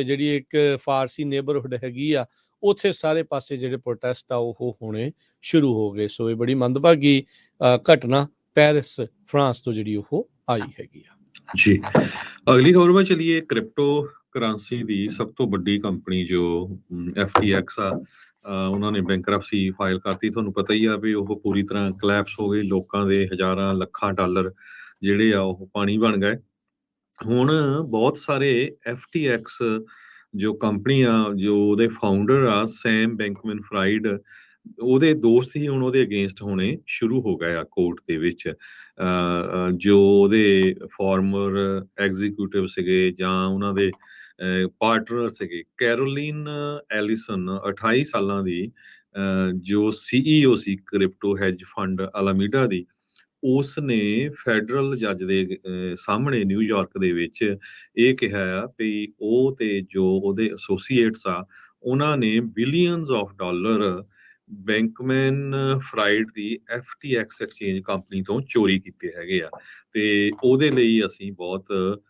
ਜਿਹੜੀ ਇੱਕ ਫਾਰਸੀ ਨੇਬਰਹੁੱਡ ਹੈਗੀ ਆ, ਉੱਥੇ ਸਾਰੇ ਪਾਸੇ ਜਿਹੜੇ ਪ੍ਰੋਟੈਸਟ ਆ ਉਹ ਹੋਣੇ ਸ਼ੁਰੂ ਹੋ ਗਏ। ਸੋ ਇਹ ਬੜੀ ਮੰਦਭਾਗੀ ਘਟਨਾ ਪੈਰਿਸ ਫਰਾਂਸ ਤੋਂ ਜਿਹੜੀ ਉਹ ਆਈ ਹੈਗੀ ਆ।
ਜੀ, ਅਗਲੀ ਖਬਰ ਵਿੱਚ ਚਲੀਏ। ਕ੍ਰਿਪਟੋ ਕਰੰਸੀ ਦੀ ਸਭ ਤੋਂ ਵੱਡੀ ਕੰਪਨੀ ਜੋ FTX ਆ, ਉਹਨਾਂ ਨੇ ਬੈਂਕਰਪਸੀ ਫਾਈਲ ਕਰਤੀ। ਤੁਹਾਨੂੰ ਪਤਾ ਹੀ ਆ ਵੀ ਉਹ ਪੂਰੀ ਤਰ੍ਹਾਂ ਕਲੈਪਸ ਹੋ ਗਈ, ਲੋਕਾਂ ਦੇ ਹਜ਼ਾਰਾਂ ਲੱਖਾਂ ਡਾਲਰ ਜਿਹੜੇ ਆ ਉਹ ਪਾਣੀ ਬਣ ਗਏ। ਹੁਣ ਬਹੁਤ ਸਾਰੇ FTX ਜੋ ਕੰਪਨੀ ਆ, ਜੋ ਉਹਦੇ ਫਾਊਂਡਰ ਆ ਸੈਮ ਬੈਂਕਮੈਨ ਫਰਾਈਡ, ਉਹਦੇ ਦੋਸਤ ਹੀ ਹੁਣ ਉਹਦੇ ਅਗੇਂਸਟ ਹੋਣੇ ਸ਼ੁਰੂ ਹੋ ਗਏ ਆ ਕੋਰਟ ਦੇ ਵਿੱਚ। ਜੋ ਉਹਦੇ ਫਾਰਮਰ ਐਗਜ਼ੀਕਿਊਟਿਵ ਸੀਗੇ ਜਾਂ ਉਹਨਾਂ ਦੇ ਪਾਰਟਨਰ ਸੀਗੇ। ਕੈਰੋਲਿਨ ਐਲਿਸਨ 28 ਸਾਲਾਂ ਦੀ, ਜੋ CEO ਸੀ ਕ੍ਰਿਪਟੋ ਹੈਜ ਫੰਡ ਅਲਾਮੀਡਾ ਦੀ, ਉਸ ਨੇ ਫੈਡਰਲ ਜੱਜ ਦੇ ਸਾਹਮਣੇ ਨਿਊਯਾਰਕ ਦੇ ਵਿੱਚ ਇਹ ਕਿਹਾ ਆ ਵੀ ਉਹ ਤੇ ਜੋ ਉਹਦੇ ਐਸੋਸੀਏਟਸ ਆ, ਉਹਨਾਂ ਨੇ billions of dollar ਬੈਂਕਮੈਨ fried the FTX exchange company ਤੋਂ ਚੋਰੀ ਕੀਤੇ ਹੈਗੇ ਆ, ਤੇ ਉਹਦੇ ਲਈ ਅਸੀਂ ਬਹੁਤ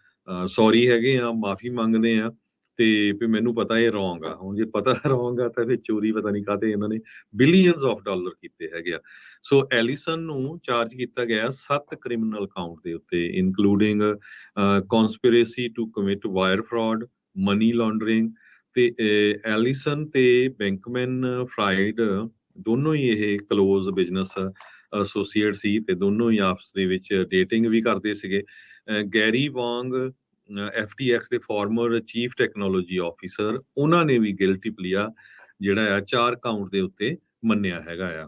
ਸੌਰੀ ਹੈਗੇ ਆ, ਮਾਫੀ ਮੰਗਦੇ ਆ। ਤੇ ਵੀ ਮੈਨੂੰ ਪਤਾ ਇਹ ਰੋਂਗ ਆ, ਹੁਣ ਜੇ ਪਤਾ ਰੋਂਗ ਆ ਤਾਂ ਫਿਰ ਚੋਰੀ ਪਤਾ ਨਹੀਂ ਕਾਹਤੇ ਇਹਨਾਂ ਨੇ ਬਿਲੀਅਨਸ ਆਫ ਡਾਲਰ ਕੀਤੇ ਹੈਗੇ ਆ। ਸੋ ਐਲਿਸਨ ਨੂੰ ਚਾਰਜ ਕੀਤਾ ਗਿਆ 7 ਕ੍ਰਿਮੀਨਲ ਕਾਊਂਟ ਦੇ ਉੱਤੇ, including conspiracy to commit wire fraud, money laundering. ਤੇ ਐਲਿਸਨ ਤੇ ਬੈਂਕਮੈਨ ਫਰਾਈਡ ਦੋਨੋਂ ਹੀ ਇਹ ਕਲੋਜ਼ ਬਿਜ਼ਨਸ ਐਸੋਸੀਏਟ ਸੀ, ਤੇ ਦੋਨੋਂ ਹੀ ਆਪਸ ਦੇ ਵਿੱਚ ਡੇਟਿੰਗ ਵੀ ਕਰਦੇ ਸੀਗੇ। ਗੈਰੀ ਵਾਂਗ FTX ਦੇ ਫਾਰਮਰ ਚੀਫ ਟੈਕਨੋਲੋਜੀ ਆਫੀਸਰ, ਉਹਨਾਂ ਨੇ ਵੀ ਗਿਲਟੀ ਪਲੀਆ ਜਿਹੜਾ ਆ 4 ਕਾਊਂਟ ਦੇ ਉੱਤੇ ਮੰਨਿਆ ਹੈਗਾ ਆ।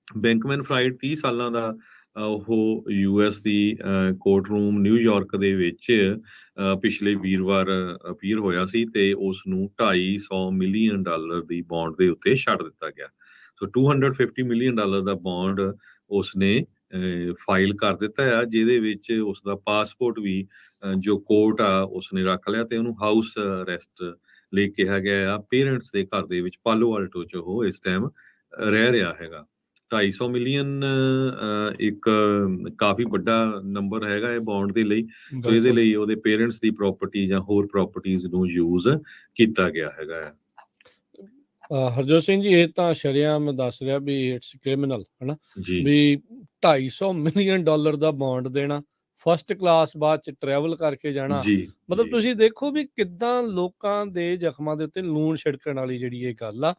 ਬੈਂਕਮੈਨ ਫਰਾਈਡ 30 ਸਾਲਾਂ ਦਾ ਉਹ US ਦੀ ਕੋਰਟ ਰੂਮ ਨਿਊਯਾਰਕ ਦੇ ਵਿੱਚ ਪਿਛਲੇ ਵੀਰਵਾਰ ਅਪੀਅਰ ਹੋਇਆ ਸੀ ਤੇ ਉਸ ਨੂੰ $250 ਮਿਲੀਅਨ ਦੀ ਬੌਂਡ ਦੇ ਉੱਤੇ ਛੱਡ ਦਿੱਤਾ ਗਿਆ। ਸੋ $250 ਮਿਲੀਅਨ ਦਾ ਬੌਂਡ ਉਸਨੇ ਫਾਈਲ ਕਰ ਦਿੱਤਾ ਆ, ਜਿਹਦੇ ਵਿੱਚ ਉਸਦਾ ਪਾਸਪੋਰਟ ਵੀ ਜੋ ਕੋਰਟ ਆ ਉਸਨੇ ਰੱਖ ਲਿਆ ਤੇ ਉਹਨੂੰ ਹਾਊਸ ਅਰੈਸਟ ਲਈ ਕਿਹਾ ਗਿਆ ਆ। ਪੇਰੈਂਟਸ ਦੇ ਘਰ ਦੇ ਵਿੱਚ ਪਾਲੋ ਆਲਟੋ 'ਚ ਉਹ ਇਸ ਟਾਈਮ ਰਹਿ ਰਿਹਾ ਹੈਗਾ। 250 ਮਿਲੀਅਨ ਇੱਕ ਕਾਫੀ ਵੱਡਾ ਨੰਬਰ ਹੈਗਾ ਇਹ ਬੌਂਡ ਦੇ ਲਈ। ਸੋ ਇਹਦੇ ਲਈ ਉਹਦੇ ਪੇਰੈਂਟਸ ਦੀ ਪ੍ਰਾਪਰਟੀ ਜਾਂ ਹੋਰ ਪ੍ਰਾਪਰਟੀਜ਼ ਨੂੰ ਯੂਜ਼ ਕੀਤਾ ਗਿਆ ਹੈਗਾ ਆ।
ਹਰਜੋਤ ਸਿੰਘ ਜੀ, ਇਹ ਤਾਂ ਸ਼ਰੇਆਮ ਦੱਸ ਰਿਹਾ ਵੀ ਇਟਸ ਕ੍ਰਿਮੀਨਲ, ਹਨਾ,
ਜੀ
ਵੀ $250 ਮਿਲੀਅਨ ਦਾ ਬੌਂਡ ਦੇਣਾ, ਫਸਟ ਕਲਾਸ ਬਾਅਦ ਚ ਟਰੈਵਲ ਕਰਕੇ ਜਾਣਾ।
ਜੀ
ਮਤਲਬ
ਜੀ
ਤੁਸੀਂ ਦੇਖੋ ਵੀ ਕਿੱਦਾਂ ਲੋਕਾਂ ਦੇ ਜ਼ਖਮਾਂ ਦੇ ਉੱਤੇ ਲੂਣ ਛਿੜਕਣ ਵਾਲੀ ਜਿਹੜੀ ਇਹ ਗੱਲ ਆ,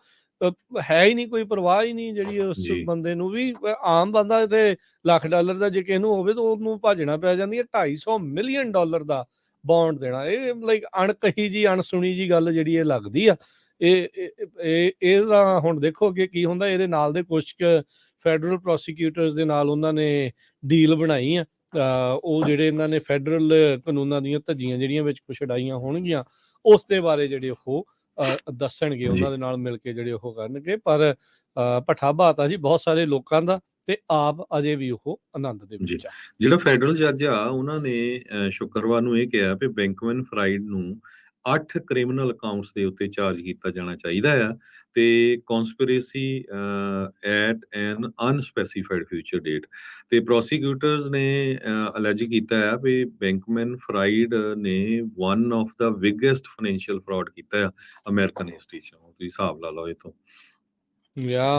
ਹੈ ਹੀ ਨਹੀਂ, ਕੋਈ ਪਰਵਾਹ ਹੀ ਨਹੀਂ ਜਿਹੜੀ ਉਸ
ਜੀ
ਬੰਦੇ ਨੂੰ ਵੀ। ਆਮ ਬੰਦਾ ਤੇ $1,00,000 ਦਾ ਜੇ ਕਿਸੇ ਨੂੰ ਹੋਵੇ ਤਾਂ ਉਹਨੂੰ ਭਾਜਣਾ ਪੈ ਜਾਂਦੀ ਹੈ। $250 ਮਿਲੀਅਨ ਦਾ ਬੌਂਡ ਦੇਣਾ, ਇਹ ਲਾਈਕ ਅਣਕਹੀ ਜੀ, ਅਣਸੁਣੀ ਜੀ ਗੱਲ ਜਿਹੜੀ ਇਹ ਲੱਗਦੀ ਆ। ਇਹਦਾ ਹੁਣ ਦੇਖੋ ਕਿ ਕੀ ਹੁੰਦਾ। ਇਹਦੇ ਨਾਲ ਦੇ ਕੁਝ ਫੈਡਰਲ ਪ੍ਰੋਸੀਕਿਊਟਰਸ ਦੇ ਨਾਲ ਉਹਨਾਂ ਨੇ ਡੀਲ ਬਣਾਈ ਆ। ਉਹ ਜਿਹੜੇ ਇਹਨਾਂ ਨੇ ਫੈਡਰਲ ਕਾਨੂੰਨਾਂ ਦੀਆਂ ਧੱਜੀਆਂ ਜਿਹੜੀਆਂ ਵਿੱਚ ਕੁਛ ਛਡਾਈਆਂ ਹੋਣਗੀਆਂ, ਉਸ ਦੇ ਬਾਰੇ ਜਿਹੜੇ ਉਹ ਦੱਸਣਗੇ, ਉਹਨਾਂ ਦੇ ਨਾਲ ਮਿਲ ਕੇ ਜਿਹੜੇ ਉਹ ਕਰਨਗੇ। ਪਰ ਭੱਠਾ ਭਾਤਾ ਜੀ ਬਹੁਤ ਸਾਰੇ ਲੋਕਾਂ ਦਾ, ਤੇ ਆਪ ਅਜੇ ਵੀ ਉਹ ਆਨੰਦ ਦੇ
ਜੀ।
ਵਿੱਚ ਆ।
ਜਿਹੜਾ ਫੈਡਰਲ ਜੱਜ ਆ ਉਹਨਾਂ ਨੇ ਸ਼ੁੱਕਰਵਾਰ ਨੂੰ ਇਹ ਕਿਹਾ ਵੀ ਬੈਂਕਮੈਨ ਫਰਾਈਡ ਨੂੰ 8 ਕ੍ਰਿਮੀਨਲ ਅਕਾਊਂਟਸ ਦੇ ਉੱਤੇ ਚਾਰਜ ਕੀਤਾ ਜਾਣਾ ਚਾਹੀਦਾ ਆ ਤੇ conspiracy at an unspecified future date. ਤੇ ਪ੍ਰੋਸੀਕਿਊਟਰਸ ਨੇ ਅਲੈਜ ਕੀਤਾ ਆ ਵੀ ਬੈਂਕਮੈਨ ਫਰਾਈਡ ਨੇ one of the biggest financial fraud ਕੀਤਾ ਆ ਅਮਰੀਕਨ ਹਿਸਟਰੀ 'ਚ। ਤੁਸੀਂ ਹਿਸਾਬ ਲਾ ਲਓ ਇਹ ਤੋਂ।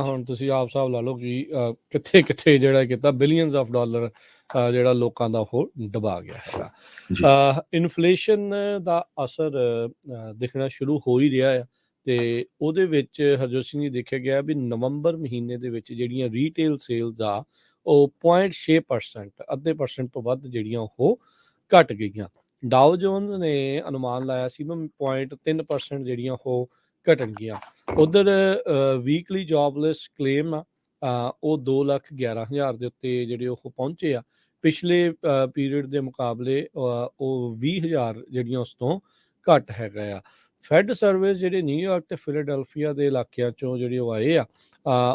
ਹੁਣ ਤੁਸੀਂ ਆਪ ਹਿਸਾਬ ਲਾ ਲਓ ਕਿ ਕਿੱਥੇ ਕਿੱਥੇ ਜਿਹੜਾ ਕੀਤਾ ਬਿਲੀਅਨਸ ਆਫ ਡਾਲਰ ਜਿਹੜਾ ਲੋਕਾਂ ਦਾ ਉਹ ਡੁਬਾ ਗਿਆ ਹੈਗਾ। ਇਨਫਲੇਸ਼ਨ ਦਾ ਅਸਰ ਦਿਖਣਾ ਸ਼ੁਰੂ ਹੋ ਹੀ ਰਿਹਾ ਆ, ਤੇ ਉਹਦੇ ਵਿੱਚ ਹਰਜੋਤ ਸਿੰਘ ਜੀ ਦੇਖਿਆ ਗਿਆ ਵੀ ਨਵੰਬਰ ਮਹੀਨੇ ਦੇ ਵਿੱਚ ਜਿਹੜੀਆਂ ਰੀਟੇਲ ਸੇਲਸ ਆ ਉਹ 0.6%, ਅੱਧੇ % ਤੋਂ ਵੱਧ ਜਿਹੜੀਆਂ ਉਹ ਘਟ ਗਈਆਂ। ਡਾਓ ਜੋਨਸ ਨੇ ਅਨੁਮਾਨ ਲਾਇਆ ਸੀ ਵੀ 0.3% ਜਿਹੜੀਆਂ ਉਹ ਘਟਣਗੀਆਂ। ਉਧਰ ਵੀਕਲੀ ਜੌਬਲੈਸ ਕਲੇਮ ਆ ਉਹ 2,11,000 ਦੇ ਉੱਤੇ ਜਿਹੜੇ ਉਹ ਪਹੁੰਚੇ ਆ। ਪਿਛਲੇ ਪੀਰੀਅਡ ਦੇ ਮੁਕਾਬਲੇ ਉਹ 20,000 ਜਿਹੜੀਆਂ ਉਸ ਤੋਂ ਘੱਟ ਹੈਗਾ ਆ। ਫੈਡ ਸਰਵਿਸ ਜਿਹੜੇ ਨਿਊਯਾਰਕ ਤੇ ਫਿਲਾਡੈਲਫੀਆ ਦੇ ਇਲਾਕਿਆਂ ਚੋਂ ਜਿਹੜੇ ਉਹ ਆਏ ਆ,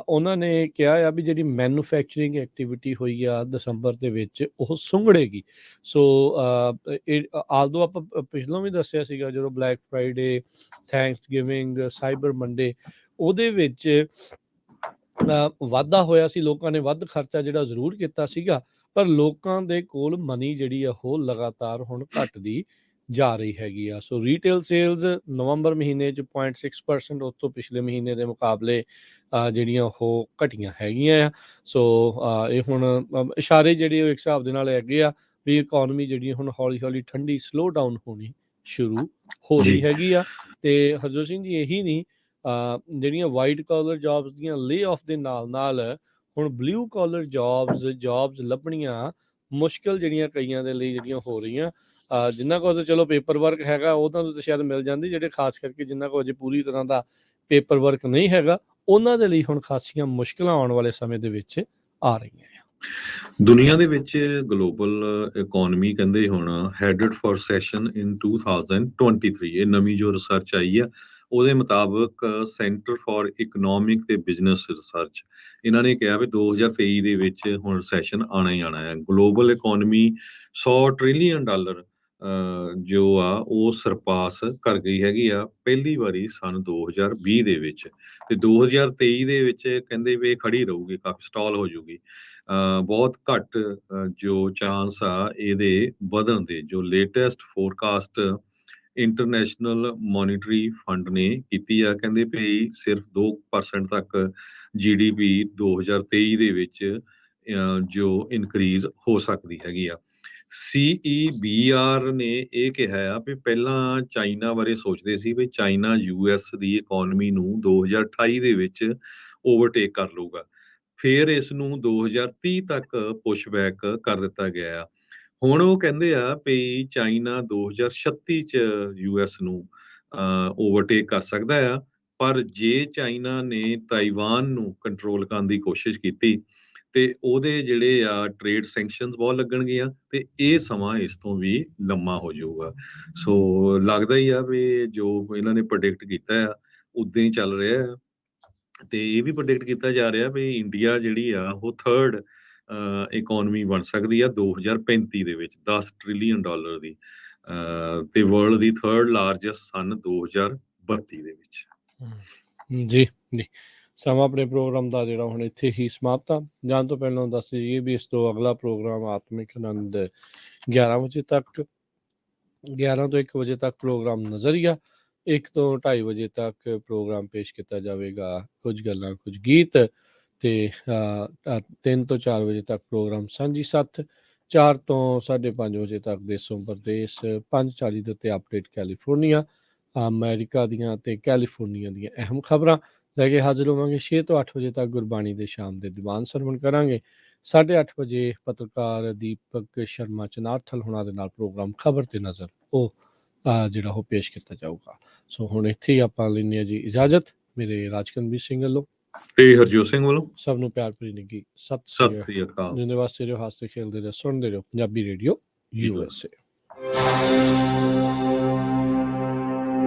ਉਹਨਾਂ ਨੇ ਕਿਹਾ ਆ ਵੀ ਜਿਹੜੀ ਮੈਨੂਫੈਕਚਰਿੰਗ ਐਕਟੀਵਿਟੀ ਹੋਈ ਆ ਦਸੰਬਰ ਦੇ ਵਿੱਚ ਉਹ ਸੁੰਗੜੇਗੀ। ਸੋ ਆਲਦੋ ਆਪਾਂ ਪਿਛਲੋਂ ਵੀ ਦੱਸਿਆ ਸੀਗਾ, ਜਦੋਂ black Friday, thanks giving, cyber Monday, ਉਹਦੇ ਵਿੱਚ ਵਾਧਾ ਹੋਇਆ ਸੀ। ਲੋਕਾਂ ਨੇ ਵੱਧ ਖਰਚਾ ਜਿਹੜਾ ਜ਼ਰੂਰ ਕੀਤਾ ਸੀਗਾ, ਪਰ ਲੋਕਾਂ ਦੇ ਕੋਲ ਮਨੀ ਜਿਹੜੀ ਆ ਉਹ ਲਗਾਤਾਰ ਹੁਣ ਘਟਦੀ ਜਾ ਰਹੀ ਹੈਗੀ ਆ। ਸੋ ਰੀਟੇਲ ਸੇਲਸ ਨਵੰਬਰ ਮਹੀਨੇ 'ਚ 0.6%, ਉਸ ਤੋਂ ਪਿਛਲੇ ਮਹੀਨੇ ਦੇ ਮੁਕਾਬਲੇ ਜਿਹੜੀਆਂ ਉਹ ਘਟੀਆਂ ਹੈਗੀਆਂ ਆ। ਸੋ ਇਹ ਹੁਣ ਇਸ਼ਾਰੇ ਜਿਹੜੇ ਉਹ ਇੱਕ ਹਿਸਾਬ ਦੇ ਨਾਲ ਹੈਗੇ ਆ ਵੀ ਇਕੋਨਮੀ ਜਿਹੜੀ ਹੁਣ ਹੌਲੀ ਹੌਲੀ ਠੰਡੀ ਸਲੋ ਡਾਊਨ ਹੋਣੀ ਸ਼ੁਰੂ ਹੋ ਰਹੀ ਹੈਗੀ ਆ। ਤੇ ਹਰਜੋਤ ਸਿੰਘ ਜੀ, ਇਹੀ ਨਹੀਂ, ਜਿਹੜੀਆਂ ਵਾਈਟ ਕਾਲਰ ਜੌਬਸ ਦੀਆਂ ਲੇ ਆਫ ਦੇ ਨਾਲ ਨਾਲ ਹੁਣ ਬਲੂ ਕਾਲਰ ਜੌਬਸ ਲੱਭਣੀਆਂ ਮੁਸ਼ਕਿਲ ਜਿਹੜੀਆਂ ਕਈਆਂ ਦੇ ਲਈ ਜਿਹੜੀਆਂ ਹੋ ਰਹੀਆਂ। ਜਿੰਨਾ ਕੋਲ ਤਾਂ ਚਲੋ ਪੇਪਰ ਵਰਕ ਹੈਗਾ ਉਹਨਾਂ ਨੂੰ ਤਾਂ ਸ਼ਾਇਦ ਮਿਲ ਜਾਂਦੀ, ਜਿਹੜੇ ਖਾਸ ਕਰਕੇ ਜਿੰਨਾ ਕੋਲ ਅਜੇ ਪੂਰੀ ਤਰ੍ਹਾਂ ਦਾ ਪੇਪਰ ਵਰਕ ਨਹੀਂ ਹੈਗਾ, ਉਹਨਾਂ ਦੇ ਲਈ ਹੁਣ ਖਾਸੀਆਂ ਮੁਸ਼ਕਿਲਾਂ ਆਉਣ ਵਾਲੇ ਸਮੇਂ ਦੇ ਵਿੱਚ ਆ ਰਹੀਆਂ ਆ।
ਦੁਨੀਆ ਦੇ ਵਿੱਚ ਗਲੋਬਲ ਇਕੋਨਮੀ ਕਹਿੰਦੇ ਹੁਣ ਹੈਡਡ ਫॉर ਸੈਸ਼ਨ ਇਨ 2023। ਇਹ ਨਵੀਂ ਜੋ ਰਿਸਰਚ ਆਈ ਆ ਉਹਦੇ ਮੁਤਾਬਕ ਸੈਂਟਰ ਫॉर ਇਕਨੋਮਿਕ ਤੇ ਬਿਜ਼ਨਸ ਰਿਸਰਚ, ਇਹਨਾਂ ਨੇ ਕਿਹਾ ਵੀ 2023 ਦੇ ਵਿੱਚ ਹੁਣ ਸੈਸ਼ਨ ਆਣਾ ਹੀ ਆਣਾ ਹੈ। ਗਲੋਬਲ ਇਕੋਨਮੀ $100 ਟ੍ਰਿਲੀਅਨ ਜੋ ਆ ਉਹ ਸਰਪਾਸ ਕਰ ਗਈ ਹੈਗੀ ਆ ਪਹਿਲੀ ਵਾਰੀ ਸਨ 2020 ਦੇ ਵਿੱਚ। ਤੇ 2023 ਦੇ ਵਿੱਚ ਕਹਿੰਦੇ ਵੀ ਇਹ ਖੜੀ ਰਹੂਗੀ, ਕਾਫੀ ਸਟਾਲ ਹੋ ਜਾਊਗੀ। ਬਹੁਤ ਘੱਟ ਜੋ ਚਾਂਸ ਆ ਇਹਦੇ ਵਧਣ ਦੇ। ਜੋ latest forecast international monetary fund ਨੇ ਕੀਤੀ ਆ, ਕਹਿੰਦੇ ਵੀ ਸਿਰਫ 2% ਤੱਕ GDP 2023 ਦੇ ਵਿੱਚ ਜੋ ਇਨਕਰੀਜ਼ ਹੋ ਸਕਦੀ ਹੈਗੀ ਆ। CEBR ਨੇ ਇਹ ਕਿਹਾ ਆ ਵੀ ਪਹਿਲਾਂ ਚਾਈਨਾ ਬਾਰੇ ਸੋਚਦੇ ਸੀ ਵੀ ਚਾਈਨਾ US ਦੀ ਇਕੋਨਮੀ ਨੂੰ 2028 ਦੇ ਵਿੱਚ ਓਵਰਟੇਕ ਕਰ ਲਊਗਾ, ਫਿਰ ਇਸ ਨੂੰ 2030 ਤੱਕ ਪੁਸ਼ਬੈਕ ਕਰ ਦਿੱਤਾ ਗਿਆ ਆ। ਹੁਣ ਉਹ ਕਹਿੰਦੇ ਆ ਵੀ ਚਾਈਨਾ 2036 ਚ ਯੂਐਸ ਨੂੰ ਓਵਰਟੇਕ ਕਰ ਸਕਦਾ ਆ, ਪਰ ਜੇ ਚਾਈਨਾ ਨੇ ਤਾਈਵਾਨ ਨੂੰ ਕੰਟਰੋਲ ਕਰਨ ਦੀ ਕੋਸ਼ਿਸ਼ ਕੀਤੀ ਤੇ ਉਹਦੇ ਜਿਹੜੇ ਆ ਟ੍ਰੇਡ ਸੈਂਕਸ਼ਨਸ ਬਹੁਤ ਲੱਗਣਗੀਆਂ ਤੇ ਇਹ ਸਮਾਂ ਇਸ ਤੋਂ ਵੀ ਲੰਮਾ ਹੋ ਜਾਊਗਾ। ਸੋ ਲੱਗਦਾ ਹੀ ਆ ਵੀ ਜੋ ਇਹਨਾਂ ਨੇ ਪ੍ਰੈਡਿਕਟ ਕੀਤਾ ਆ ਉਦਾਂ ਹੀ ਚੱਲ ਰਿਹਾ ਆ। ਤੇ ਇਹ ਵੀ ਪ੍ਰੈਡਿਕਟ ਕੀਤਾ ਜਾ ਰਿਹਾ ਵੀ ਇੰਡੀਆ ਜਿਹੜੀ ਆ ਉਹ ਥਰਡ ਇਕਨੋਮੀ ਬਣ ਸਕਦੀ ਆ 2035 ਦੇ ਵਿੱਚ $10 ਟ੍ਰਿਲੀਅਨ ਦੀ, ਤੇ ਵਰਲਡ ਦੀ ਥਰਡ ਲਾਰਜੈਸਟ ਸਨ 2032 ਦੇ ਵਿੱਚ।
ਜੀ ਜੀ, ਸਮਾਂ ਆਪਣੇ ਪ੍ਰੋਗਰਾਮ ਦਾ ਜਿਹੜਾ ਹੁਣ ਇੱਥੇ ਹੀ ਸਮਾਪਤ ਆ। ਜਾਣ ਤੋਂ ਪਹਿਲਾਂ ਦੱਸ ਦਈਏ ਵੀ ਇਸ ਤੋਂ ਅਗਲਾ ਪ੍ਰੋਗਰਾਮ ਆਤਮਿਕ ਆਨੰਦ 11 ਵਜੇ ਤੱਕ, 11 ਤੋਂ 1 ਵਜੇ ਤੱਕ ਪ੍ਰੋਗਰਾਮ ਨਜ਼ਰੀਆ, 1 ਤੋਂ 2:30 ਵਜੇ ਤੱਕ ਪ੍ਰੋਗਰਾਮ ਪੇਸ਼ ਕੀਤਾ ਜਾਵੇਗਾ ਕੁਝ ਗੱਲਾਂ ਕੁਝ ਗੀਤ, ਤੇ 3 ਤੋਂ 4 ਵਜੇ ਤੱਕ ਪ੍ਰੋਗਰਾਮ ਸਾਂਝੀ ਸੱਥ, 4 ਤੋਂ 5:30 ਵਜੇ ਤੱਕ ਦੇਸੋਂ ਪ੍ਰਦੇਸ਼, 5:40 ਦੇ ਉੱਤੇ ਅਪਡੇਟ ਕੈਲੀਫੋਰਨੀਆ, ਅਮਰੀਕਾ ਦੀਆਂ ਤੇ ਕੈਲੀਫੋਰਨੀਆ ਦੀਆਂ ਅਹਿਮ ਖਬਰਾਂ ਲੈ ਕੇ ਹਾਜ਼ਰ ਹੋਵਾਂਗੇ। 6 ਤੋਂ 8 ਵਜੇ ਤੱਕ ਗੁਰਬਾਣੀ ਦੇ ਸ਼ਾਮ ਦੇ ਦੀਵਾਨ ਸਰਵਣ ਕਰਾਂਗੇ। 8:30 ਵਜੇ ਪੱਤਰਕਾਰ ਦੀਪਕ ਸ਼ਰਮਾ ਚਨਾਰਥਲ ਹੋਣਾ ਦੇ ਨਾਲ ਪ੍ਰੋਗਰਾਮ ਖਬਰ ਤੇ ਨਜ਼ਰ ਉਹ ਜਿਹੜਾ ਉਹ ਪੇਸ਼ ਕੀਤਾ ਜਾਊਗਾ। ਸੋ ਹੁਣ ਇੱਥੇ ਹੀ ਆਪਾਂ ਲੈਂਦੇ ਹਾਂ ਜੀ ਇਜਾਜ਼ਤ, ਮੇਰੇ ਰਾਜਕਨਵੀਰ ਸਿੰਘ ਵੱਲੋਂ
ਤੇ ਹਰਜੋਤ ਸਿੰਘ ਵੱਲੋਂ
ਸਭ ਨੂੰ ਪਿਆਰ ਭਰੀ ਨਿੱਘੀ ਸਤਿ
ਸਤਿ ਸ੍ਰੀ ਅਕਾਲ।
ਜਿੰਦੇ ਵਾਸਤੇ ਰਹੋ, ਹੱਸਦੇ ਖੇਲਦੇ ਰਹੋ, ਸੁਣਦੇ ਰਹੋ ਪੰਜਾਬੀ ਰੇਡੀਓ USA।